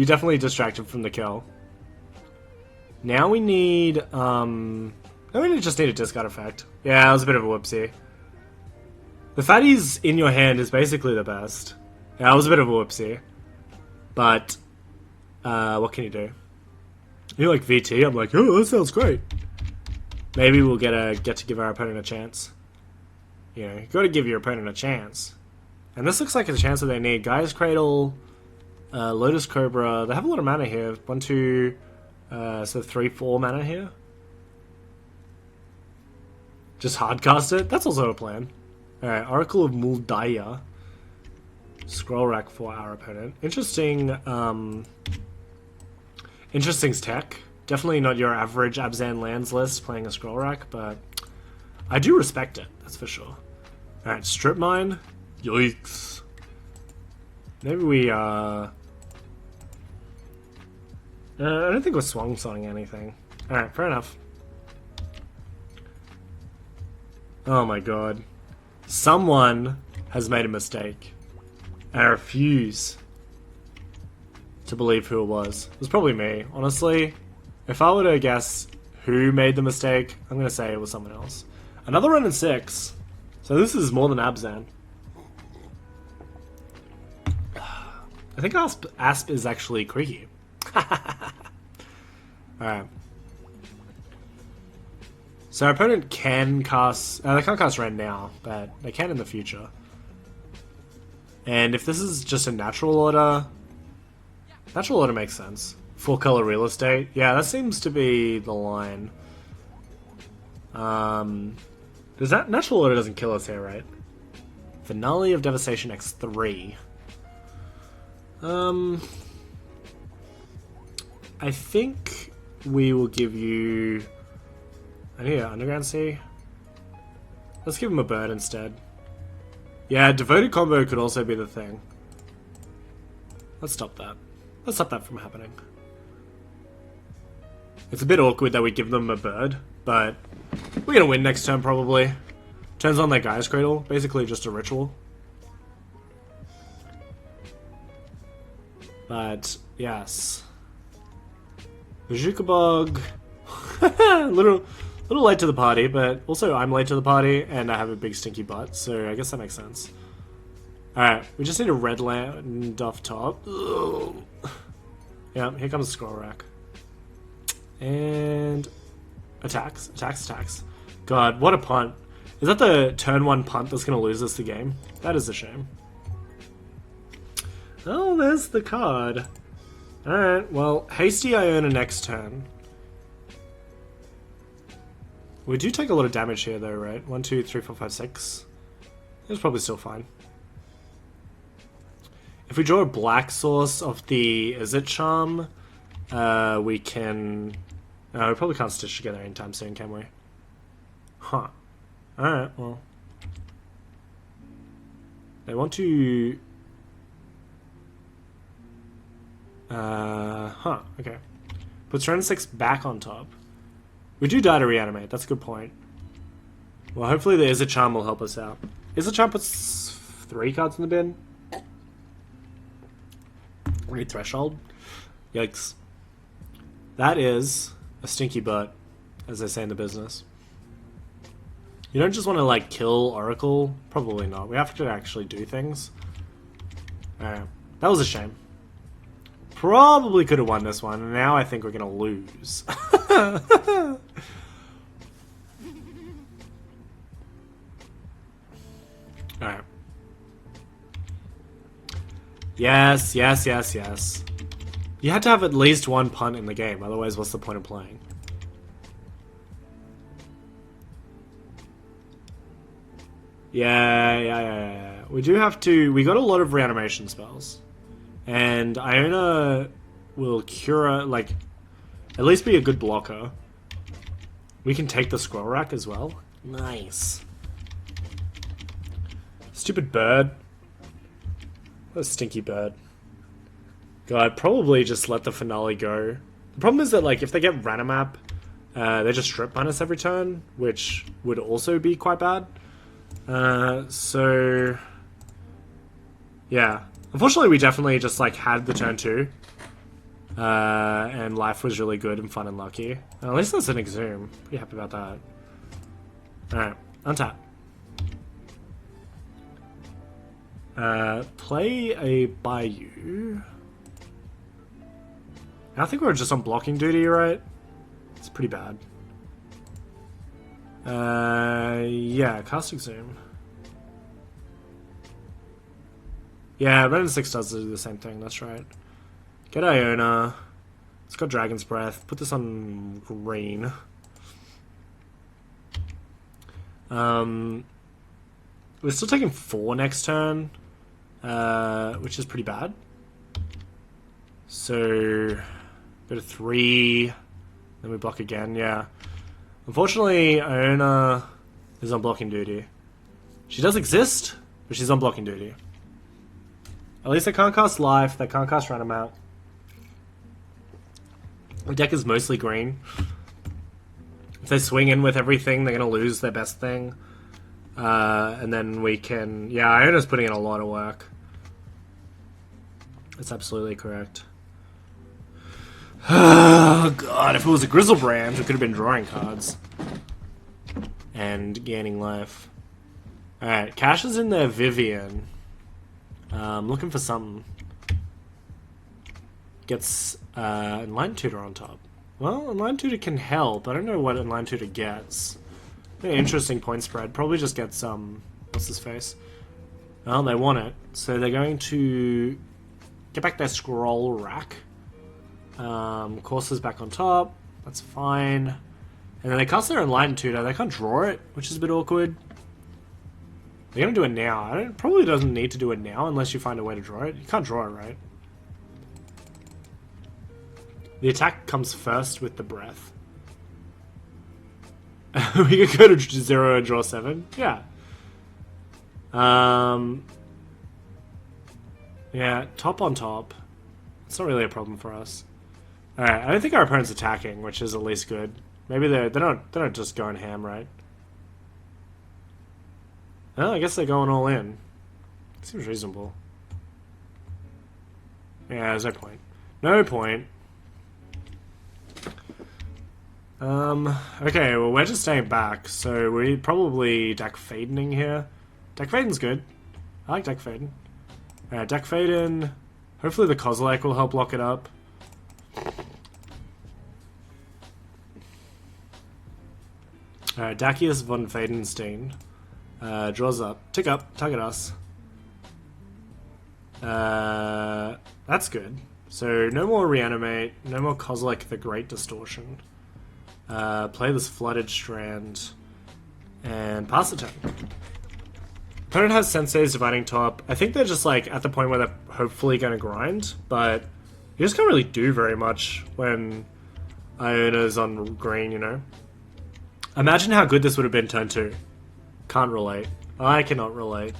definitely distracted from the kill. Now we need... Now we just need a discard effect. Yeah, that was a bit of a whoopsie. The fatties in your hand is basically the best. Yeah, that was a bit of a whoopsie. But, what can you do? You're like VT, I'm like, oh, that sounds great. Maybe we'll get to give our opponent a chance. You know, you gotta give your opponent a chance. And this looks like a chance that they need. Gaia's Cradle, Lotus Cobra, they have a lot of mana here. 1, 2, so 3, 4 mana here. Just hardcast it? That's also a plan. Alright, Oracle of Muldaya. Scroll Rack for our opponent. Interesting, interesting tech. Definitely not your average Abzan lands list playing a Scroll Rack, but I do respect it, that's for sure. Alright, Strip Mine. Yikes. Maybe we, I don't think we're swung-sawing anything. Alright, fair enough. Oh my god. Someone has made a mistake. And I refuse to believe who it was. It was probably me. Honestly, if I were to guess who made the mistake, I'm going to say it was someone else. Another run in 6. So this is more than Abzan. I think Asp is actually creaky. Alright. So our opponent can cast... they can't cast Ren now, but they can in the future. And if this is just a natural order... Natural order makes sense. 4-color real estate. Yeah, that seems to be the line. Does that... Natural order doesn't kill us here, right? Finale of Devastation X3. I think we will give you... I need an Underground Sea. Let's give him a bird instead. Yeah, Devoted Combo could also be the thing. Let's stop that. Let's stop that from happening. It's a bit awkward that we give them a bird, but we're gonna win next turn probably. Turns on their Gaia's Cradle, basically just a ritual. But, yes. Bazooka Bug. little late to the party, but also I'm late to the party and I have a big stinky butt, so I guess that makes sense. Alright, we just need a red land off top. Ugh. Yeah, here comes the scroll rack. And attacks. God, what a punt. Is that the turn 1 punt that's going to lose us the game? That is a shame. Oh, there's the card. Alright, well, Hasty Iona next turn. We do take a lot of damage here though, right? 1, 2, 3, 4, 5, 6. It's probably still fine. If we draw a black source of the Izzet Charm, we can... we probably can't stitch together anytime soon, can we? Huh. Alright, well. They want to... okay. Put turn 6 back on top. We do die to reanimate, that's a good point. Well, hopefully the Izzet Charm will help us out. Izzet Charm puts 3 cards in the bin. Read Threshold. Yikes. That is a stinky butt, as they say in the business. You don't just want to, like, kill Oracle. Probably not. We have to actually do things. Alright. That was a shame. Probably could have won this one, and now I think we're going to lose. Alright. Yes. You had to have at least one punt in the game, otherwise what's the point of playing? Yeah. We do have to... We got a lot of reanimation spells. And Iona will cure, like, at least be a good blocker. We can take the scroll rack as well. Nice. Stupid bird. What a stinky bird. God, probably just let the finale go. The problem is that, like, if they get Ranimap, they just strip minus every turn, which would also be quite bad. So... yeah. Unfortunately, we definitely just, like, had the turn 2. And life was really good and fun and lucky. At least that's an Exhume. Pretty happy about that. Alright, untap. Play a Bayou. I think we're just on blocking duty, right? It's pretty bad. Yeah, cast Exhume. Yeah, Red and 6 does do the same thing, that's right. Get Iona. It's got Dragon's Breath. Put this on green. We're still taking 4 next turn, which is pretty bad. So, go to 3, then we block again, yeah. Unfortunately, Iona is on blocking duty. She does exist, but she's on blocking duty. At least they can't cast Life, they can't cast Random Out. The deck is mostly green. If they swing in with everything, they're going to lose their best thing. And then we can... yeah, Iona's putting in a lot of work. That's absolutely correct. Oh, God, if it was a Grizzlebrand, we could have been drawing cards. And gaining life. Alright, Cash is in there, Vivian. Looking for something. Gets Enlightened Tutor on top. Well, Enlightened Tutor can help. I don't know what Enlightened Tutor gets. An interesting point spread. Probably just gets what's his face? Well, they want it, so they're going to get back their scroll rack. Courses back on top. That's fine. And then they cast their Enlightened Tutor. They can't draw it, which is a bit awkward. They're going to do it now. Probably doesn't need to do it now unless you find a way to draw it. You can't draw it, right? The attack comes first with the breath. We could go to 0 and draw 7. Yeah. Yeah, top on top. It's not really a problem for us. Alright, I don't think our opponent's attacking, which is at least good. Maybe they're not just going ham, right? Well, I guess they're going all in. Seems reasonable. Yeah, there's no point. No point. Okay, well we're just staying back, so we probably deck Fadening here. Deck Faden's good. I like deck Faden. Deck Faden. Hopefully the Kozilek will help lock it up. Dacius von Fadenstein. Draws up. Tick up. Target us. That's good. So no more Reanimate. No more Kozilek the Great Distortion. Play this Flooded Strand. And pass the turn. Opponent has Sensei's Dividing Top. I think they're just like at the point where they're hopefully going to grind, but you just can't really do very much when Iona's on green, you know? Imagine how good this would have been turn 2. Can't relate. I cannot relate.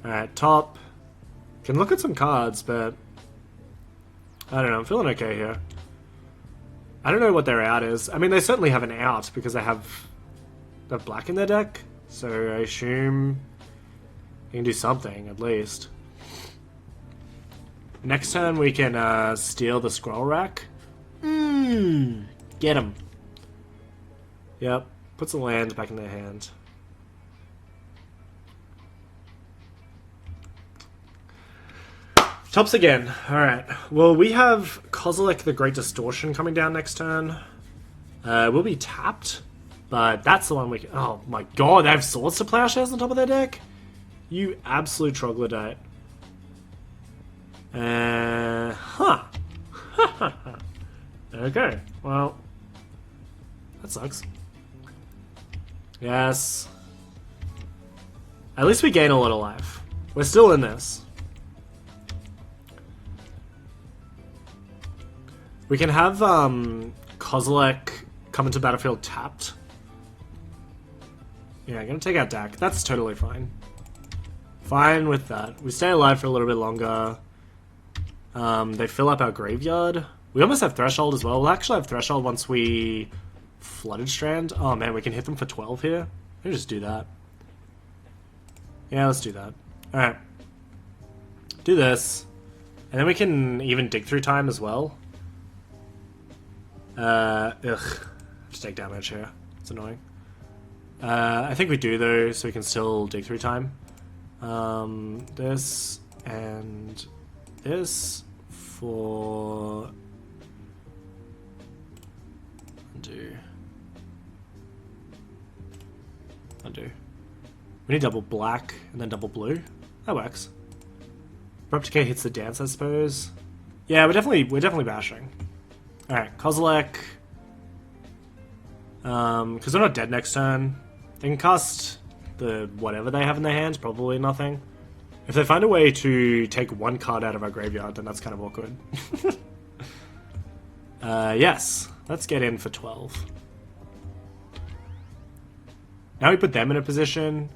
Alright, top. Can look at some cards, but I don't know, I'm feeling okay here. I don't know what their out is. I mean, they certainly have an out because they have black in their deck, so I assume you can do something at least. Next turn we can steal the scroll rack. Get him. Yep, puts a land back in their hand. Tops again. Alright. Well, we have Kozilek the Great Distortion coming down next turn. We'll be tapped, but that's the one we can... Oh my god, they have Swords to Plowshares on top of their deck? You absolute troglodyte. Okay, well... That sucks. Yes. At least we gain a lot of life. We're still in this. We can have Kozilek come into battlefield tapped. Yeah, I'm gonna take out Dak. That's totally fine. Fine with that. We stay alive for a little bit longer. They fill up our graveyard. We almost have Threshold as well. We'll actually have Threshold once we Flooded Strand. Oh man, we can hit them for 12 here. Let's just do that. Yeah, let's do that. Alright. Do this. And then we can even dig through time as well. Just take damage here. It's annoying. I think we do though, so we can still dig through time. This and this for undo. Undo. We need double black and then double blue. That works. Abrupt Decay hits the dance, I suppose. Yeah, we're definitely bashing. Alright, Kozilek. Because they're not dead next turn. They can cast the whatever they have in their hands, probably nothing. If they find a way to take one card out of our graveyard, then that's kind of awkward. Yes, let's get in for 12. Now we put them in a position.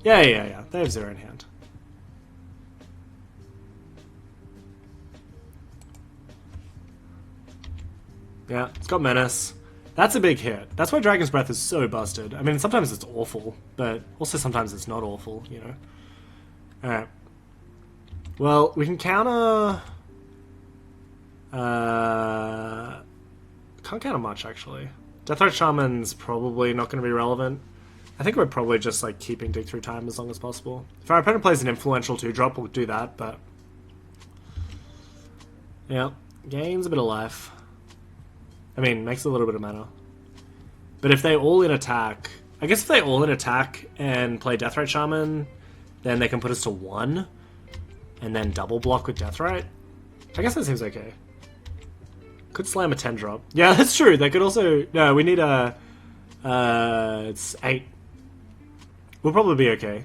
Yeah. They have 0 in hand. Yeah, it's got Menace. That's a big hit. That's why Dragon's Breath is so busted. I mean, sometimes it's awful, but also sometimes it's not awful, you know? Alright. Well, we can counter... Can't counter much, actually. Deathheart Shaman's probably not going to be relevant. I think we're probably just like keeping Dig Through Time as long as possible. If our opponent plays an influential 2-drop, we'll do that, but... Yeah, gains a bit of life. I mean, makes a little bit of mana. But if they all in attack... I guess if they all in attack and play Deathrite Shaman, then they can put us to 1, and then double block with Deathrite. I guess that seems okay. Could slam a 10-drop. Yeah, that's true. They could also... No, we need a... it's 8. We'll probably be okay.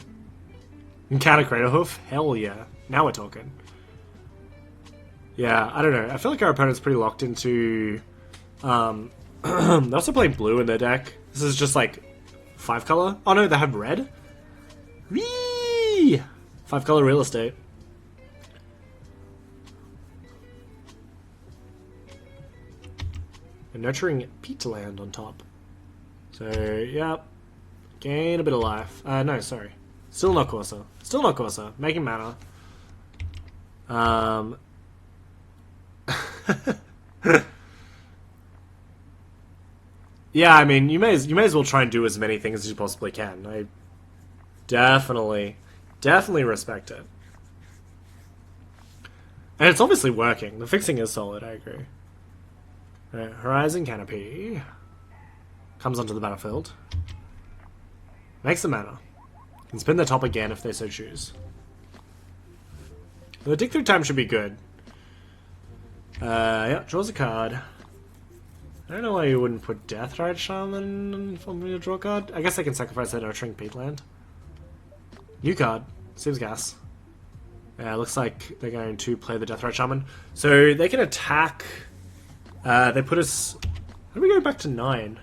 Encounter Crater Hoof? Hell yeah. Now we're talking. Yeah, I don't know. I feel like our opponent's pretty locked into... they're also playing blue in their deck. This is just like 5-color. Oh no, they have red? Whee! 5-color real estate. And nurturing peatland on top. So, yeah. Gain a bit of life. No, sorry. Still not Corsair. Still not Corsair. Making mana. Yeah, I mean, you may as well try and do as many things as you possibly can. I definitely respect it. And it's obviously working. The fixing is solid, I agree. Right, Horizon Canopy comes onto the battlefield. Makes the mana. Can spin the top again if they so choose. The Dig Through Time should be good. Yeah, draws a card. I don't know why you wouldn't put Deathrite Shaman from your draw card. I guess I can sacrifice that Nurturing Peatland. New card. Seems gas. Yeah, looks like they're going to play the Deathrite Shaman. So they can attack... they put us... How do we go back to 9?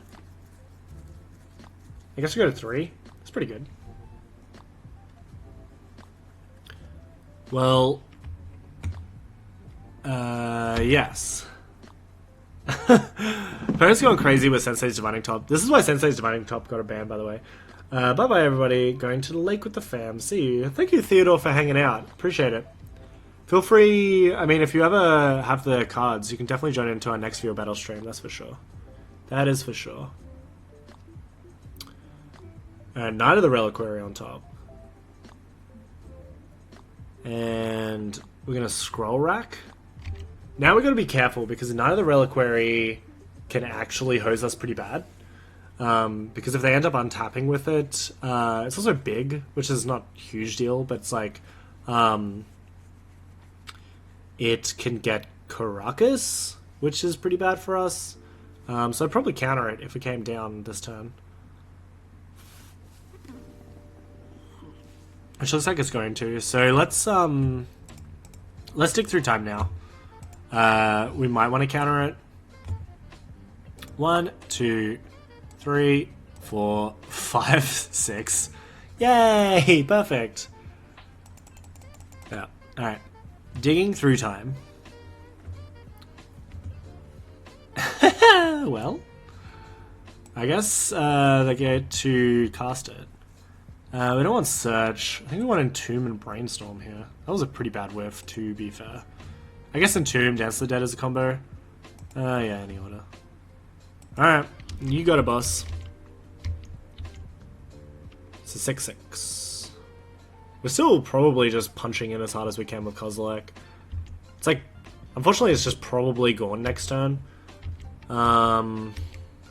I guess we go to 3. That's pretty good. Well... yes. Parents going crazy with Sensei's Divining Top. This is why Sensei's Divining Top got a ban, by the way. Bye-bye, everybody. Going to the lake with the fam. See you. Thank you, Theodore, for hanging out. Appreciate it. Feel free... I mean, if you ever have the cards, you can definitely join into our next Viewer Battle stream. That's for sure. That is for sure. And Knight of the Reliquary on top. And we're going to Scroll Rack. Now we've got to be careful because Knight of the Reliquary can actually hose us pretty bad. Because if they end up untapping with it, it's also big, which is not a huge deal, but it's like, it can get Karakas, which is pretty bad for us. So I'd probably counter it if we came down this turn. Which looks like it's going to. So let's Dig Through Time now. We might want to counter it. 1, 2, 3, 4, 5, 6. Yay! Perfect. Yeah. Alright. Digging Through Time. Well, I guess they get to cast it. We don't want Search. I think we want Entomb and Brainstorm here. That was a pretty bad whiff, to be fair. I guess Entomb, Dance the Dead is a combo. Yeah, any order. Alright, you got a boss. It's a 6/6. We're still probably just punching in as hard as we can with Kozilek. It's like, unfortunately it's just probably gone next turn. Not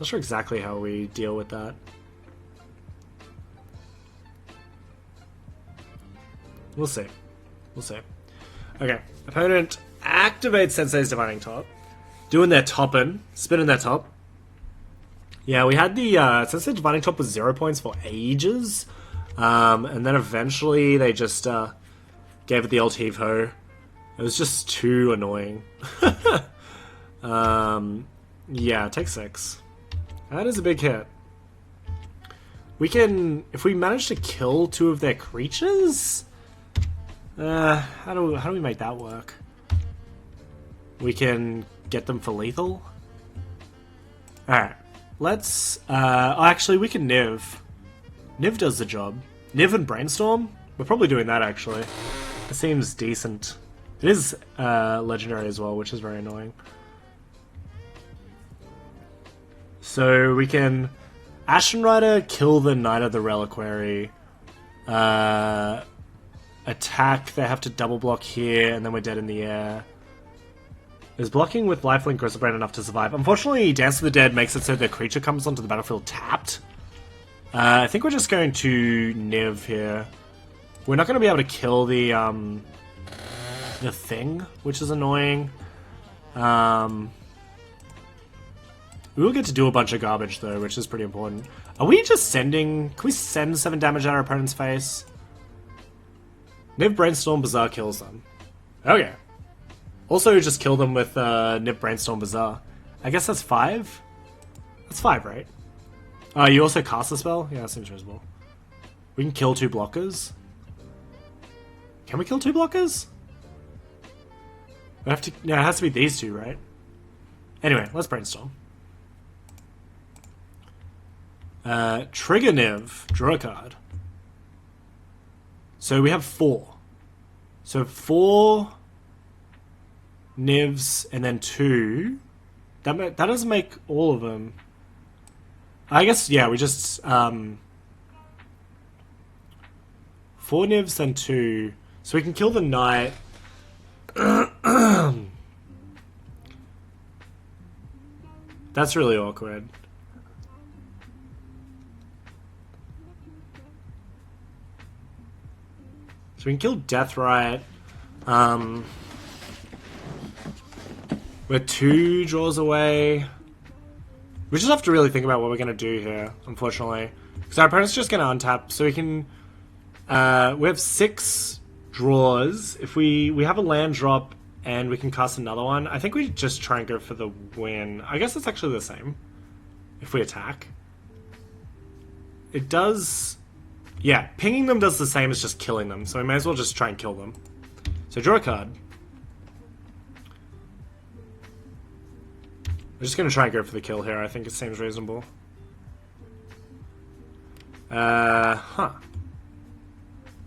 sure exactly how we deal with that. We'll see. We'll see. Okay, opponent activates Sensei's Divining Top. Doing their toppin', spinning their top. Yeah, we had the Sensei's Divining Top with 0 points for ages. And then eventually they just gave it the old heave-ho. It was just too annoying. Yeah, take 6. That is a big hit. We can... If we manage to kill 2 of their creatures... how do we make that work? We can get them for lethal? Alright. Let's... actually, we can Niv. Niv does the job. Niv and Brainstorm? We're probably doing that, actually. It seems decent. It is legendary as well, which is very annoying. So we can Ashen Rider, kill the Knight of the Reliquary. Attack, they have to double block here, and then we're dead in the air. Is blocking with Lifelink Gristlebrand enough to survive? Unfortunately, Dance of the Dead makes it so the creature comes onto the battlefield tapped. I think we're just going to Niv here. We're not going to be able to kill the thing, which is annoying. We will get to do a bunch of garbage, though, which is pretty important. Are we just sending... Can we send 7 damage at our opponent's face? Niv Brainstorm Bazaar kills them. Okay. Also, just kill them with Niv Brainstorm Bazaar. I guess that's 5? That's 5, right? You also cast a spell? Yeah, that seems reasonable. We can kill 2 blockers. Can we kill 2 blockers? We have to... No, it has to be these 2, right? Anyway, let's Brainstorm. Trigger Niv. Draw a card. So we have 4. So 4 Nivs and then 2. That doesn't make all of them. I guess, yeah, we just... 4 Nivs and 2. So we can kill the Knight. That's really awkward. So we can kill Deathrite. We're 2 draws away. We just have to really think about what we're going to do here, unfortunately. Because our opponent's just going to untap, so we can... we have 6 draws. If we have a land drop and we can cast another one, I think we just try and go for the win. I guess it's actually the same if we attack. It does... Yeah, pinging them does the same as just killing them, so we may as well just try and kill them. So draw a card. We're just going to try and go for the kill here. I think it seems reasonable.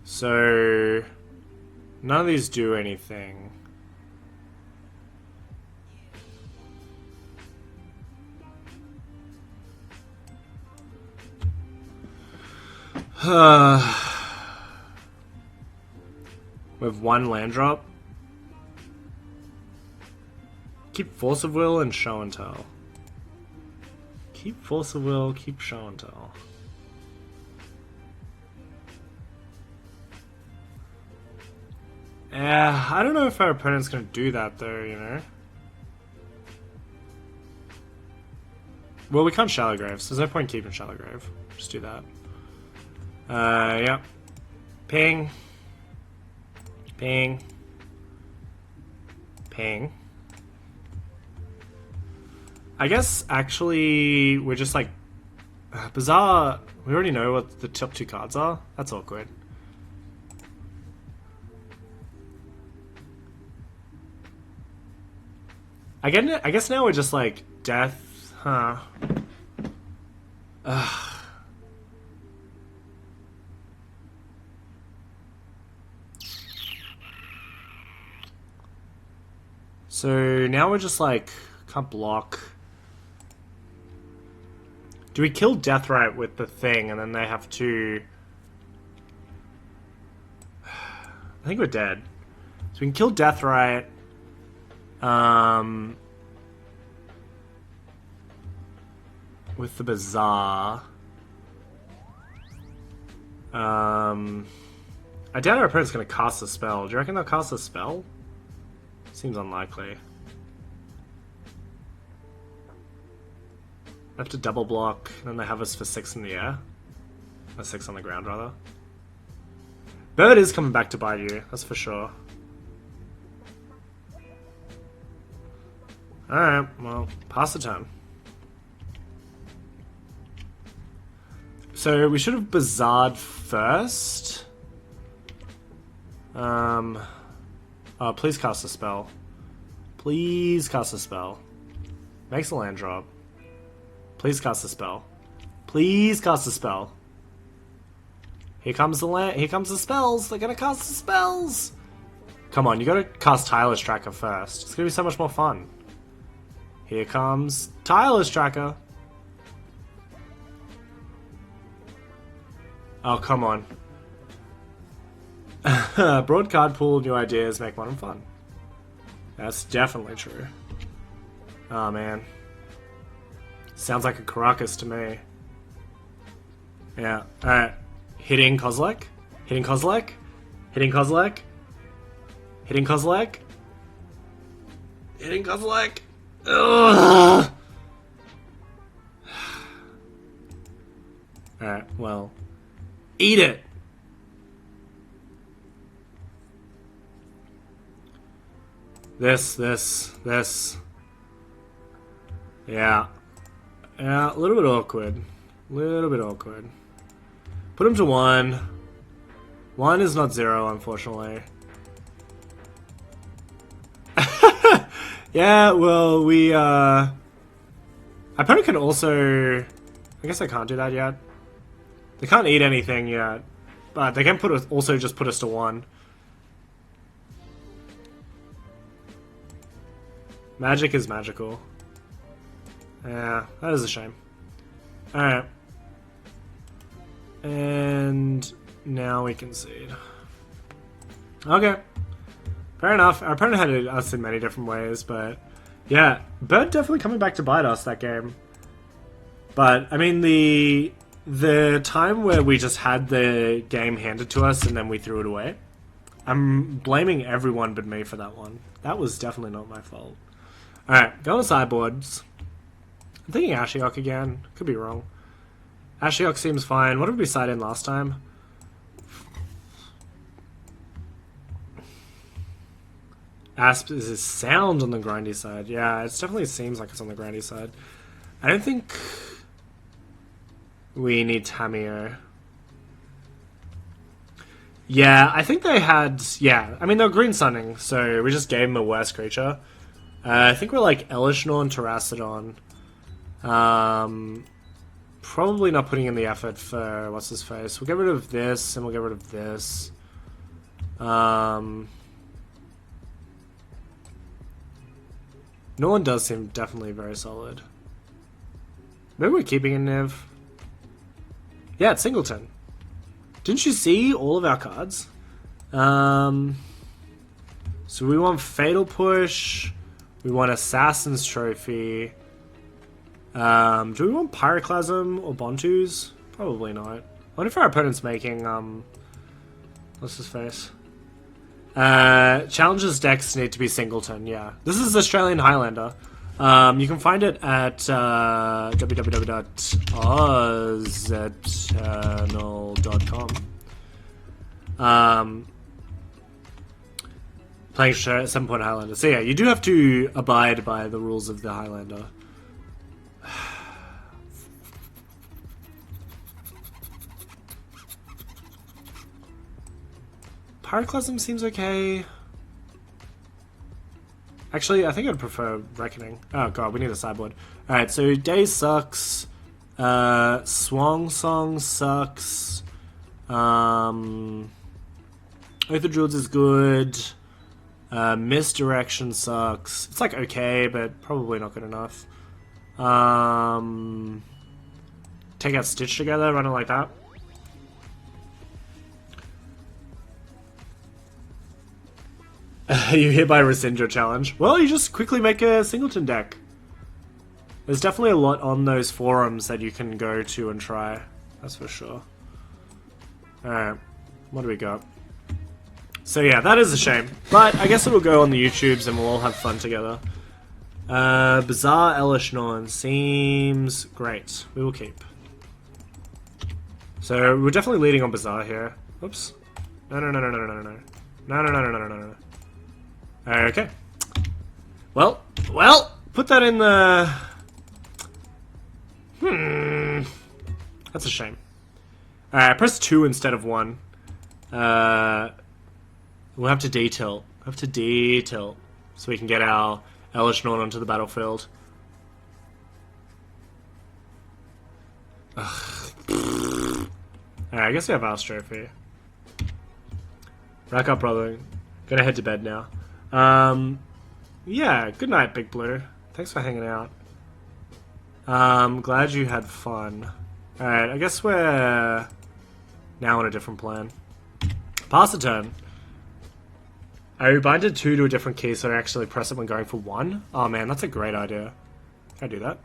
So... None of these do anything. We have 1 land drop. Keep Force of Will and Show and Tell. Keep Force of Will, keep Show and Tell. I don't know if our opponent's going to do that, though, you know? Well, we can't Shallow Grave, so there's no point keeping Shallow Grave. Just do that. Yep. Ping. Ping. Ping. I guess, actually, we're just like... Bazaar... We already know what the top 2 cards are. That's awkward. I guess now we're just like... Death... Huh. Ugh. So now we're just like, can't block. Do we kill Deathrite with the thing and then they have to... I think we're dead. So we can kill Deathrite. With the Bazaar. I doubt our opponent's going to cast a spell. Do you reckon they'll cast a spell? Seems unlikely. I have to double block, and then they have us for 6 in the air. Or 6 on the ground, rather. Bird is coming back to bite you, that's for sure. Alright, well, pass the turn. So, we should have Bazaar'd first. Oh, please cast a spell. Please cast a spell. Makes a land drop. Please cast a spell. Please cast a spell. Here comes the land. Here comes the spells. They're gonna cast the spells. Come on, you gotta cast Tireless Tracker first. It's gonna be so much more fun. Here comes Tireless Tracker. Oh, come on. Broad card pool, new ideas make modern fun. That's definitely true. Oh, man. Sounds like a Caracas to me. Yeah, alright. Hitting Kozilek. Hitting Kozilek. Hitting Kozilek. Hitting Kozilek. Hitting Kozilek. Ugh! Alright, well. Eat it! This. Yeah. Yeah, a little bit awkward. Put him to 1. 1 is not 0, unfortunately. Yeah, well, we, opponent can also... I guess I can't do that yet. They can't eat anything yet. But they can also just put us to 1. Magic is magical. Yeah, that is a shame. Alright. And now we concede. Okay. Fair enough. Our opponent had us in many different ways, but yeah, Bird definitely coming back to bite us that game. But I mean, the time where we just had the game handed to us and then we threw it away, I'm blaming everyone but me for that one. That was definitely not my fault. Alright, go on the sideboards. I'm thinking Ashiok again. Could be wrong. Ashiok seems fine. What did we side in last time? Asp is sound on the grindy side. Yeah, it definitely seems like it's on the grindy side. I don't think we need Tamio. Yeah, I think they had... Yeah, I mean, they're green sunning, so we just gave them a worse creature. I think we're like Elishnorn and Terracodon. Probably not putting in the effort for what's his face. We'll get rid of this and we'll get rid of this. No one does seem definitely very solid. Maybe we're keeping in Niv. Yeah, it's Singleton. Didn't you see all of our cards? So we want Fatal Push. We want Assassin's Trophy. Do we want Pyroclasm or Bontus? Probably not. I wonder if our opponent's making, what's his face? Challengers decks need to be Singleton, yeah. This is Australian Highlander. You can find it at www.ozeternal.com. Playing 7-point Highlander. So yeah, you do have to abide by the rules of the Highlander. Pyroclasm seems okay. Actually, I think I'd prefer Reckoning. Oh god, we need a sideboard. Alright, so Day sucks. Swang Song sucks. Oath of Druids is good. Misdirection sucks. It's like okay, but probably not good enough. Take out Stitch Together, run it like that. You hereby rescind your challenge. Well, you just quickly make a Singleton deck. There's definitely a lot on those forums that you can go to and try. That's for sure. Alright, what do we got? So yeah, that is a shame. But I guess it'll go on the YouTubes and we'll all have fun together. Bizarre Elishnorn seems great. We will keep. So we're definitely leading on Bizarre here. Oops. No. Okay. Well, put that in the... That's a shame. Alright, press 2 instead of 1. We'll have to detail. So we can get our Elishnorn onto the battlefield. Alright, I guess we have House Trophy. Rack up, brother. Gonna head to bed now. Yeah, good night, Big Blue. Thanks for hanging out. Glad you had fun. Alright, I guess we're Now on a different plan. Pass the turn. I rebinded 2 to a different key so I actually press it when going for 1. Oh man, that's a great idea. Can I do that?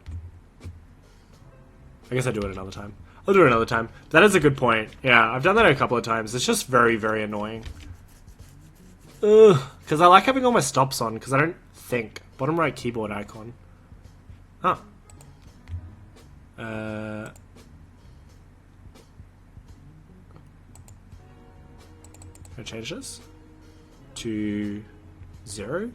I guess I'll do it another time. I'll do it another time. That is a good point. Yeah, I've done that a couple of times. It's just very, very annoying. Ugh. Because I like having all my stops on, because I don't think. Bottom right keyboard icon. Huh. Can I change this? To 0?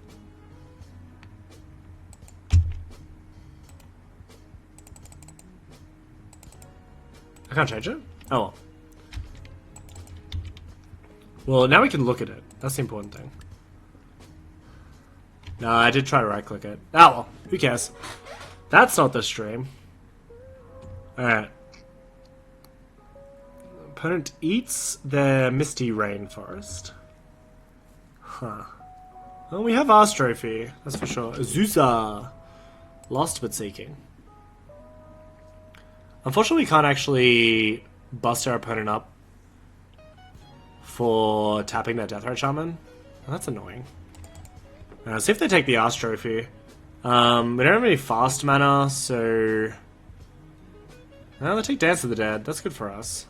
I can't change it? Oh well. Well, now we can look at it. That's the important thing. No, I did try to right click it. Oh well, who cares? That's not the stream. Alright. Opponent eats their Misty Rainforest. Huh. Well, we have Astrophy, that's for sure. Azusa. Lost but seeking. Unfortunately, we can't actually bust our opponent up for tapping their Death Ray Shaman. Oh, that's annoying. See if they take the Astrophy. We don't have any fast mana, so... No, they take Dance of the Dead. That's good for us.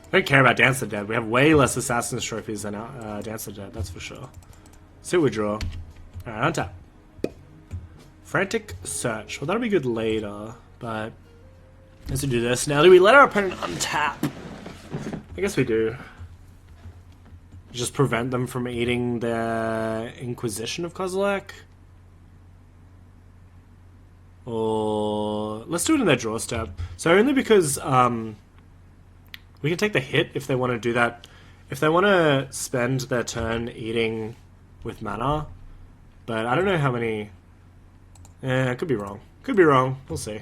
I don't care about Dance of the Dead. We have way less Assassin's Trophies than Dance of the Dead, that's for sure. See what we draw. Alright, untap. Frantic Search. Well, that'll be good later, but... Let's do this. Now, do we let our opponent untap? I guess we do. Just prevent them from eating their Inquisition of Kozilek? Or... Let's do it in their draw step. So only because, we can take the hit if they want to do that. If they want to spend their turn eating with mana. But I don't know how many... I could be wrong. Could be wrong. We'll see.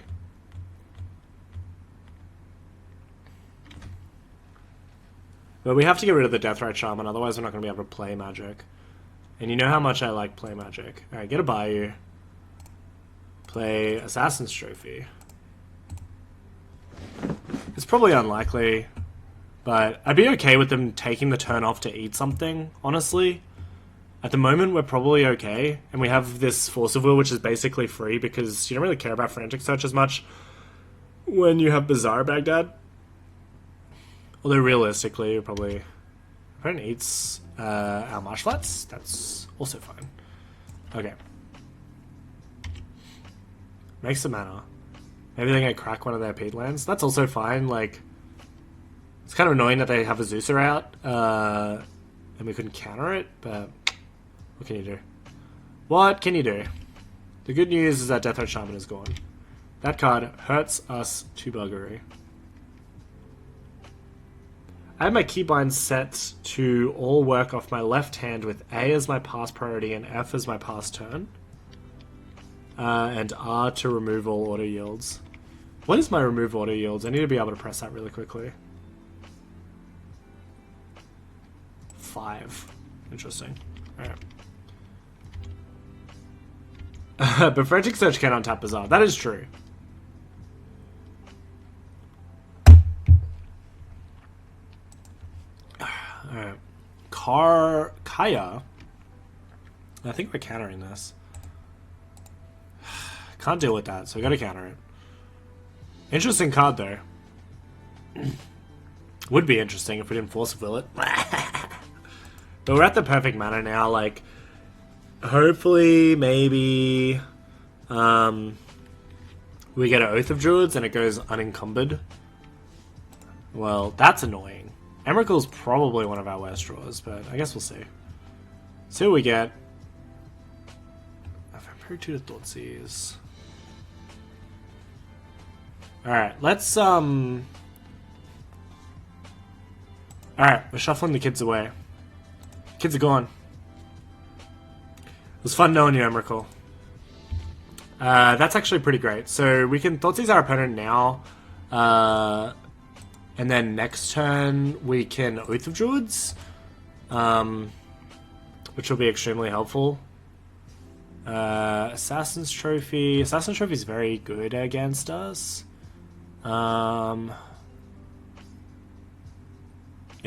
But we have to get rid of the Deathrite Shaman, otherwise we're not going to be able to play Magic. And you know how much I like play Magic. Alright, get a Bayou. Play Assassin's Trophy. It's probably unlikely, but I'd be okay with them taking the turn off to eat something, honestly. At the moment, we're probably okay, and we have this Force of Will, which is basically free, because you don't really care about Frantic Search as much when you have Bizarre Baghdad. Although realistically, you're probably... Opponent eats our Marsh Flats. That's also fine. Okay. Makes some mana. Maybe they're going to crack one of their peatlands. That's also fine. Like, it's kind of annoying that they have a Zeuser out, and we couldn't counter it, but what can you do? What can you do? The good news is that Death Red Shaman is gone. That card hurts us to buggery. I have my keybinds set to all work off my left hand with A as my pass priority and F as my pass turn. And R to remove all auto yields. What is my remove auto yields? I need to be able to press that really quickly. 5. Interesting. Alright. But Frantic Search can untap Bizarre. That is true. Alright. Kaya. I think we're countering this. Can't deal with that, so we gotta counter it. Interesting card, though. Would be interesting if we didn't Force of Will it. But we're at the perfect mana now, like... Hopefully, maybe... we get an Oath of Druids and it goes unencumbered. Well, that's annoying. Emrakul's probably one of our worst draws, but I guess we'll see. See what we get. Vampire 2 to Thoughtseize. Alright, let's, Alright, we're shuffling the kids away. Kids are gone. It was fun knowing you, Emrakul. That's actually pretty great. So we can Thoughtseize our opponent now. And then next turn we can Oath of Druids. Which will be extremely helpful. Assassin's Trophy. Assassin's Trophy is very good against us.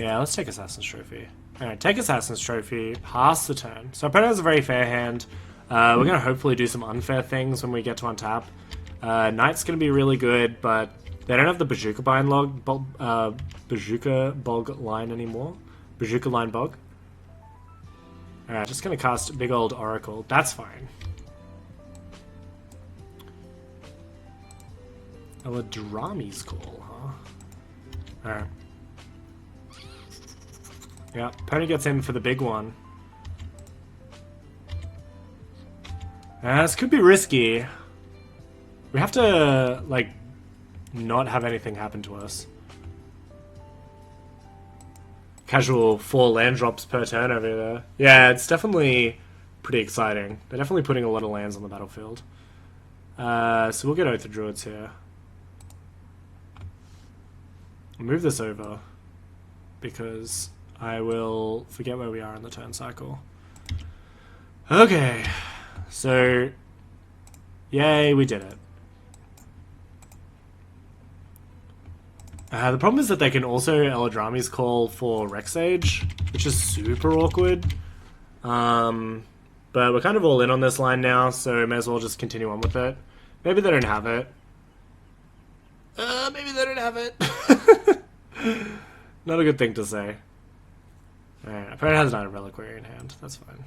Yeah, let's take Assassin's Trophy. Alright, take Assassin's Trophy, pass the turn. So opponent has a very fair hand. We're going to hopefully do some unfair things when we get to untap. Knight's going to be really good, but they don't have the Bazooka Bog line anymore. Bazooka line bog. Alright, just going to cast a big old Oracle. That's fine. Eladrami's Call, huh? Alright. Yeah, opponent gets in for the big one. This could be risky. We have to, like, not have anything happen to us. Casual 4 land drops per turn over there. Yeah, it's definitely pretty exciting. They're definitely putting a lot of lands on the battlefield. So we'll get Oath of Druids here. I'll move this over because I will forget where we are in the turn cycle. Okay, so yay, we did it. The problem is that they can also Eladrami's Call for Rexage, which is super awkward. But we're kind of all in on this line now, so may as well just continue on with it. Maybe they don't have it. Maybe they don't have it. Not a good thing to say. Alright, opponent has not a Reliquary in hand. That's fine.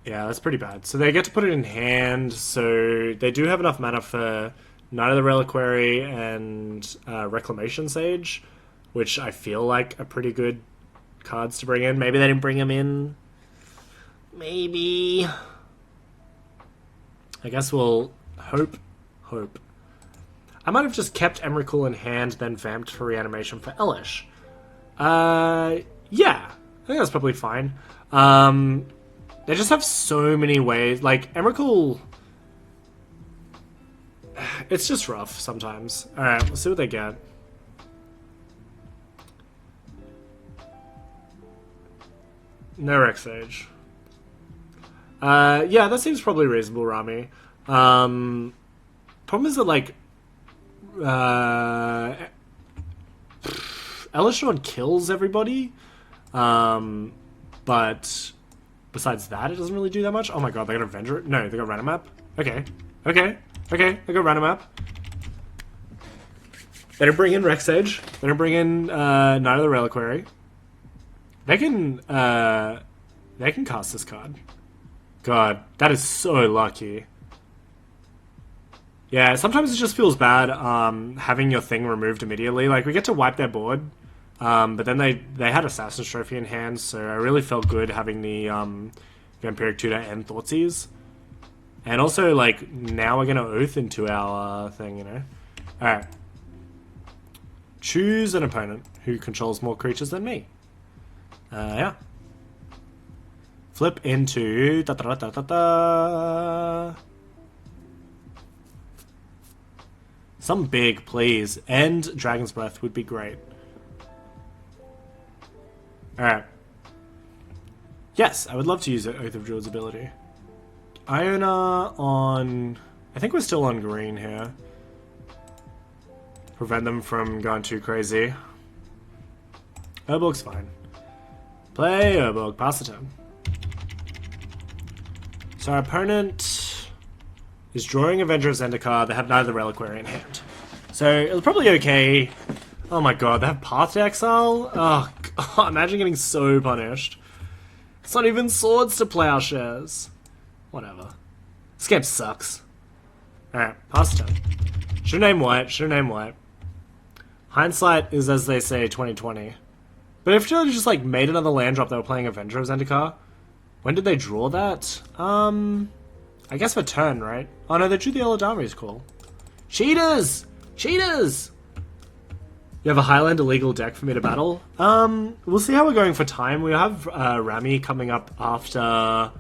Yeah, that's pretty bad. So they get to put it in hand, so they do have enough mana for Knight of the Reliquary and Reclamation Sage, which I feel like are pretty good cards to bring in. Maybe they didn't bring them in. Maybe. I guess we'll hope. I might have just kept Emrakul in hand, then vamped for reanimation for Elish. Yeah. I think that's probably fine. They just have so many ways. Like, Emrakul... It's just rough sometimes. Alright, let's see what they get. No Rexage. Yeah, that seems probably reasonable, Rami. Problem is that, like... Elishon kills everybody. But... Besides that, it doesn't really do that much. Oh my god, they got Avenger? No, they got Reanimap? Okay. Okay, they got Reanimap. They don't bring in Rexage. They don't bring in Knight of the Reliquary. They can cast this card. God, that is so lucky. Yeah, sometimes it just feels bad having your thing removed immediately. Like, we get to wipe their board, but then they had Assassin's Trophy in hand, so I really felt good having the Vampiric Tutor and Thoughtseize. And also, like, now we're going to Oath into our thing, you know? Alright. Choose an opponent who controls more creatures than me. Yeah. Flip into... Some big, please. And Dragon's Breath would be great. Alright. Yes, I would love to use Oath of Druid's ability. Iona on... I think we're still on green here. Prevent them from going too crazy. Urborg's fine. Play Urborg, pass the turn. So our opponent is drawing Avenger of Zendikar. They have Knight of the Reliquary in hand. So it's probably okay. Oh my god, they have Path to Exile? Oh god, imagine getting so punished. It's not even swords to Plowshares. Whatever. This game sucks. Alright, pass turn. Should've named white. Hindsight is, as they say, 2020. But if they just, like, made another land drop, they were playing Avenger of Zendikar. When did they draw that? I guess for turn, right? Oh no, they drew the Eladamri's Call. Cheaters! Cheaters! You have a Highlander legal deck for me to battle? We'll see how we're going for time. We have Rami coming up after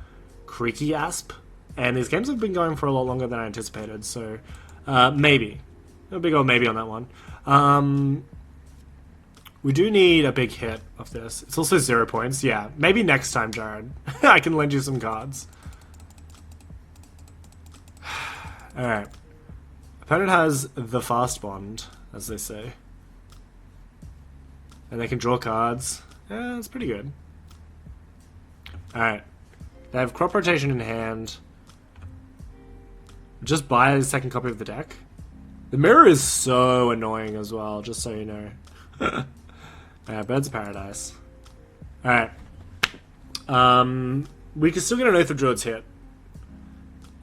Creaky Asp, and these games have been going for a lot longer than I anticipated, so maybe. A big old maybe on that one. We do need a big hit of this. It's also 0 points. Yeah, maybe next time, Jared. I can lend you some cards. Alright. Opponent has the Fast Bond, as they say. And they can draw cards. Yeah, that's pretty good. Alright. They have crop rotation in hand. Just buy a second copy of the deck. The mirror is so annoying as well, just so you know. Yeah, Birds of Paradise. Alright. We can still get an Oath of Druids hit.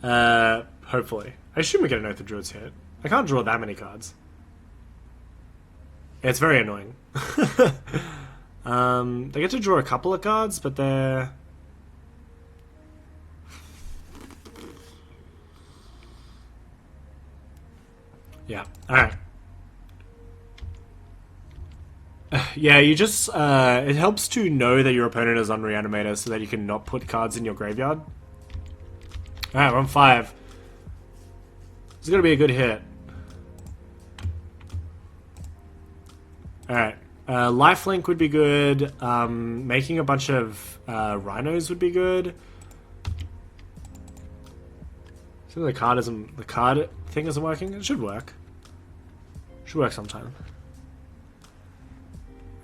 Hopefully. I assume we get an Oath of Druids hit. I can't draw that many cards. It's very annoying. They get to draw a couple of cards, but they're... Yeah, alright. Yeah, you just, it helps to know that your opponent is on Reanimator so that you can not put cards in your graveyard. Alright, we're on 5. This is gonna be a good hit. Alright, lifelink would be good, making a bunch of, rhinos would be good. So the card thing isn't working? It should work. Should work sometime.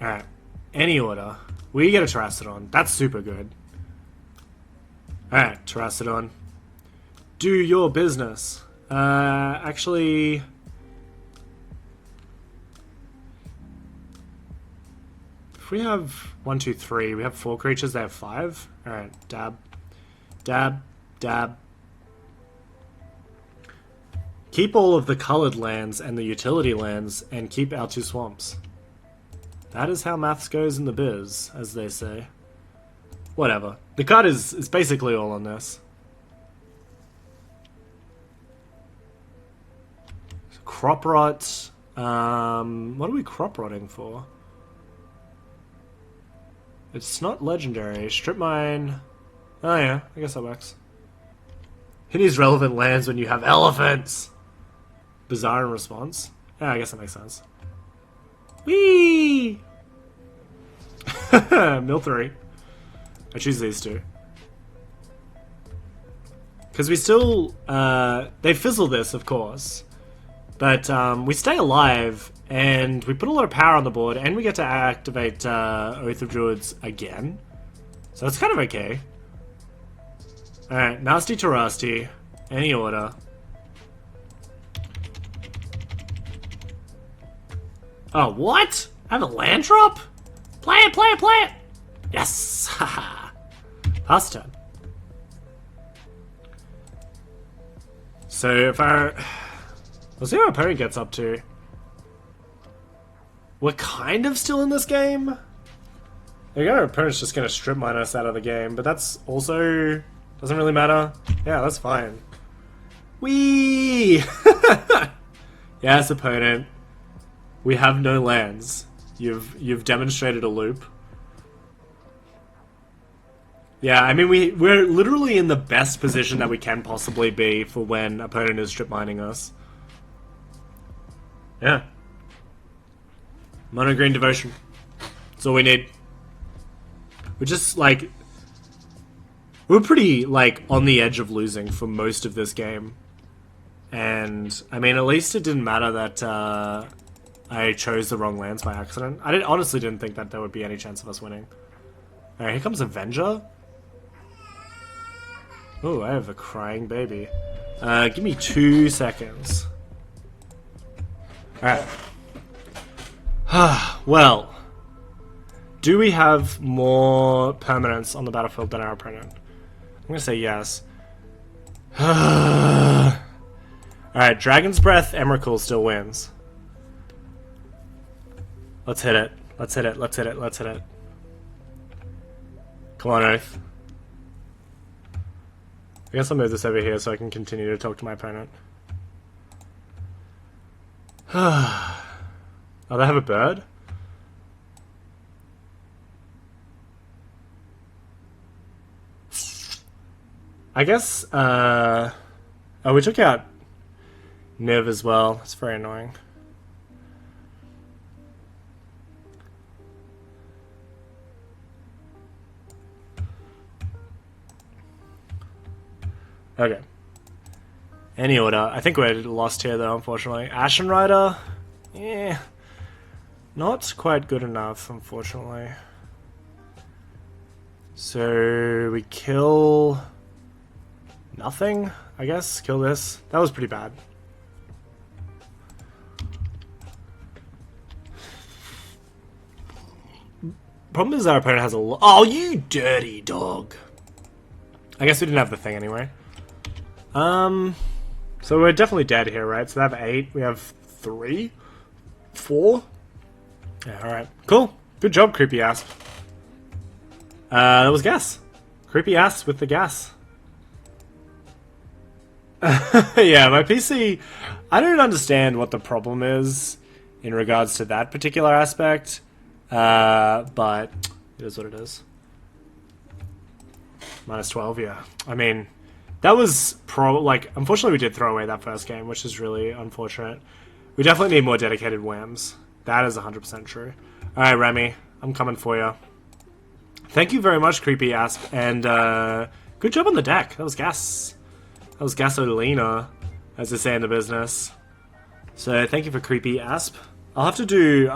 Alright. Any order. We get a Terrastodon. That's super good. Alright, Terrastodon. Do your business. Actually... If we have 1, 2, 3, we have 4 creatures, they have 5. Alright, dab. Dab. Dab. Keep all of the colored lands and the utility lands, and keep our 2 swamps. That is how maths goes in the biz, as they say. Whatever. The card is basically all on this. So crop rot. What are we crop rotting for? It's not legendary. Strip mine. Oh yeah, I guess that works. It needs relevant lands when you have elephants. Bizarre in response. Yeah, I guess that makes sense. Whee! Mill 3. I choose these 2. Because we still... they fizzle this, of course. But we stay alive, and we put a lot of power on the board, and we get to activate Oath of Druids again. So that's kind of okay. Alright, Nasty to Rusty. Any order. Oh, what? I have a land drop? Play it, play it, play it! Yes! Haha. Pass turn. So if our... Let's see what our opponent gets up to. We're kind of still in this game. There you go, our opponent's just going to strip mine us out of the game, but that's also... Doesn't really matter. Yeah, that's fine. Whee! Yes, opponent. We have no lands. You've demonstrated a loop. Yeah, I mean we're literally in the best position that we can possibly be for when opponent is strip mining us. Yeah. Mono green devotion. That's all we need. We're just like we're pretty like on the edge of losing for most of this game. And I mean at least it didn't matter that I chose the wrong lands by accident. I honestly didn't think that there would be any chance of us winning. Alright, here comes Avenger. Oh, I have a crying baby. Give me 2 seconds. Alright. Well. Do we have more permanents on the battlefield than our opponent? I'm gonna say yes. Alright, Dragon's Breath, Emrakul still wins. Let's hit it. Let's hit it. Let's hit it. Let's hit it. Come on, Oath. I guess I'll move this over here so I can continue to talk to my opponent. Oh, they have a bird? I guess, oh, we took out Niv as well. That's very annoying. Okay. Any order. I think we're lost here, though, unfortunately. Ashen Rider? Yeah. Not quite good enough, unfortunately. So we kill nothing, I guess. Kill this. That was pretty bad. Problem is our opponent has a lot. Oh, you dirty dog. I guess we didn't have the thing anyway. So we're definitely dead here, right? So they have 8. We have 3? 4? Yeah, alright. Cool. Good job, Creepy Asp. That was gas. Creepy Asp with the gas. Yeah, my PC... I don't understand what the problem is in regards to that particular aspect. But it is what it is. Minus 12, yeah. I mean, that was unfortunately we did throw away that first game, which is really unfortunate. We definitely need more dedicated whams. That is 100% true. Alright, Remy, I'm coming for you. Thank you very much, Creepy Asp, and good job on the deck. That was gas. That was gasolina, as they say in the business. So thank you for Creepy Asp. I'll have to do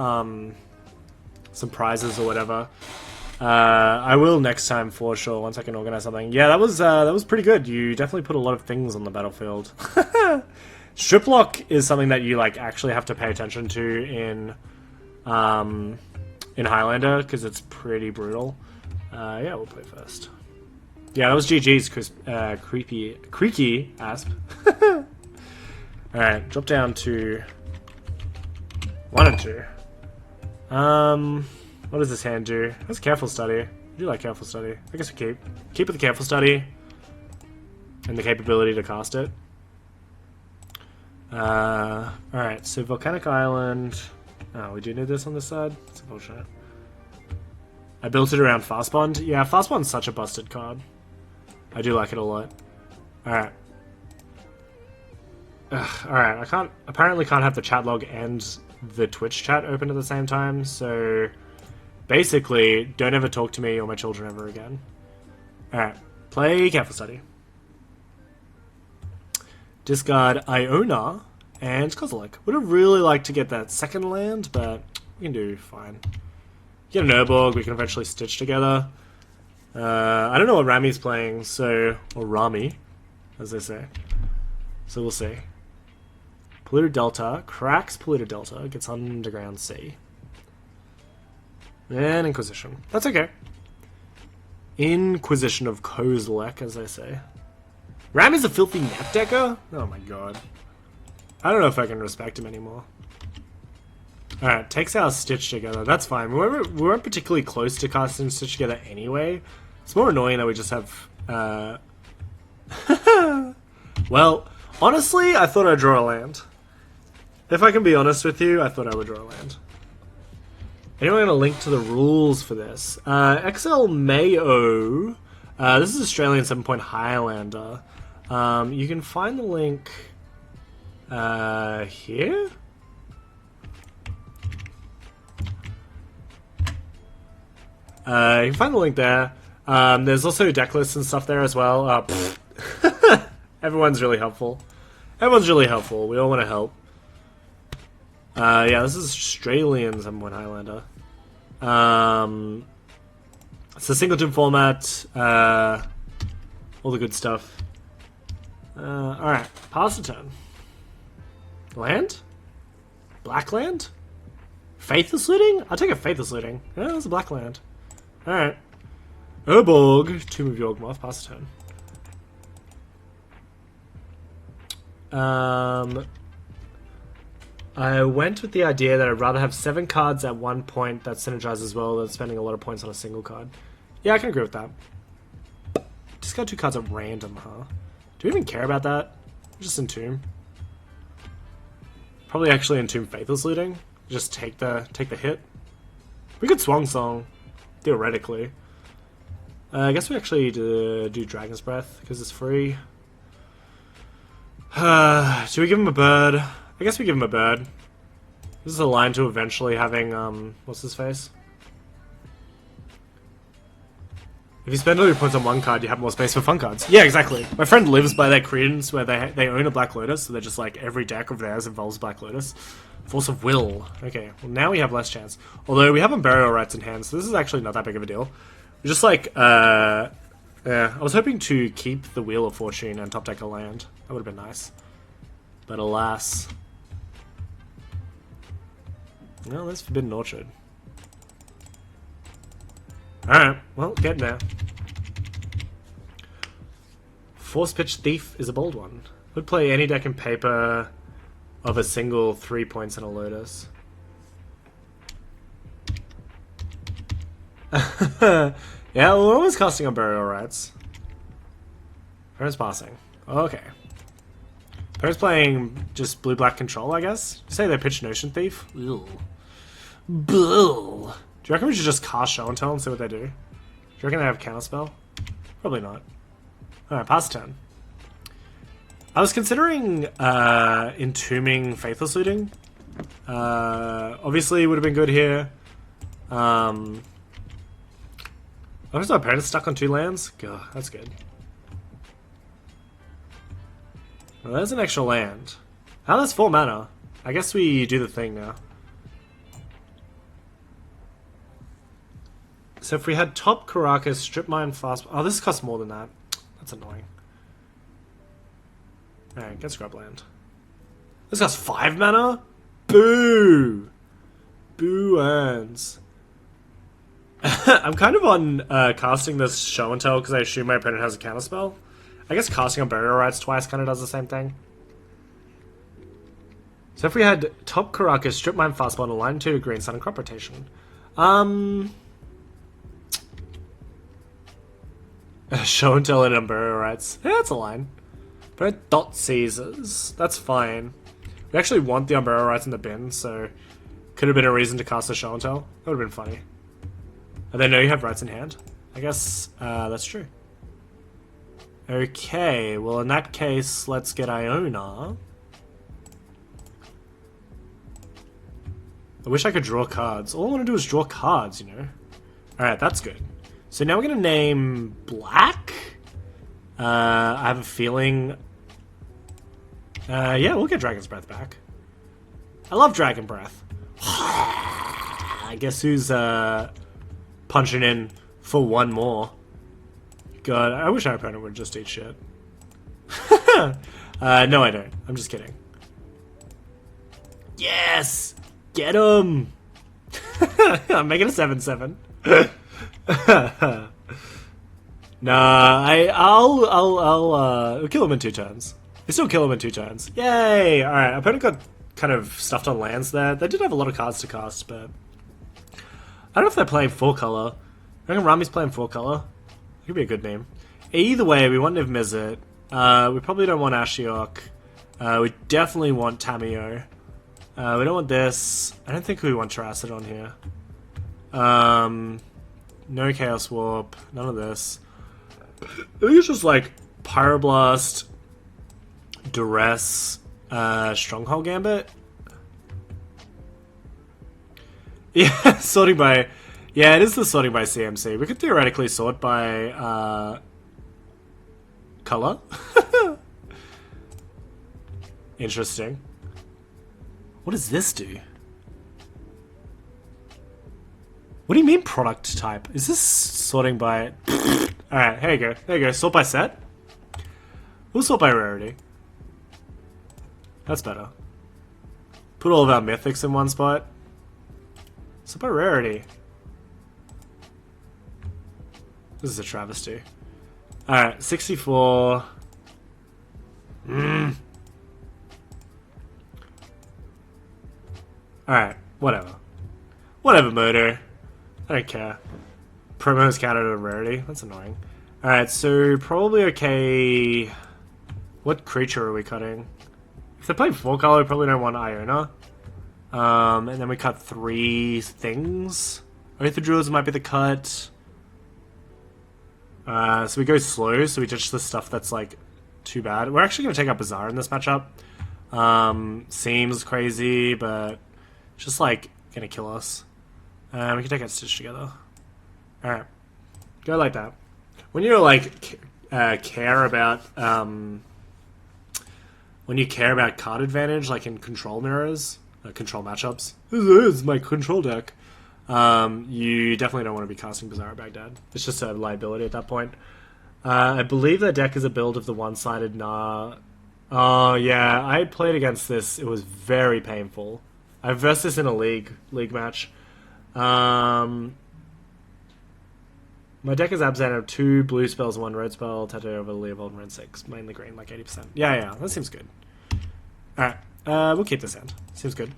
some prizes or whatever. I will next time for sure, once I can organize something. Yeah, that was pretty good. You definitely put a lot of things on the battlefield. Strip lock is something that you like actually have to pay attention to in Highlander because it's pretty brutal. Yeah, we'll play first. Yeah, that was GG's creaky Asp. Alright, drop down to 1 and 2. What does this hand do? That's Careful Study. I do like Careful Study. I guess we keep with the Careful Study and the capability to cast it. Alright, so Volcanic Island. Oh, we do need this on this side? That's unfortunate. I built it around Fastbond. Yeah, Fastbond's such a busted card. I do like it a lot. Alright. Alright, I apparently can't have the chat log and the Twitch chat open at the same time, so basically, don't ever talk to me or my children ever again. Alright, play Careful Study. Discard Iona and Kozilek. Would have really liked to get that second land, but we can do fine. Get an Urborg, we can eventually stitch together. I don't know what Rami's playing, so... or Rami, as they say. So we'll see. Polluted Delta, cracks Polluted Delta, gets Underground Sea. And Inquisition. That's okay. Inquisition of Kozilek, as they say. Rami's a filthy net decker? Oh my god. I don't know if I can respect him anymore. Alright, takes our Stitch Together. That's fine. We weren't particularly close to casting Stitch Together anyway. It's more annoying that we just have... Well, honestly, I thought I'd draw a land. If I can be honest with you, I thought I would draw a land. Anyone going to link to the rules for this? XL Mayo. This is Australian 7-point Highlander. You can find the link here? You can find the link there. There's also Decklist and stuff there as well. Everyone's really helpful. Everyone's really helpful. We all want to help. Yeah, this is Australian 7-point Highlander. It's a singleton format. All the good stuff. Alright, pass the turn. Land? Black land? Faithless Looting? I'll take a Faithless Looting. Yeah, that's a black land. Alright. Urborg, Tomb of Yawgmoth, pass the turn. I went with the idea that I'd rather have 7 cards at one point that synergize as well than spending a lot of points on a single card. Yeah, I can agree with that. Discard 2 cards at random, huh? Do we even care about that? Just Entomb. Probably actually Entomb Faithless Looting. Just take the hit. We could Swan Song, theoretically. I guess we actually do Dragon's Breath because it's free. Should we give him a bird? I guess we give him a bird. This is a line to eventually having, what's his face? If you spend all your points on one card, you have more space for fun cards. Yeah, exactly. My friend lives by that credence where they own a Black Lotus, so they're just like, every deck of theirs involves Black Lotus. Force of Will. Okay, well now we have less chance. Although we have Unburial Rights in hand, so this is actually not that big of a deal. We're just like, yeah, I was hoping to keep the Wheel of Fortune and top deck a land. That would have been nice. But alas. No, that's Forbidden Orchard. Alright, well, getting there. Force Pitch Thief is a bold one. Would play any deck in paper of a single 3 points and a Lotus. Yeah, well, we're almost casting on Burial Rights. Parents passing. Okay. Parents playing just blue-black control, I guess? You say they pitched Notion Thief? Ew. Bull. Do you reckon we should just cast Show and Tell and see what they do? Do you reckon they have Counterspell? Probably not. Alright, pass turn. I was considering entombing Faithless Looting. Obviously, it would have been good here. Obviously, my opponent's stuck on 2 lands. God, that's good. Well, there's an extra land. Oh, that's 4 mana. I guess we do the thing now. So if we had top Caracas, Strip Mine, Fast... Oh, this costs more than that. That's annoying. Alright, get Scrubland. This costs 5 mana? Boo! Boo earns. I'm kind of on casting this Show and Tell because I assume my opponent has a counterspell. I guess casting on Burial Rights twice kind of does the same thing. So if we had top Caracas, Strip Mine, Fastball, and a line 2 Green Sun and Crop Rotation. Show and Tell and Burial Rights. Yeah, that's a line. But Dot Caesars. That's fine. We actually want the Umbrella Rights in the bin, so could have been a reason to cast a Show and Tell. That would have been funny. And they know you have rights in hand. I guess that's true. Okay, well in that case, let's get Iona. I wish I could draw cards. All I want to do is draw cards, you know. Alright, that's good. So now we're going to name Black. I have a feeling... yeah, we'll get Dragon's Breath back. I love Dragon Breath. I guess who's punching in for one more. God, I wish our opponent would just eat shit. No, I don't. I'm just kidding. Yes! Get him! I'm making a 7/7. Nah, I'll kill him in 2 turns. We still kill him in 2 turns. Yay! Alright, our opponent got kind of stuffed on lands there. They did have a lot of cards to cast, but I don't know if they're playing 4-color. I reckon Rami's playing 4-color. It could be a good name. Either way, we want Niv Mizzet. We probably don't want Ashiok. We definitely want Tamiyo. We don't want this. I don't think we want Terracid on here. No Chaos Warp. None of this. I think it's just like Pyroblast, Duress, Stronghold Gambit. Yeah, sorting by... Yeah, it is the sorting by CMC. We could theoretically sort by color. Interesting. What does this do? What do you mean product type? Is this sorting by... Alright, here you go. There you go. Sort by set. We'll sort by rarity. That's better. Put all of our mythics in one spot. Sort by rarity. This is a travesty. Alright, 64. Alright, whatever. Whatever, Motor. I don't care. Promo's counted at a rarity. That's annoying. Alright, so probably okay... What creature are we cutting? If they're playing 4-color, we probably don't want Iona. And then we cut 3 things. Oath of Druids might be the cut. So we go slow, so we ditch the stuff that's like too bad. We're actually going to take out Bazaar in this matchup. Seems crazy, but just like going to kill us. We can take out Stitch together. Alright. Go like that. When you like care about when you care about card advantage, like in control mirrors, control matchups. This is my control deck. You definitely don't want to be casting Bizarro Baghdad. It's just a liability at that point. I believe that deck is a build of the one-sided Oh yeah, I played against this. It was very painful. I versed this in a league match. My deck is Abzan of 2 blue spells, 1 red spell, Tattoo over Leovold, and red 6. Mainly green, like 80%. Yeah, that seems good. Alright, we'll keep this hand. Seems good.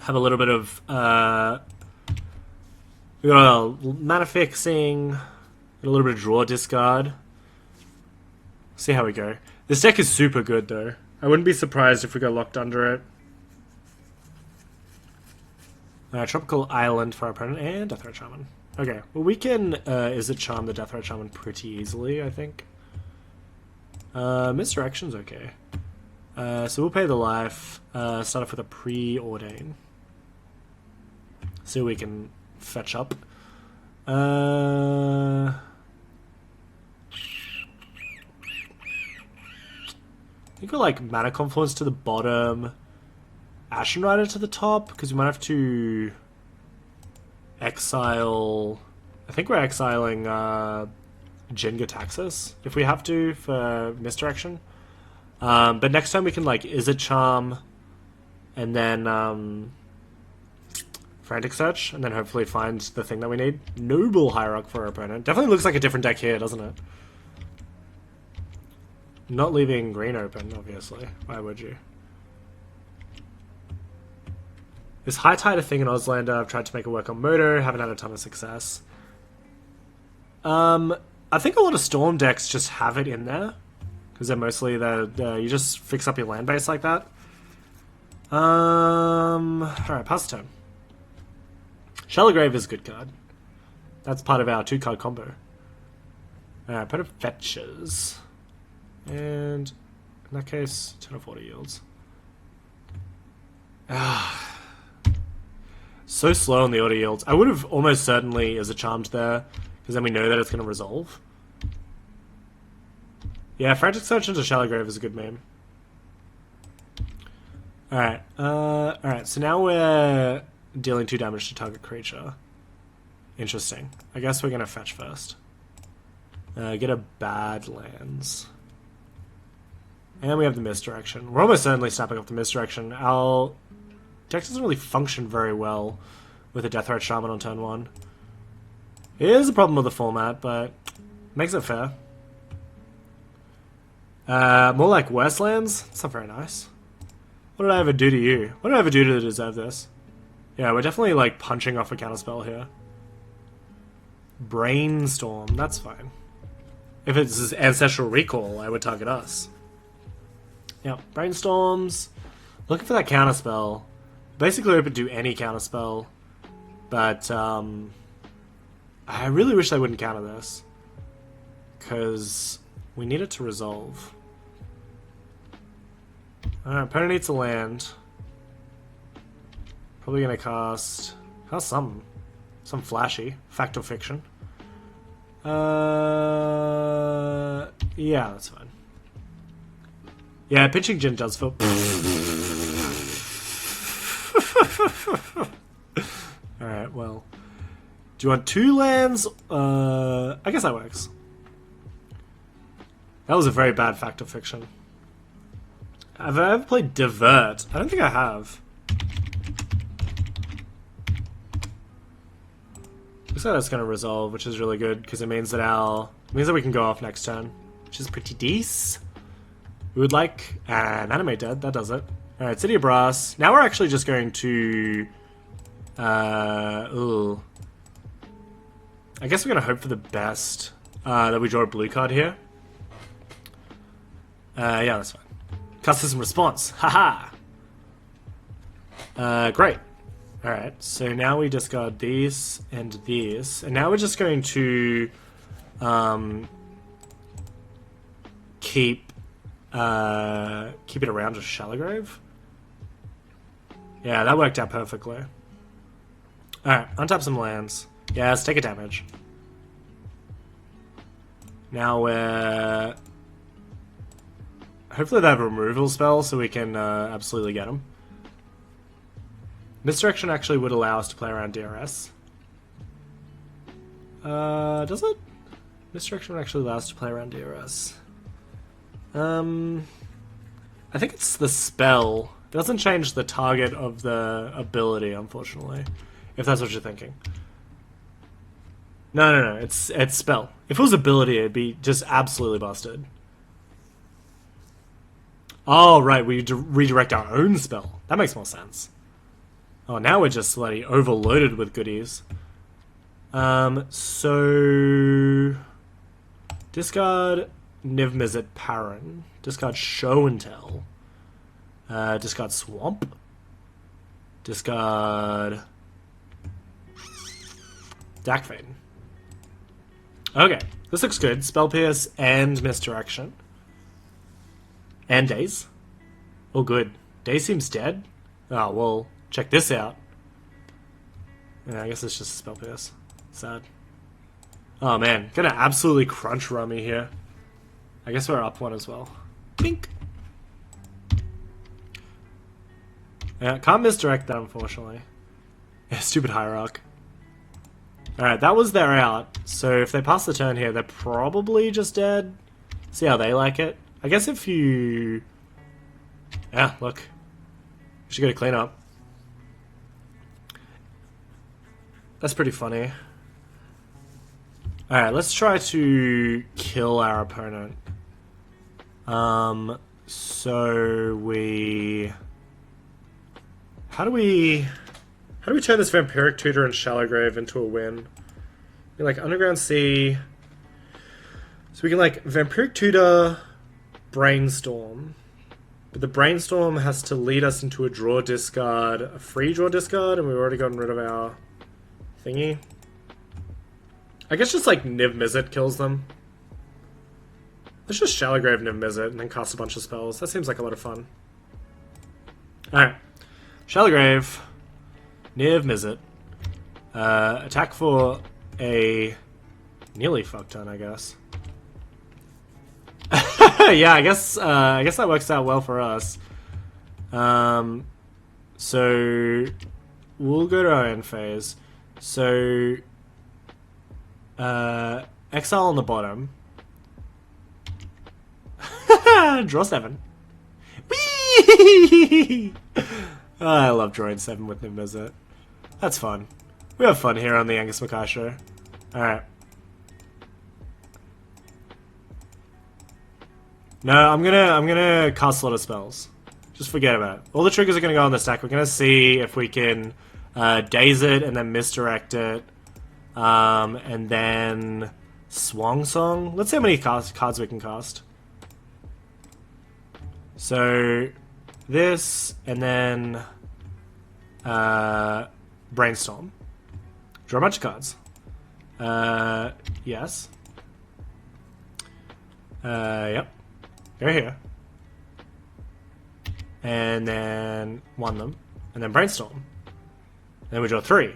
Have a little bit of, we got a mana fixing, a little bit of draw discard. See how we go. This deck is super good, though. I wouldn't be surprised if we got locked under it. Tropical Island for our opponent, and Deathrat Shaman. Okay, well we can Is it Charm the Deathrat Shaman pretty easily, I think. Misdirection's okay. So we'll pay the life, start off with a Preordain. See what we can fetch up. I think we're like Mana Confluence to the bottom, Ashen Rider to the top, because we might have to exile. I think we're exiling Jenga Taxis if we have to for misdirection. But next time we can like Is it Charm and then Frantic Search, and then hopefully find the thing that we need. Noble Hierarch for our opponent. Definitely looks like a different deck here, doesn't it? Not leaving green open, obviously. Why would you? Is High Tide a thing in Auslander? I've tried to make it work on Moto, haven't had a ton of success. I think a lot of Storm decks just have it in there, because they're mostly you just fix up your land base like that. Alright, pass the turn. Shallow Grave is a good card. That's part of our 2-card combo. Alright, opponent fetches. And in that case, 10 of 40 yields. So slow on the auto yields. I would have almost certainly Is it Charmed there, because then we know that it's going to resolve. Yeah, Frantic Search into Shallow Grave is a good meme. Alright, so now we're dealing 2 damage to target creature. Interesting. I guess we're going to fetch first. Get a Badlands. And we have the Misdirection. We're almost certainly snapping up the Misdirection. Our deck doesn't really function very well with a Deathrat Shaman on turn 1. It is a problem with the format, but makes it fair. More like Westlands? That's not very nice. What did I ever do to you? What did I ever do to deserve this? Yeah, we're definitely like punching off a counterspell here. Brainstorm, that's fine. If it's Ancestral Recall, I would target us. Yeah, Brainstorms. Looking for that counterspell. Basically open to any counterspell. But, I really wish they wouldn't counter this. Because we need it to resolve. Alright, opponent needs a land. Probably gonna cast some flashy. Fact or Fiction. Yeah, that's fine. Yeah, Pinching Gin does feel... Alright, well. Do you want 2 lands? I guess that works. That was a very bad Fact or Fiction. Have I ever played Divert? I don't think I have. Looks like that's going to resolve, which is really good, because it means that we can go off next turn, which is pretty decent. We would like an Animate Dead, that does it. Alright, City of Brass. Now we're actually just going to... I guess we're going to hope for the best. That we draw a blue card here. Yeah, that's fine. Custom response. Haha! Great. Alright, so now we discard these and these. And now we're just going to keep it around just Shallow Grave. Yeah, that worked out perfectly. Alright, untap some lands. Yeah, let's take a damage. Now we're... Hopefully they have a removal spell so we can absolutely get them. Misdirection actually would allow us to play around DRS. Does it? Misdirection would actually allow us to play around DRS. I think it's the spell. It doesn't change the target of the ability, unfortunately. If that's what you're thinking. No, it's spell. If it was ability, it'd be just absolutely busted. Oh, right, we redirect our own spell. That makes more sense. Oh, now we're just slightly overloaded with goodies. So... discard Niv Mizzet Parent. Discard Show and Tell. Discard Swamp. Discard... Dakfade. Okay, this looks good. Spell Pierce and Misdirection. And Daze. Oh, good. Daze seems dead. Oh, well, check this out. Yeah, I guess it's just a Spell Pierce. Sad. Oh, man. Gonna absolutely crunch Rummy here. I guess we're up one as well. Bink! Yeah, can't misdirect that, unfortunately. Yeah, stupid Hierarch. Alright, that was their out. So if they pass the turn here, they're probably just dead. See how they like it. I guess if you... yeah, look. We should go to clean up. That's pretty funny. Alright, let's try to kill our opponent. So we... How do we turn this Vampiric Tutor and Shallowgrave into a win? We like Underground Sea. So we can like Vampiric Tutor, Brainstorm. But the Brainstorm has to lead us into a draw discard, a free draw discard, and we've already gotten rid of our thingy. I guess just like Niv Mizzet kills them. Let's just Shallowgrave Niv Mizzet and then cast a bunch of spells. That seems like a lot of fun. Alright. Shallowgrave, Niv Mizzet. Attack for a nearly fuck ton, I guess. Yeah, I guess that works out well for us. So we'll go to our end phase. So exile on the bottom. Draw 7. Whee! Oh, I love drawing 7 with Niv Mizzet. That's fun. We have fun here on the Angus McKay show. Alright. No, I'm gonna cast a lot of spells. Just forget about it. All the triggers are gonna go on the stack. We're gonna see if we can daze it and then misdirect it. And then Swang Song. Let's see how many cards we can cast. So this and then Brainstorm. Draw a bunch of cards. Yes. Yep. Go here. And then one them. And then Brainstorm. And then we draw 3.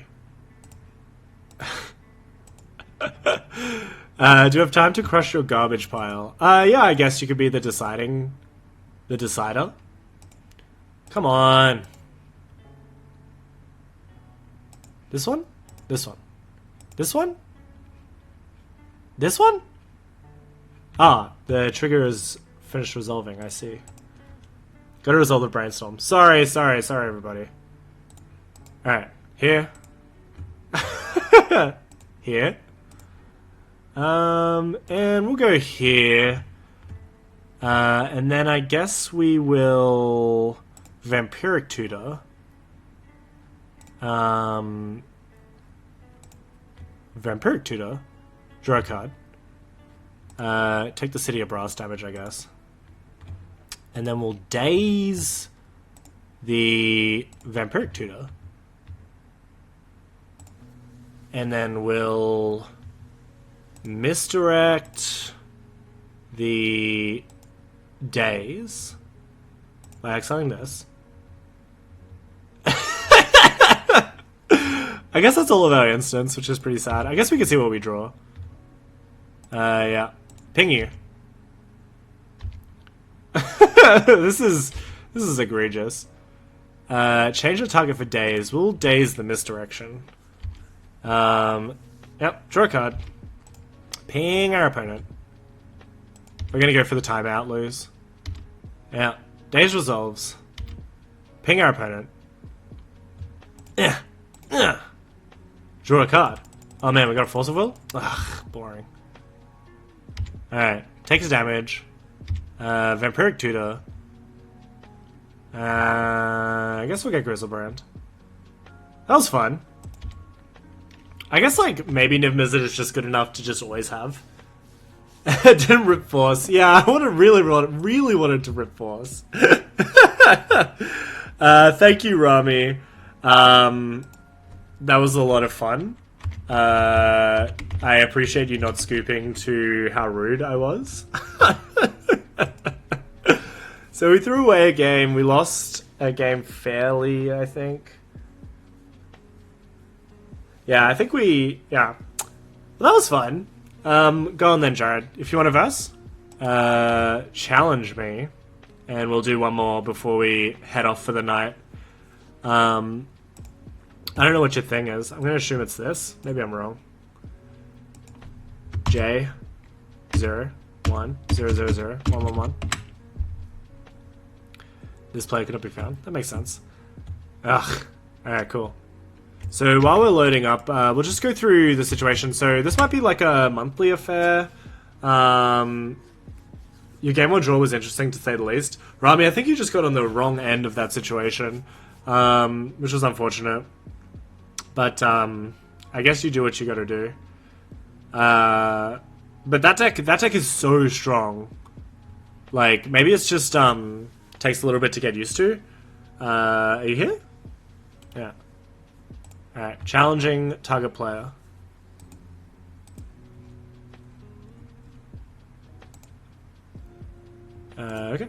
Do you have time to crush your garbage pile? Yeah, I guess you could be the decider. Come on. This one? This one. This one? This one? Ah, the trigger is finished resolving, I see. Gotta resolve the Brainstorm. Sorry, everybody. Alright, here. Here. And we'll go here. And then I guess we will Vampiric Tutor. Vampiric Tutor. Draw a card. Take the City of Brass damage, I guess. And then we'll daze the Vampiric Tutor. And then we'll misdirect the daze by exiling this. I guess that's all of our instants, which is pretty sad. I guess we can see what we draw. Yeah. Ping you. This is egregious. Change the target for daze. We'll daze the misdirection. Yep, draw a card. Ping our opponent. We're gonna go for the timeout, lose. Yeah, daze resolves. Ping our opponent. Yeah. Draw a card. Oh man, we got a Force of Will? Ugh, boring. Alright, take his damage. Vampiric Tutor. I guess we'll get Grizzlebrand. That was fun. I guess, like, maybe Niv Mizzet is just good enough to just always have. Didn't Rip Force. Yeah, I really wanted to Rip Force. Thank you, Rami. That was a lot of fun. I appreciate you not scooping to how rude I was. So we threw away a game. We lost a game fairly, I think. Yeah, I think we... Yeah. Well, that was fun. Go on then, Jared. If you want to verse, challenge me. And we'll do one more before we head off for the night. I don't know what your thing is. I'm going to assume it's this. Maybe I'm wrong. J 0 1 0 0 0 1 1 1. This player cannot be found. That makes sense. Ugh. Alright, cool. So while we're loading up, we'll just go through the situation. So this might be like a monthly affair. Your game on draw was interesting to say the least. Rami, I think you just got on the wrong end of that situation, which was unfortunate. But I guess you do what you got to do. But that deck is so strong. Like maybe it's just takes a little bit to get used to. Are you here? Yeah. Alright, challenging target player. Okay.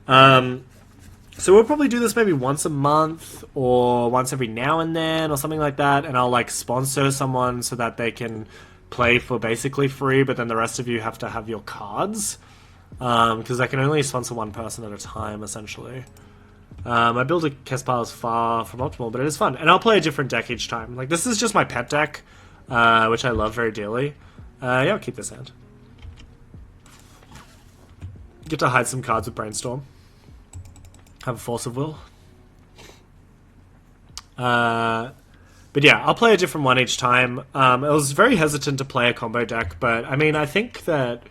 So we'll probably do this maybe once a month or once every now and then or something like that, and I'll like sponsor someone so that they can play for basically free, but then the rest of you have to have your cards. Because I can only sponsor one person at a time, essentially. My build a Kess pile is far from optimal, but it is fun. And I'll play a different deck each time. Like, this is just my pet deck, which I love very dearly. Yeah, I'll keep this hand. Get to hide some cards with Brainstorm. Have a Force of Will. But yeah, I'll play a different one each time. I was very hesitant to play a combo deck, but I mean, I think that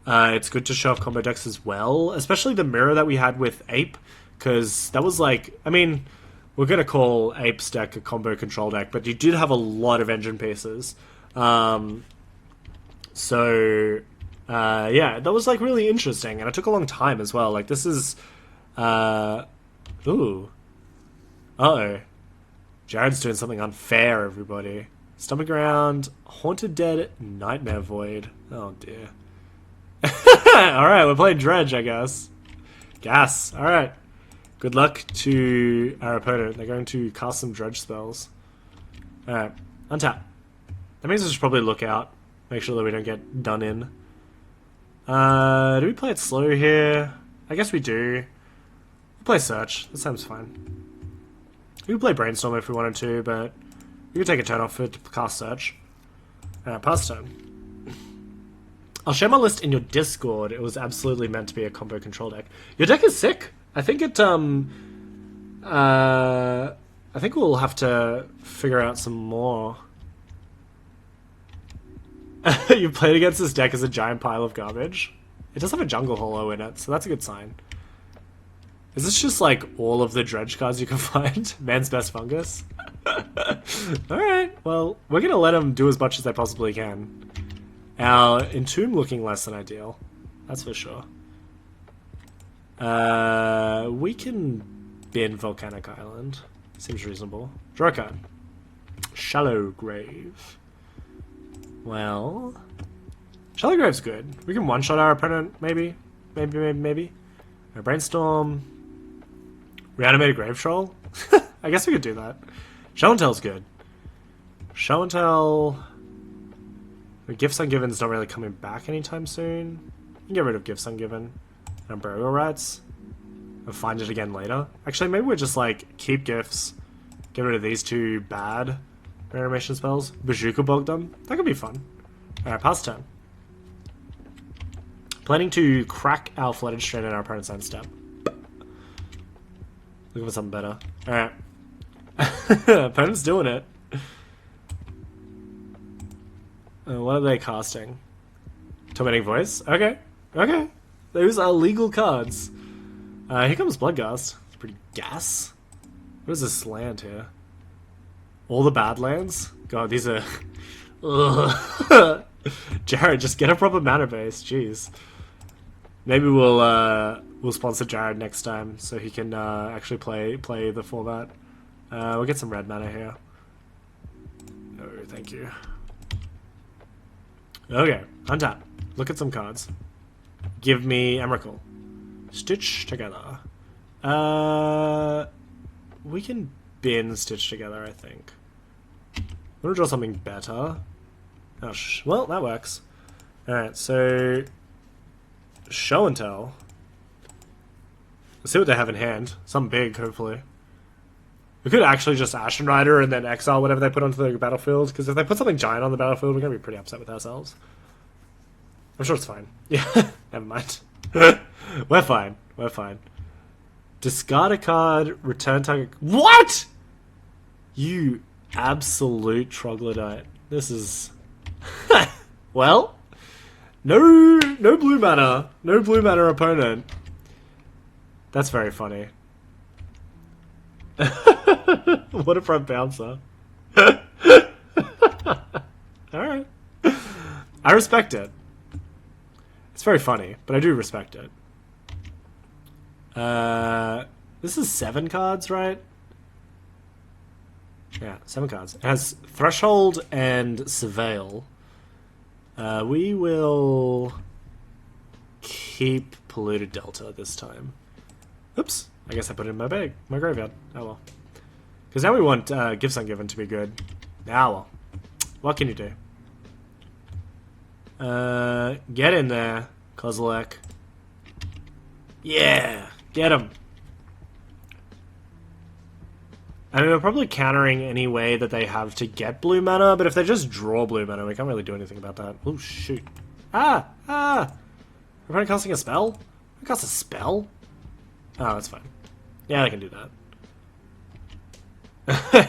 it's good to show off combo decks as well, especially the mirror that we had with Ape, because that was like, I mean, we're going to call Ape's deck a combo control deck, but you did have a lot of engine pieces. Yeah, that was like really interesting, and it took a long time as well. Like, this is... Ooh. Uh-oh. Jared's doing something unfair, everybody. Stomach Ground, Haunted Dead, Nightmare Void. Oh, dear. Alright, we're playing Dredge, I guess. Gas. Alright. Good luck to our opponent. They're going to cast some Dredge spells. Alright. Untap. That means I should probably look out. Make sure that we don't get done in. Do we play it slow here? I guess we do. We'll play Search. That sounds fine. We could play Brainstorm if we wanted to, but we could take a turn off to cast Search. Pass turn. I'll share my list in your Discord. It was absolutely meant to be a combo control deck. Your deck is sick. I think it, I think we'll have to figure out some more. You played against this deck as a giant pile of garbage. It does have a jungle holo in it, so that's a good sign. Is this just like all of the Dredge cards you can find? Man's Best Fungus? Alright, well, we're gonna let them do as much as they possibly can. Our Entomb looking less than ideal. That's for sure. We can bin Volcanic Island. Seems reasonable. Draw a card. Shallow Grave. Well... Shallow Grave's good. We can one-shot our opponent, maybe. Maybe. Brainstorm. Reanimator Grave Troll? I guess we could do that. Show and Tell's good. Show and Tell... The Gifts Ungiven's not really coming back anytime soon. You can get rid of Gifts Ungiven. And Burial Rites. and find it again later. Actually, maybe we're just like, keep gifts, get rid of these two bad reanimation spells, Bazooka Bog them. That could be fun. Alright, pass turn. Planning to crack our Flooded Strain in our opponent's end step. Looking for something better. Alright. Opponent's doing it. What are they casting? Tormenting Voice? Okay. Okay. Those are legal cards. Here comes Bloodghast. It's pretty gas. What is this land here? All the bad lands? God, these are... Ugh. Jared, just get a proper mana base. Jeez. Maybe we'll sponsor Jared next time so he can actually play the format. We'll get some red mana here. No, thank you. Okay, untap. Look at some cards. Give me Emrakul. Stitch together. We can bin Stitch together, I think. I'm gonna draw something better. Oh, well, that works. Alright, so... Show and tell. Let's see what they have in hand. Something big, hopefully. We could actually just Ashen Rider and then exile whatever they put onto the battlefield, because if they put something giant on the battlefield, we're going to be pretty upset with ourselves. I'm sure it's fine. Yeah, never mind. We're fine. We're fine. Discard a card, return target... What?! You absolute troglodyte. This is... Well... No blue mana. No blue mana opponent. That's very funny. What a front bouncer. Alright. I respect it. It's very funny, but I do respect it. This is 7 cards, right? Yeah, 7 cards. It has Threshold and Surveil. We will keep Polluted Delta this time. Oops. I guess I put it in my bag, my graveyard. Oh well. Because now we want Gifts Ungiven to be good. Ah well. What can you do? Get in there, Kozilek. Yeah! Get him! I mean, we're probably countering any way that they have to get blue mana, but if they just draw blue mana, we can't really do anything about that. Oh, shoot. Ah! Ah! We're probably casting a spell? We cast a spell? Oh, that's fine. Yeah, I can do that.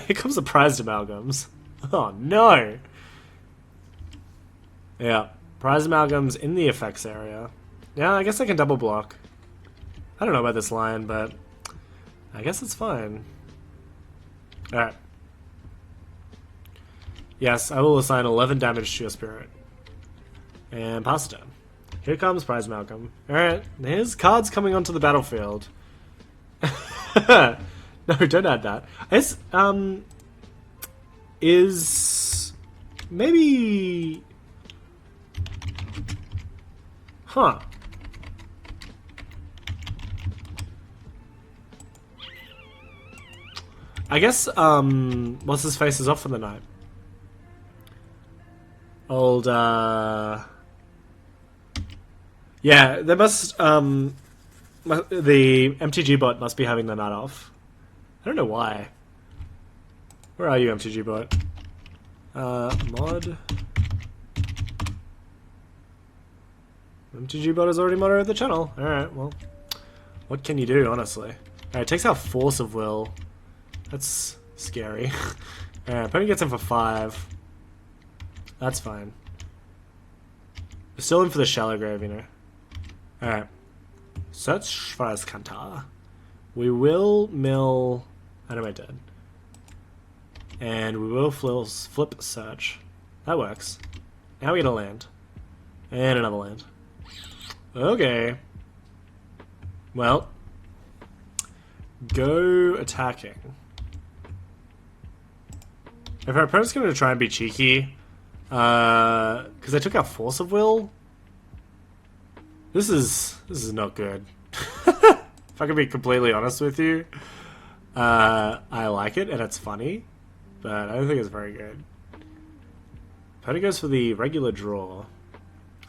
Here comes the prized amalgams. Oh, no! Yeah. Prized amalgams in the effects area. Yeah, I guess I can double block. I don't know about this line, but I guess it's fine. Alright. Yes, I will assign 11 damage to your spirit. And pass it down. Here comes Prize Malcolm. Alright, there's cards coming onto the battlefield. No, don't add that. It's, is... maybe... Huh. I guess, what's his face is off for the night. Old, yeah, they must, the MTG bot must be having the night off. I don't know why. Where are you, MTG bot? Mod. MTG bot has already moderated the channel. Alright, well, what can you do, honestly? Alright, it takes out Force of Will. That's scary. Alright, opponent gets in for 5. That's fine. We're still in for the shallow grave, you know. Alright. Search Schwarzkantar. We will mill Animate Dead. And we will flip Search. That works. Now we get a land. And another land. Okay. Well. Go attacking. If our opponent's going to try and be cheeky, because I took out Force of Will, this is not good. If I can be completely honest with you, I like it and it's funny, but I don't think it's very good. Opponent goes for the regular draw.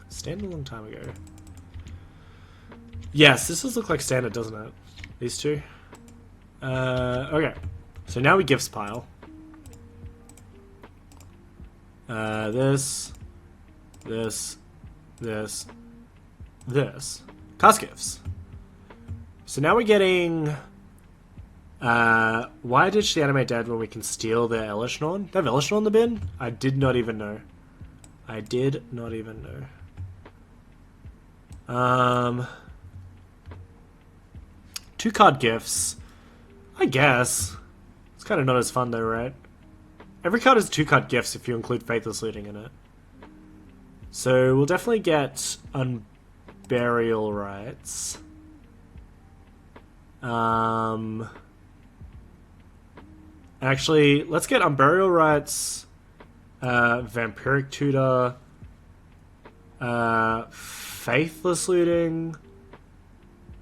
Stand a long time ago. Yes, this does look like standard, doesn't it? These two. Okay. So now we gifts pile. This. Cast gifts. So now we're getting... why did she animate dead when we can steal their Elishnorn? They have Elishnorn in the bin? I did not even know. I did not even know. 2 card gifts. I guess. It's kind of not as fun though, right? Every card is 2 card gifts if you include Faithless Looting in it. So we'll definitely get Unburial Rites. Actually, let's get Unburial Rites, Vampiric Tutor, Faithless Looting,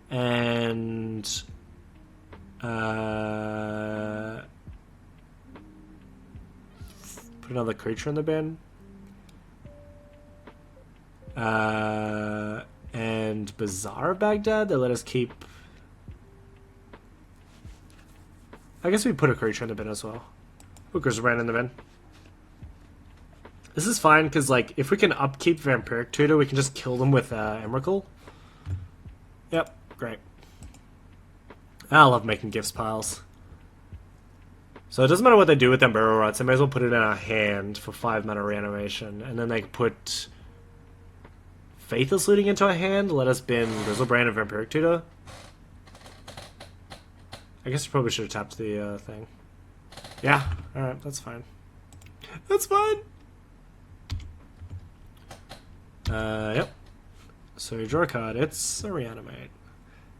and put another creature in the bin. And Bazaar of Baghdad, they let us keep... I guess we put a creature in the bin as well. Put Griselbrand in the bin. This is fine, because like, if we can upkeep Vampiric Tutor, we can just kill them with Emrakul. Yep, great. I love making gifts piles. So it doesn't matter what they do with them Burial Rites, they may as well put it in our hand for 5 mana reanimation, and then they can put Faithless Looting into our hand, let us bin Griselbrand and Vampiric Tutor. I guess you probably should have tapped the thing. Yeah, alright, that's fine. That's fine! Yep. So you draw a card, it's a Reanimate.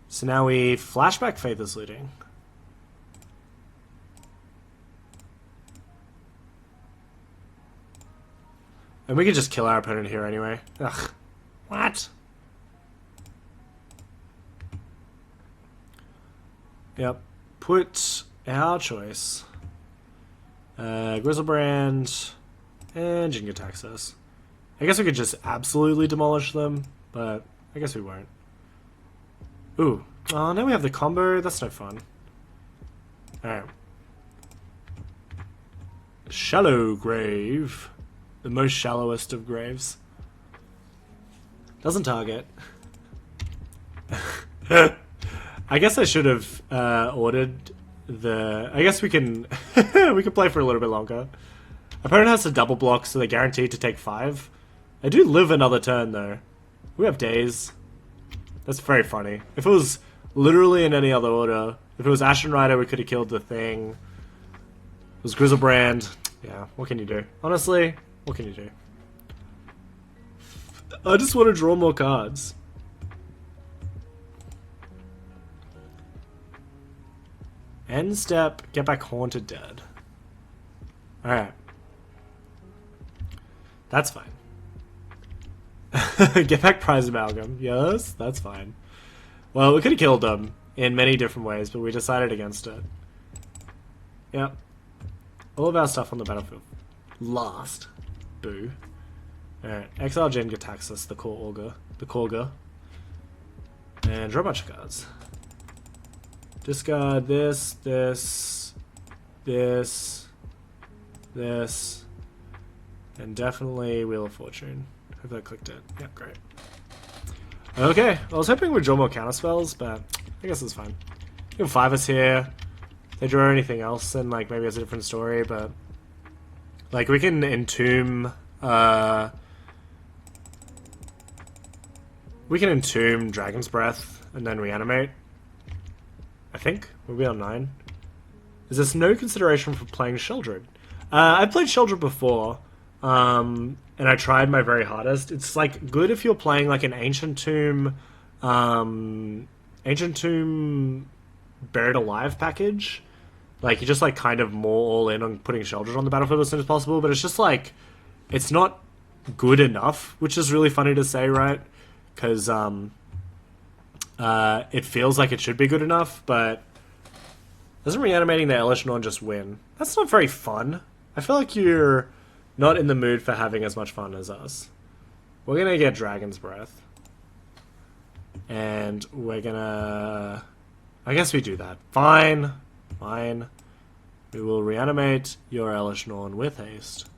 So now we flashback Faithless Looting. And we can just kill our opponent here anyway. Ugh. What? Yep. Put our choice. Griselbrand and Jin-Gitaxias. I guess we could just absolutely demolish them, but I guess we won't. Ooh. Oh, now we have the combo. That's no fun. Alright. Shallow Grave. The most shallowest of graves. Doesn't target. I guess I should have ordered the... I guess we can... we can play for a little bit longer. Opponent has to double block, so they're guaranteed to take 5. I do live another turn, though. We have days. That's very funny. If it was literally in any other order, if it was Ashen Rider, we could have killed the thing. It was Griselbrand. Yeah, what can you do? Honestly, what can you do? I just want to draw more cards. End step, get back Haunted Dead. Alright. That's fine. Get back Prize Amalgam. Yes, that's fine. Well, we could have killed them in many different ways, but we decided against it. Yep. All of our stuff on the battlefield. Last. Boo. Alright, exile Jin-Gitaxias, the Core Augur. The Korga. And draw a bunch of cards. Discard this, this, this, this, and definitely Wheel of Fortune. Hopefully I clicked it. Yeah, great. Okay, I was hoping we'd draw more counterspells, but I guess it's fine. You can 5 us here. If they draw anything else, then like maybe it's a different story, but like we can entomb Dragon's Breath and then reanimate. I think we'll be on 9. Is this no consideration for playing Sheldred? I played Sheldred before, and I tried my very hardest. It's like good if you're playing like an Ancient Tomb Buried Alive package. Like you're just like kind of more all in on putting Sheldred on the battlefield as soon as possible, but it's just like it's not good enough, which is really funny to say, right? Because it feels like it should be good enough, but doesn't reanimating the Elishnorn just win? That's not very fun. I feel like you're not in the mood for having as much fun as us. We're gonna get Dragon's Breath. And we're gonna... I guess we do that. Fine. Fine. We will reanimate your Elish Norn with haste.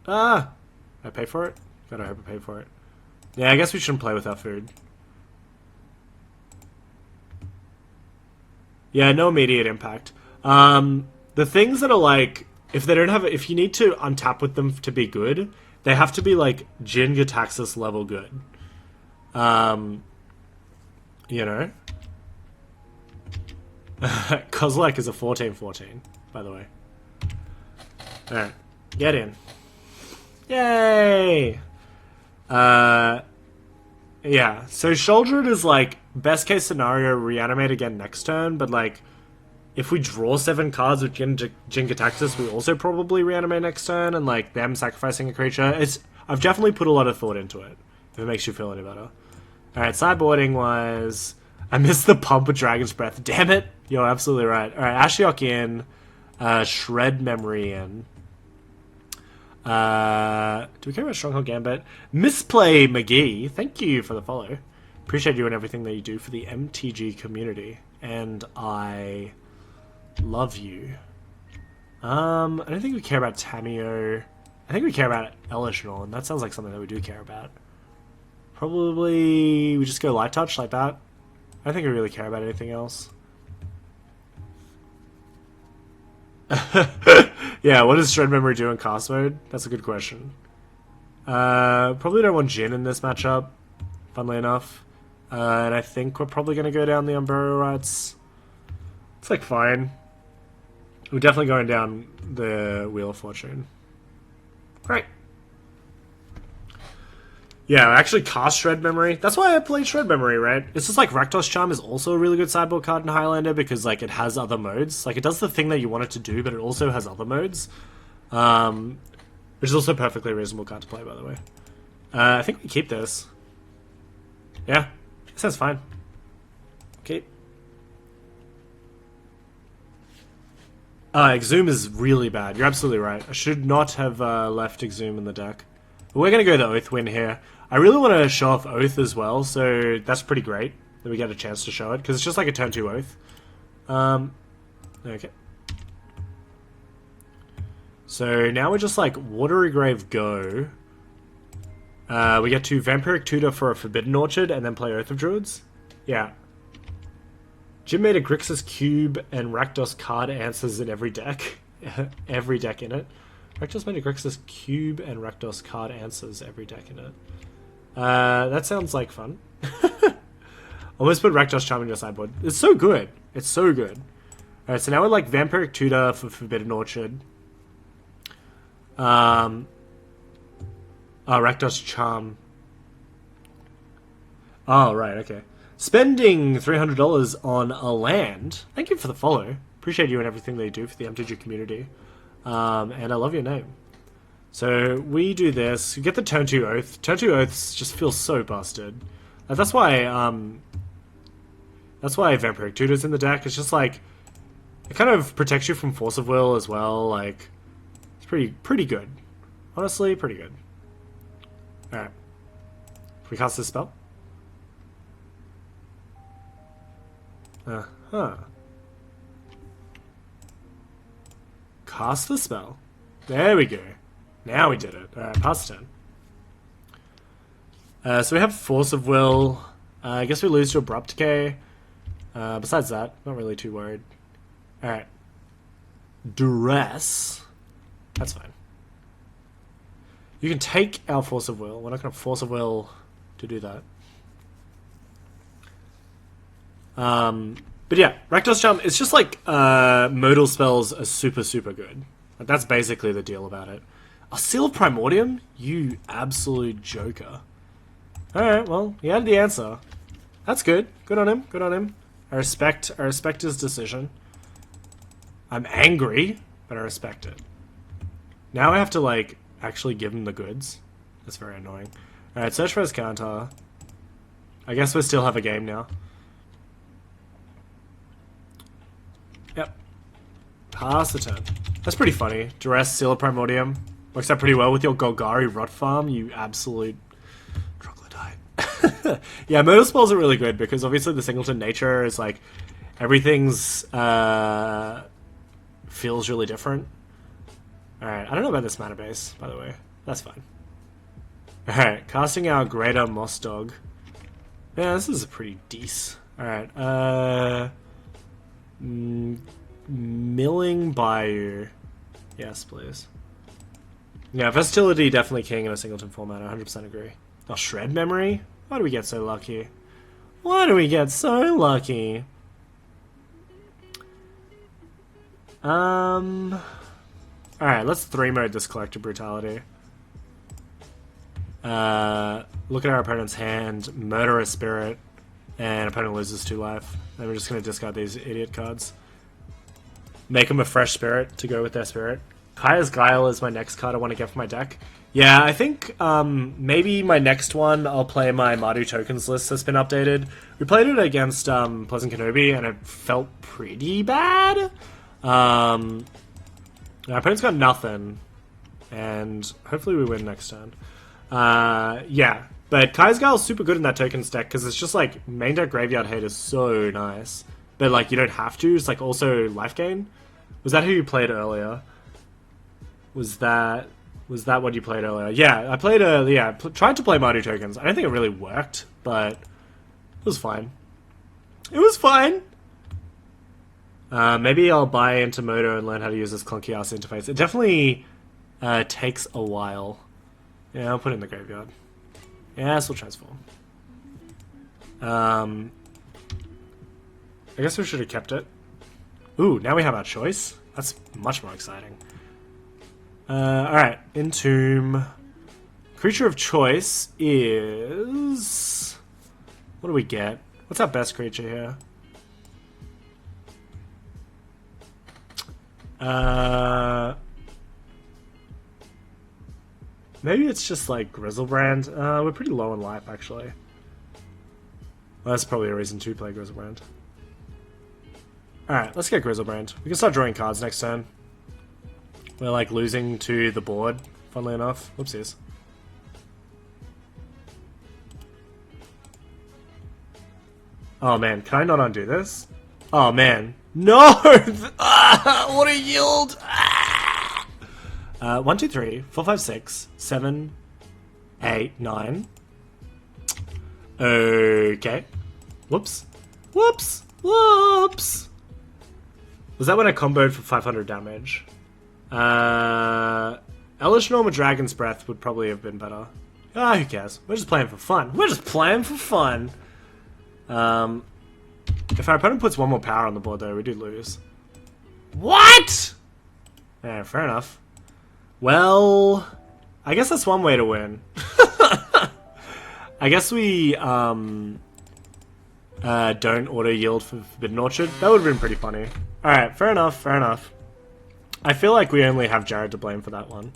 Ah! I pay for it? Gotta hope I pay for it. Yeah, I guess we shouldn't play with our food. Yeah, no immediate impact. The things that are like, if they don't have, if you need to untap with them to be good, they have to be like Jin Gitaxis level good. You know? Kozlek is a 14/14, by the way. Alright, get in. Yay! Yeah, so Shouldered is like, best case scenario, reanimate again next turn, but like, if we draw 7 cards with Jin Gitaxis, we also probably reanimate next turn, and like, them sacrificing a creature. I've definitely put a lot of thought into it, if it makes you feel any better. Alright, sideboarding wise, I missed the pump with Dragon's Breath. Damn it! You're absolutely right. Alright, Ashiok in, Shred Memory in. Do we care about Stronghold Gambit? Misplay McGee, thank you for the follow. Appreciate you and everything that you do for the MTG community. And I love you. I don't think we care about Tamio. I think we care about Elish Norn. That sounds like something that we do care about. Probably we just go Light Touch like that. I don't think we really care about anything else. Yeah, what does Shred Memory do in cast mode? That's a good question. Probably don't want Jin in this matchup, funnily enough. And I think we're probably going to go down the Umbrella Rights. It's like fine. We're definitely going down the Wheel of Fortune. Great. Yeah, I actually cast Shred Memory. That's why I played Shred Memory, right? It's just like Rakdos Charm is also a really good sideboard card in Highlander because like it has other modes. Like it does the thing that you want it to do, but it also has other modes. Which is also a perfectly reasonable card to play, by the way. I think we keep this. Yeah, sounds fine. Okay. Exhume is really bad. You're absolutely right. I should not have left Exhume in the deck. But we're going to go the Oath win here. I really want to show off Oath as well, so that's pretty great that we get a chance to show it, because it's just like a turn 2 Oath. Okay. So now we're just like Watery Grave go. We get to Vampiric Tutor for a Forbidden Orchard and then play Oath of Druids. Yeah. Jim made a Grixis Cube and Rakdos card answers in every deck. Every deck in it. Rakdos made a Grixis Cube and Rakdos card answers every deck in it. That sounds like fun. Almost put Rakdos Charm in your sideboard. It's so good. It's so good. Alright, so now we're like Vampiric Tutor for Forbidden Orchard. Rakdos Charm. Oh, right, okay. Spending $300 on a land. Thank you for the follow. Appreciate you and everything they do for the MTG community. And I love your name. So we do this. You get the turn 2 Oath. Turn 2 Oaths just feel so busted. That's why Vampiric Tutor's in the deck. It's just like it kind of protects you from Force of Will as well. Like it's pretty good. Honestly, pretty good. Alright. Can we cast this spell? Uh-huh. Cast the spell. There we go. Now we did it. Alright, pass turn. So we have Force of Will. I guess we lose to Abrupt Decay. Besides that, not really too worried. Alright. Duress. That's fine. You can take our Force of Will. We're not going to Force of Will to do that. But yeah, Rakdos Charm, it's just like modal spells are super, super good. Like, that's basically the deal about it. A Seal of Primordium? You absolute joker. Alright, well, he had the answer. That's good. Good on him. Good on him. I respect his decision. I'm angry, but I respect it. Now I have to, like, actually give him the goods. That's very annoying. Alright, search for his counter. I guess we still have a game now. Yep. Pass the turn. That's pretty funny. Duress, Seal of Primordium. Works out pretty well with your Golgari Rot Farm, you absolute troglodyte. Yeah, Modal Spells are really good because obviously the singleton nature is like everything's feels really different. Alright, I don't know about this mana base, by the way. That's fine. Alright, casting our Greater Moss Dog. Yeah, this is a pretty decent. Alright, Milling Bayou. Yes, please. Yeah, Versatility definitely king in a singleton format, I 100% agree. Oh, Shred Memory? Why do we get so lucky? Why do we get so lucky? Alright, let's 3-mode this Collective Brutality. Look at our opponent's hand, murder a spirit, and opponent loses 2 life. And we're just going to discard these idiot cards. Make them a fresh spirit to go with their spirit. Kaya's Guile is my next card I want to get for my deck. Yeah, I think maybe my next one I'll play my Mardu Tokens list that's been updated. We played it against Pleasant Kenobi and it felt pretty bad. Our opponent's got nothing, and hopefully we win next turn. Yeah, but Kai's Guile is super good in that tokens deck because it's just like main deck Graveyard Hate is so nice, but like you don't have to. It's like also life gain. Was that who you played earlier? Was that what you played earlier? Yeah, I played tried to play Mardu Tokens. I don't think it really worked, but it was fine. It was fine. Maybe I'll buy into Moto and learn how to use this clunky ass interface. It definitely takes a while. Yeah, I'll put it in the graveyard. Yeah, this will transform. I guess we should have kept it. Ooh, now we have our choice. That's much more exciting. Alright, Entomb. Creature of choice is... What do we get? What's our best creature here? Maybe it's just like Grizzlebrand. We're pretty low in life, actually. Well, that's probably a reason to play Grizzlebrand. Alright, let's get Grizzlebrand. We can start drawing cards next turn. We're like losing to the board, funnily enough. Whoopsies. Oh man, can I not undo this? Oh man. No! What a yield! 1, 2, 3, 4, 5, 6, 7, 8, 9. Okay. Whoops. Whoops! Whoops! Was that when I comboed for 500 damage? Elish Norma Dragon's Breath would probably have been better. Ah, who cares? We're just playing for fun. We're just playing for fun. If our opponent puts one more power on the board, though, we do lose. What? Yeah, fair enough. Well, I guess that's one way to win. I guess we don't auto-yield for Forbidden Orchard. That would have been pretty funny. Alright, fair enough, fair enough. I feel like we only have Jared to blame for that one.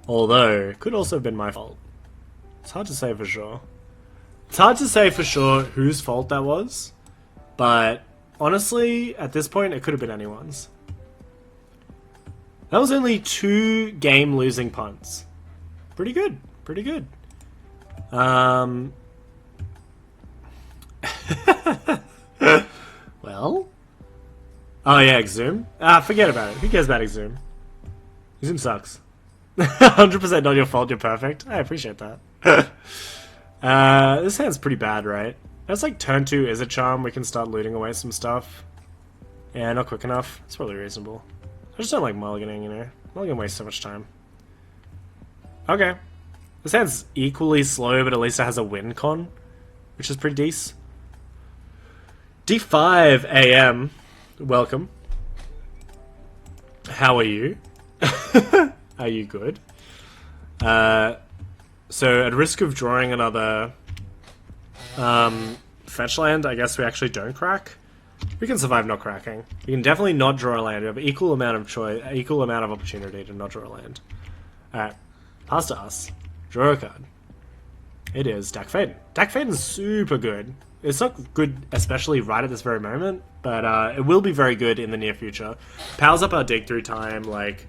Although, it could also have been my fault. It's hard to say for sure. It's hard to say for sure whose fault that was. But, honestly, at this point, it could have been anyone's. That was only 2 game-losing punts. Pretty good. Pretty good. Well? Oh yeah, Exhume? Forget about it. Who cares about Exhume? Exhume sucks. 100% not your fault, you're perfect. I appreciate that. This hand's pretty bad, right? That's like turn 2 is a charm, we can start looting away some stuff. Yeah, not quick enough. It's probably reasonable. I just don't like mulliganing, you know? Mulligan wastes so much time. Okay. This hand's equally slow, but at least it has a win con, which is pretty decent. D5 AM. Welcome. How are you? Are you good? So, at risk of drawing another fetch land, I guess we actually don't crack. We can survive not cracking. We can definitely not draw a land. We have equal amount of choice, equal amount of opportunity to not draw a land. Alright, pass to us. Draw a card. It is Dak Faden. Dak Faden's super good. It's not good, especially right at this very moment, but it will be very good in the near future. Powers up our dig through time, like...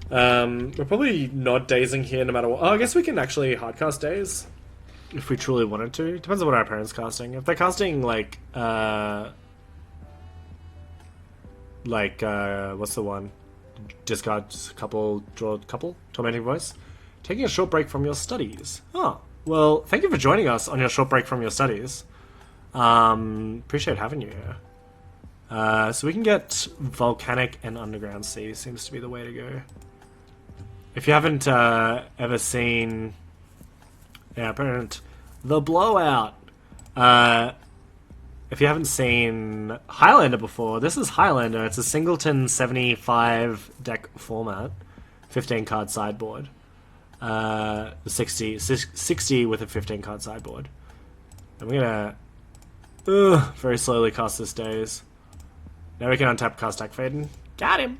we're probably not dazing here no matter what. Oh, I guess we can actually hardcast daze. if we truly wanted to. Depends on what our opponent's casting. If they're casting like what's the one? Discard a couple, draw a couple, tormenting voice. Taking a short break from your studies. Oh, well, thank you for joining us on your short break from your studies. Appreciate having you here. So we can get Volcanic and Underground Sea seems to be the way to go. If you haven't ever seen, opponent, The Blowout. If you haven't seen Highlander before, this is Highlander. It's a singleton 75 deck format, 15 card sideboard. 60 with a 15 card sideboard. And we're gonna very slowly cast this Daze. Now we can untap cast Deck Faden. Got him!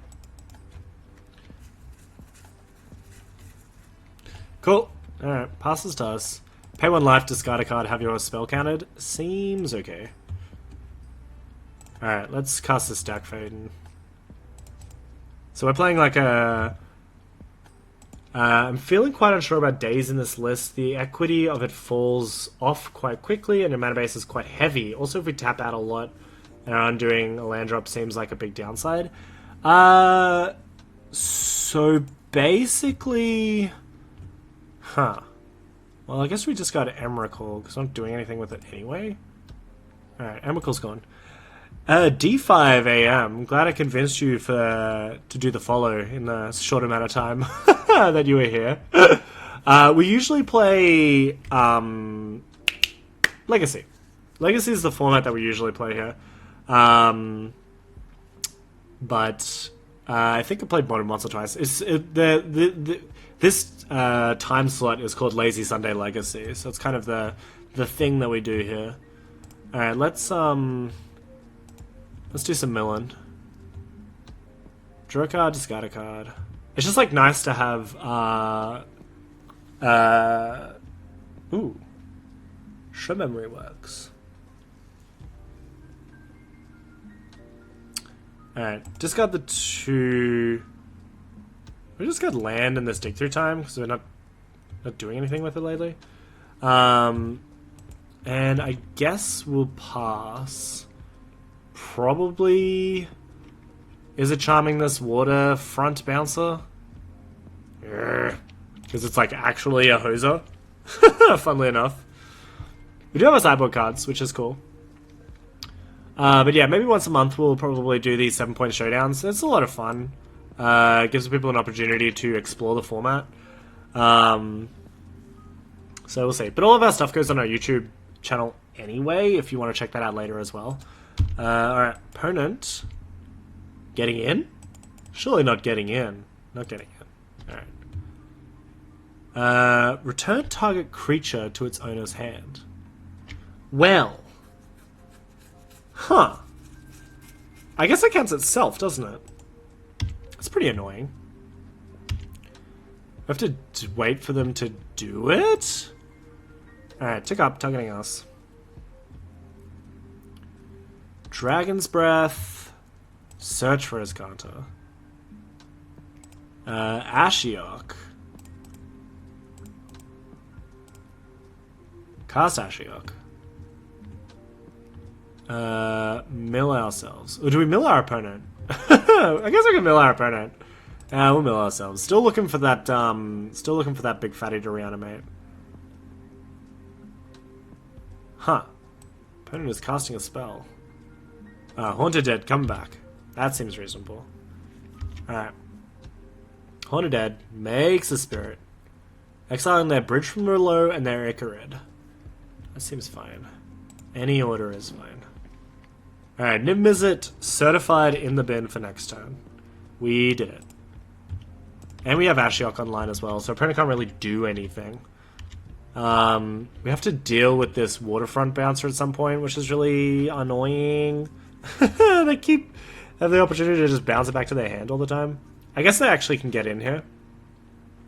Cool. Alright, passes to us. Pay 1 life, discard a card, have your spell counted. Seems okay. Alright, let's cast this Deck Faden. So we're playing like a... I'm feeling quite unsure about Daze in this list. The equity of it falls off quite quickly, and your mana base is quite heavy. Also, if we tap out a lot, and our undoing a land drop seems like a big downside. So basically... Huh. Well, I guess we just got Emrakul, because I'm not doing anything with it anyway. Alright, Emrakul's gone. D5 AM. Glad I convinced you to do the follow in the short amount of time that you were here. We usually play Legacy. Legacy is the format that we usually play here. But I think I played Modern once or twice. This time slot is called Lazy Sunday Legacy, so it's kind of the thing that we do here. All right, let's do some milling. Draw a card, discard a card. It's just like nice to have. Show memory works. Alright, discard the 2. We just got land in this dig through time because we're not doing anything with it lately. And I guess we'll pass. Probably. Is it charming this waterfront bouncer? Because it's like actually a hoser. Funnily enough. We do have our sideboard cards, which is cool. But yeah, maybe once a month we'll probably do these 7-point showdowns. It's a lot of fun. It gives people an opportunity to explore the format. So we'll see. But all of our stuff goes on our YouTube channel anyway, if you want to check that out later as well. Alright, opponent. Getting in? Surely not getting in. Not getting in. Alright. Return target creature to its owner's hand. Well. Huh. I guess it counts itself, doesn't it? It's pretty annoying. I have to wait for them to do it? Alright, tick up, targeting us. Dragon's Breath. Search for Azcanta. Ashiok. Cast Ashiok. Mill ourselves. Or do we mill our opponent? I guess we can mill our opponent. We'll mill ourselves. Still looking for that big fatty to reanimate. Huh. Opponent is casting a spell. Haunted Dead, come back. That seems reasonable. Alright. Haunted Dead makes a spirit. Exiling their Bridge from Merlot and their Icarid. That seems fine. Any order is fine. Alright, Niv-Mizzet certified in the bin for next turn. We did it. And we have Ashiok online as well, so our opponent can't really do anything. We have to deal with this waterfront bouncer at some point, which is really annoying. They have the opportunity to just bounce it back to their hand all the time. I guess they actually can get in here.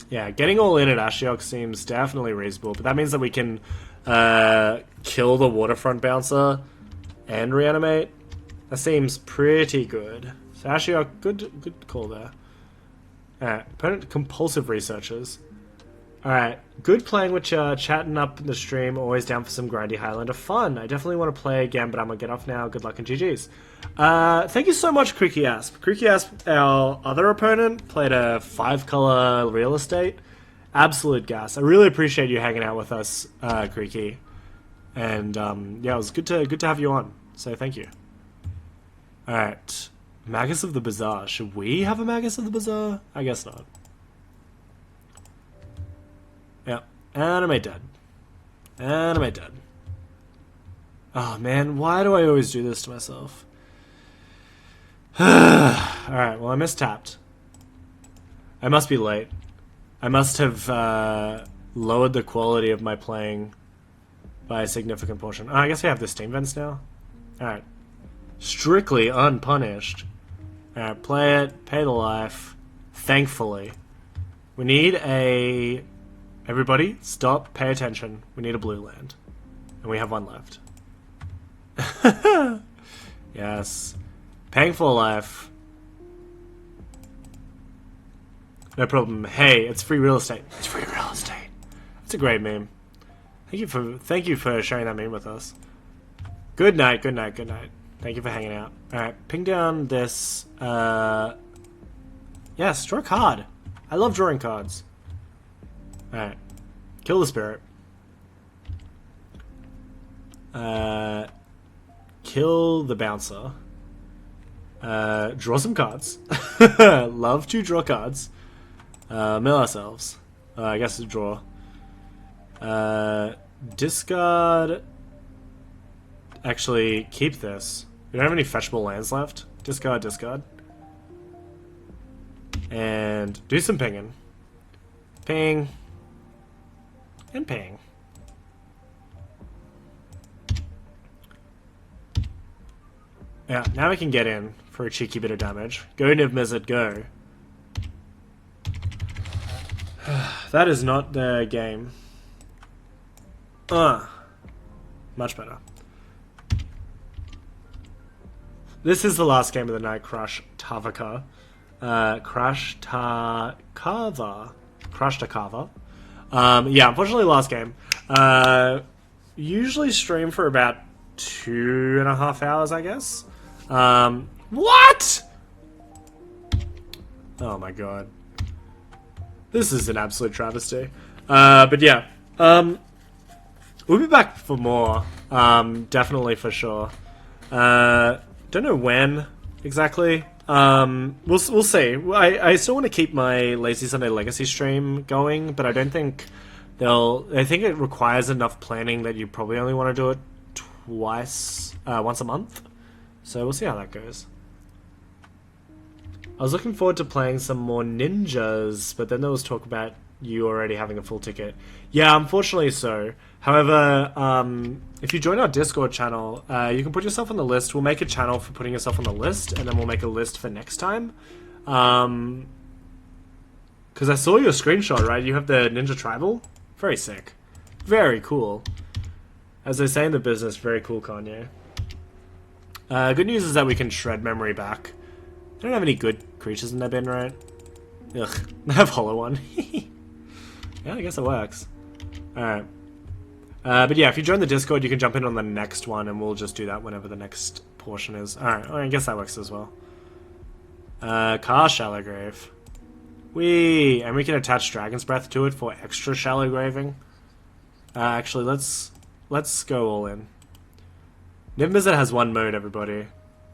Yeah, getting all in at Ashiok seems definitely reasonable, but that means that we can kill the waterfront bouncer and reanimate. That seems pretty good. So Ashiok, good call there. Alright, opponent compulsive researchers. Alright, good playing with you, chatting up in the stream, always down for some grindy Highlander fun. I definitely want to play again, but I'm going to get off now. Good luck and GG's. Thank you so much, Creaky Asp. Creaky Asp, our other opponent, played a 5-color real estate. Absolute gas. I really appreciate you hanging out with us, Creaky. And, yeah, it was good to have you on, so thank you. Alright, Magus of the Bazaar. Should we have a Magus of the Bazaar? I guess not. Yeah, anime dead. Anime dead. Oh man, why do I always do this to myself? Alright, well I mistapped. I must be late. I must have lowered the quality of my playing by a significant portion. Oh, I guess we have the Steam Vents now. Alright. Strictly unpunished. Alright, play it, pay the life. Thankfully. We need a... Everybody, stop, pay attention. We need a blue land. And we have one left. Yes. Paying for life. No problem. Hey, it's free real estate. It's free real estate. That's a great meme. Thank you for sharing that meme with us. Good night, good night, good night. Thank you for hanging out. Alright, ping down this yes, draw a card. I love drawing cards. Alright. Kill the spirit. Kill the bouncer. Draw some cards. Love to draw cards. Mill ourselves. I guess draw. Discard. Actually, keep this. We don't have any fetchable lands left. Discard, discard. And do some pinging. Ping. And ping. Yeah, now we can get in for a cheeky bit of damage. Go, Niv Mizzet, go. That is not the game. Much better. This is the last game of the night, Crush Tavaka. Crush Takava. Crush Takava. Yeah, unfortunately last game. Usually stream for about 2.5 hours, I guess. What? Oh my god. This is an absolute travesty. But yeah. We'll be back for more. Definitely for sure. Don't know when exactly. We'll see. I still want to keep my Lazy Sunday Legacy stream going, but I don't think I think it requires enough planning that you probably only want to do it once a month. So we'll see how that goes. I was looking forward to playing some more ninjas, but then there was talk about you already having a full ticket. Yeah, unfortunately so. However, if you join our Discord channel, you can put yourself on the list. We'll make a channel for putting yourself on the list, and then we'll make a list for next time. Because I saw your screenshot, right? You have the Ninja Tribal? Very sick. Very cool. As they say in the business, very cool, Kanye. Good news is that we can shred memory back. I don't have any good creatures in their bin, right? Ugh. I have Hollow One. Yeah, I guess it works. Alright. But yeah, if you join the Discord, you can jump in on the next one, and we'll just do that whenever the next portion is. Alright, I guess that works as well. Car Shallow Grave. Whee! And we can attach Dragon's Breath to it for extra shallow graving. Actually, let's go all in. Niv Mizzet has one mode, everybody.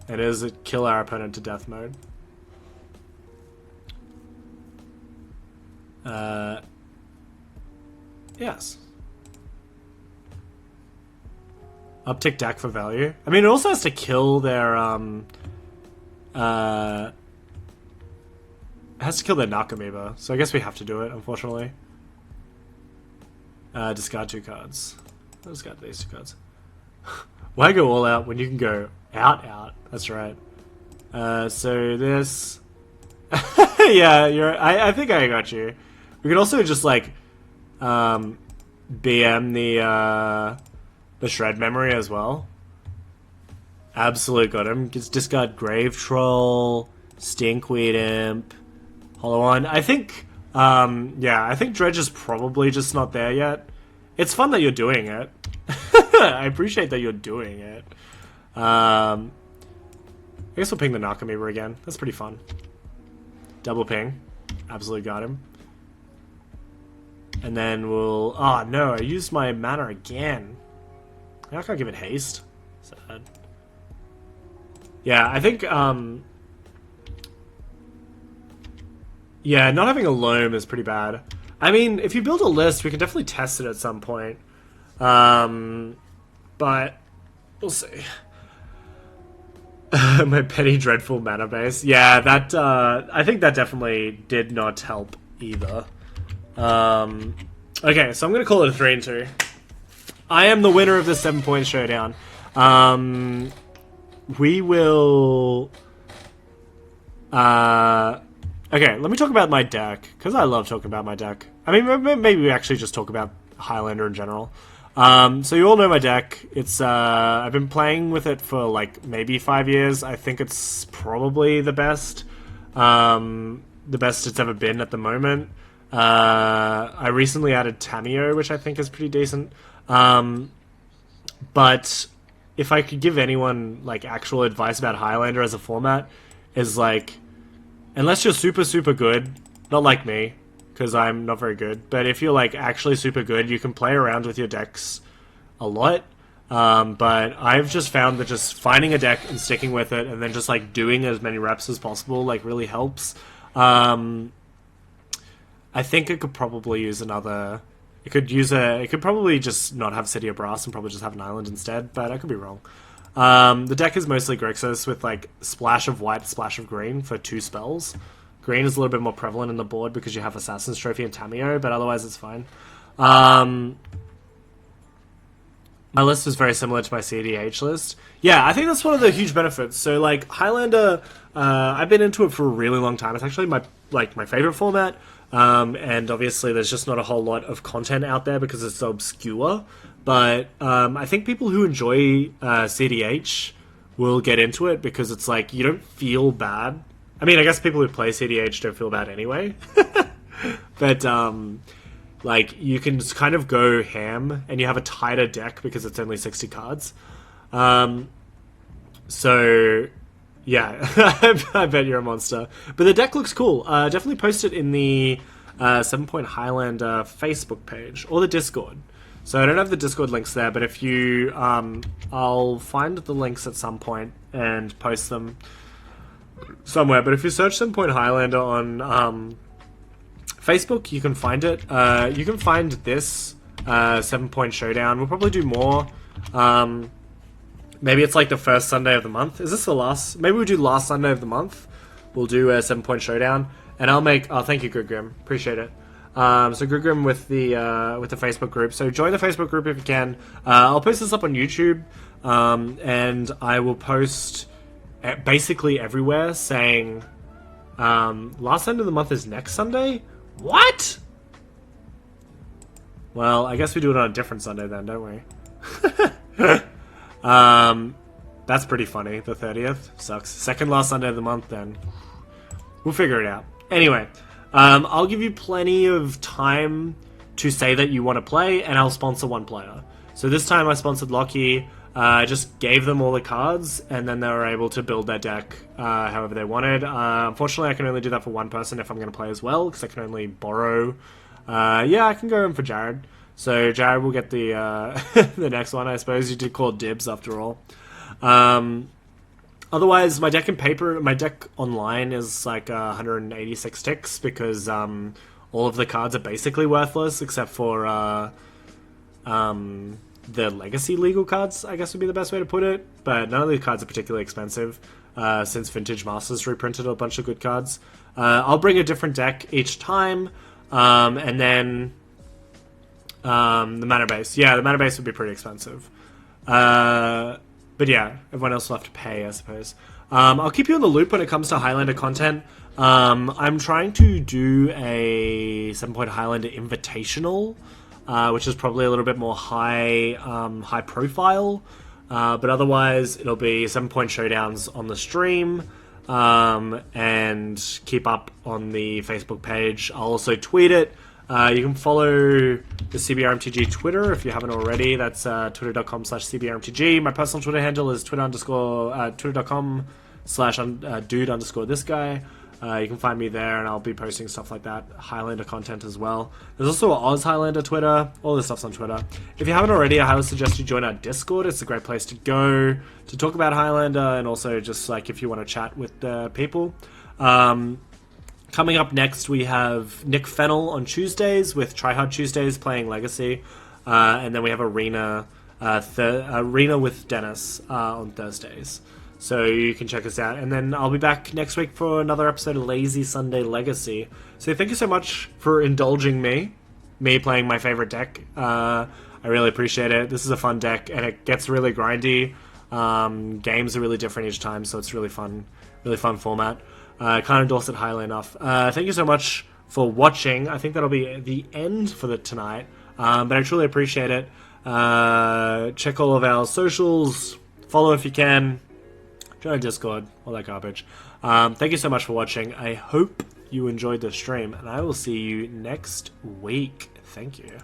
It is a kill our opponent to death mode. Yes. Uptick deck for value. I mean, it also has to kill their, it has to kill their Nakamoeba, so I guess we have to do it, unfortunately. Discard 2 cards. Discard these 2 cards. Why go all out when you can go out? That's right. So this... yeah, I think I got you. We could also just, like, BM the shred memory as well. Absolute got him. Just discard Grave Troll, Stinkweed Imp, Hollow One. I think Yeah, I think Dredge is probably just not there yet. It's fun that you're doing it. I appreciate that you're doing it. I guess we'll ping the Narcomoeba again. That's pretty fun. Double ping. Absolutely got him. And then we'll... Oh, no, I used my mana again. I can't give it haste. Sad. Yeah, I think, yeah, not having a loam is pretty bad. I mean, if you build a list, we can definitely test it at some point. But we'll see. My petty dreadful mana base. Yeah, that I think that definitely did not help either. Okay, so I'm gonna call it a 3-2. I am the winner of the 7-point showdown. We will. Okay, let me talk about my deck, because I love talking about my deck. I mean, maybe we actually just talk about Highlander in general. So you all know my deck. It's I've been playing with it for like maybe 5 years. I think it's probably the best it's ever been at the moment. I recently added Tameo, which I think is pretty decent. But if I could give anyone like actual advice about Highlander as a format, is like, unless you're super, super good, not like me, because I'm not very good, but if you're like actually super good, you can play around with your decks a lot. But I've just found that just finding a deck and sticking with it, and then just like doing as many reps as possible, like really helps. I think it could probably use another. It could probably just not have City of Brass and probably just have an island instead, but I could be wrong. The deck is mostly Grixis with like splash of white, splash of green for 2 spells. Green is a little bit more prevalent in the board because you have Assassin's Trophy and Tameo, but otherwise it's fine. My list is very similar to my CDH list. Yeah, I think that's one of the huge benefits. So like Highlander, I've been into it for a really long time. It's actually my favorite format. And obviously there's just not a whole lot of content out there because it's so obscure. But I think people who enjoy CDH will get into it because it's like, you don't feel bad. I mean, I guess people who play CDH don't feel bad anyway. But like, you can just kind of go ham and you have a tighter deck because it's only 60 cards. So yeah, I bet you're a monster. But the deck looks cool. Definitely post it in the 7-Point Highlander Facebook page or the Discord. So I don't have the Discord links there, but if you, I'll find the links at some point and post them somewhere. But if you search 7-Point Highlander on Facebook, you can find it. You can find this 7-Point Showdown. We'll probably do more. Maybe it's like the first Sunday of the month. Is this the last? Maybe we'll do last Sunday of the month. We'll do a 7-Point Showdown, and I'll make. Oh, thank you, Grim. Appreciate it. So Grim with the Facebook group. So join the Facebook group if you can. I'll post this up on YouTube, and I will post basically everywhere saying last Sunday of the month is next Sunday. What? Well, I guess we do it on a different Sunday then, don't we? That's pretty funny. The 30th sucks. Second last Sunday of the month then. We'll figure it out. Anyway, I'll give you plenty of time to say that you want to play, and I'll sponsor one player. So this time I sponsored Lockie. I just gave them all the cards, and then they were able to build their deck however they wanted. Unfortunately, I can only do that for one person if I'm going to play as well, because I can only borrow. Yeah, I can go in for Jared. So Jared will get the the next one, I suppose. You did call dibs after all. Otherwise, my deck online is like 186 ticks because all of the cards are basically worthless except for the legacy legal cards, I guess would be the best way to put it. But none of the cards are particularly expensive since Vintage Masters reprinted a bunch of good cards. I'll bring a different deck each time, and then the mana base. Yeah, the mana base would be pretty expensive. But yeah, everyone else will have to pay, I suppose. I'll keep you in the loop when it comes to Highlander content. I'm trying to do a 7-Point Highlander Invitational, which is probably a little bit more high profile. But otherwise, it'll be 7-Point Showdowns on the stream. and keep up on the Facebook page. I'll also tweet it. You can follow the CBR MTG Twitter if you haven't already. That's twitter.com/CBRMTG. My personal Twitter handle is twitter.com/dude_this-guy. You can find me there, and I'll be posting stuff like that, Highlander content as well. There's also an Oz Highlander Twitter. All this stuff's on Twitter. If you haven't already, I highly suggest you join our Discord. It's a great place to go to talk about Highlander, and also just like if you want to chat with people. Coming up next, we have Nick Fennell on Tuesdays with Try Hard Tuesdays playing Legacy, and then we have Arena with Dennis on Thursdays. So you can check us out. And then I'll be back next week for another episode of Lazy Sunday Legacy. So thank you so much for indulging me playing my favorite deck. I really appreciate it. This is a fun deck, and it gets really grindy. Games are really different each time, so it's really fun format. Can't endorse it highly enough. Thank you so much for watching. I think that'll be the end for tonight. But I truly appreciate it. Check all of our socials. Follow if you can. Join our Discord, all that garbage. Thank you so much for watching. I hope you enjoyed the stream, and I will see you next week. Thank you.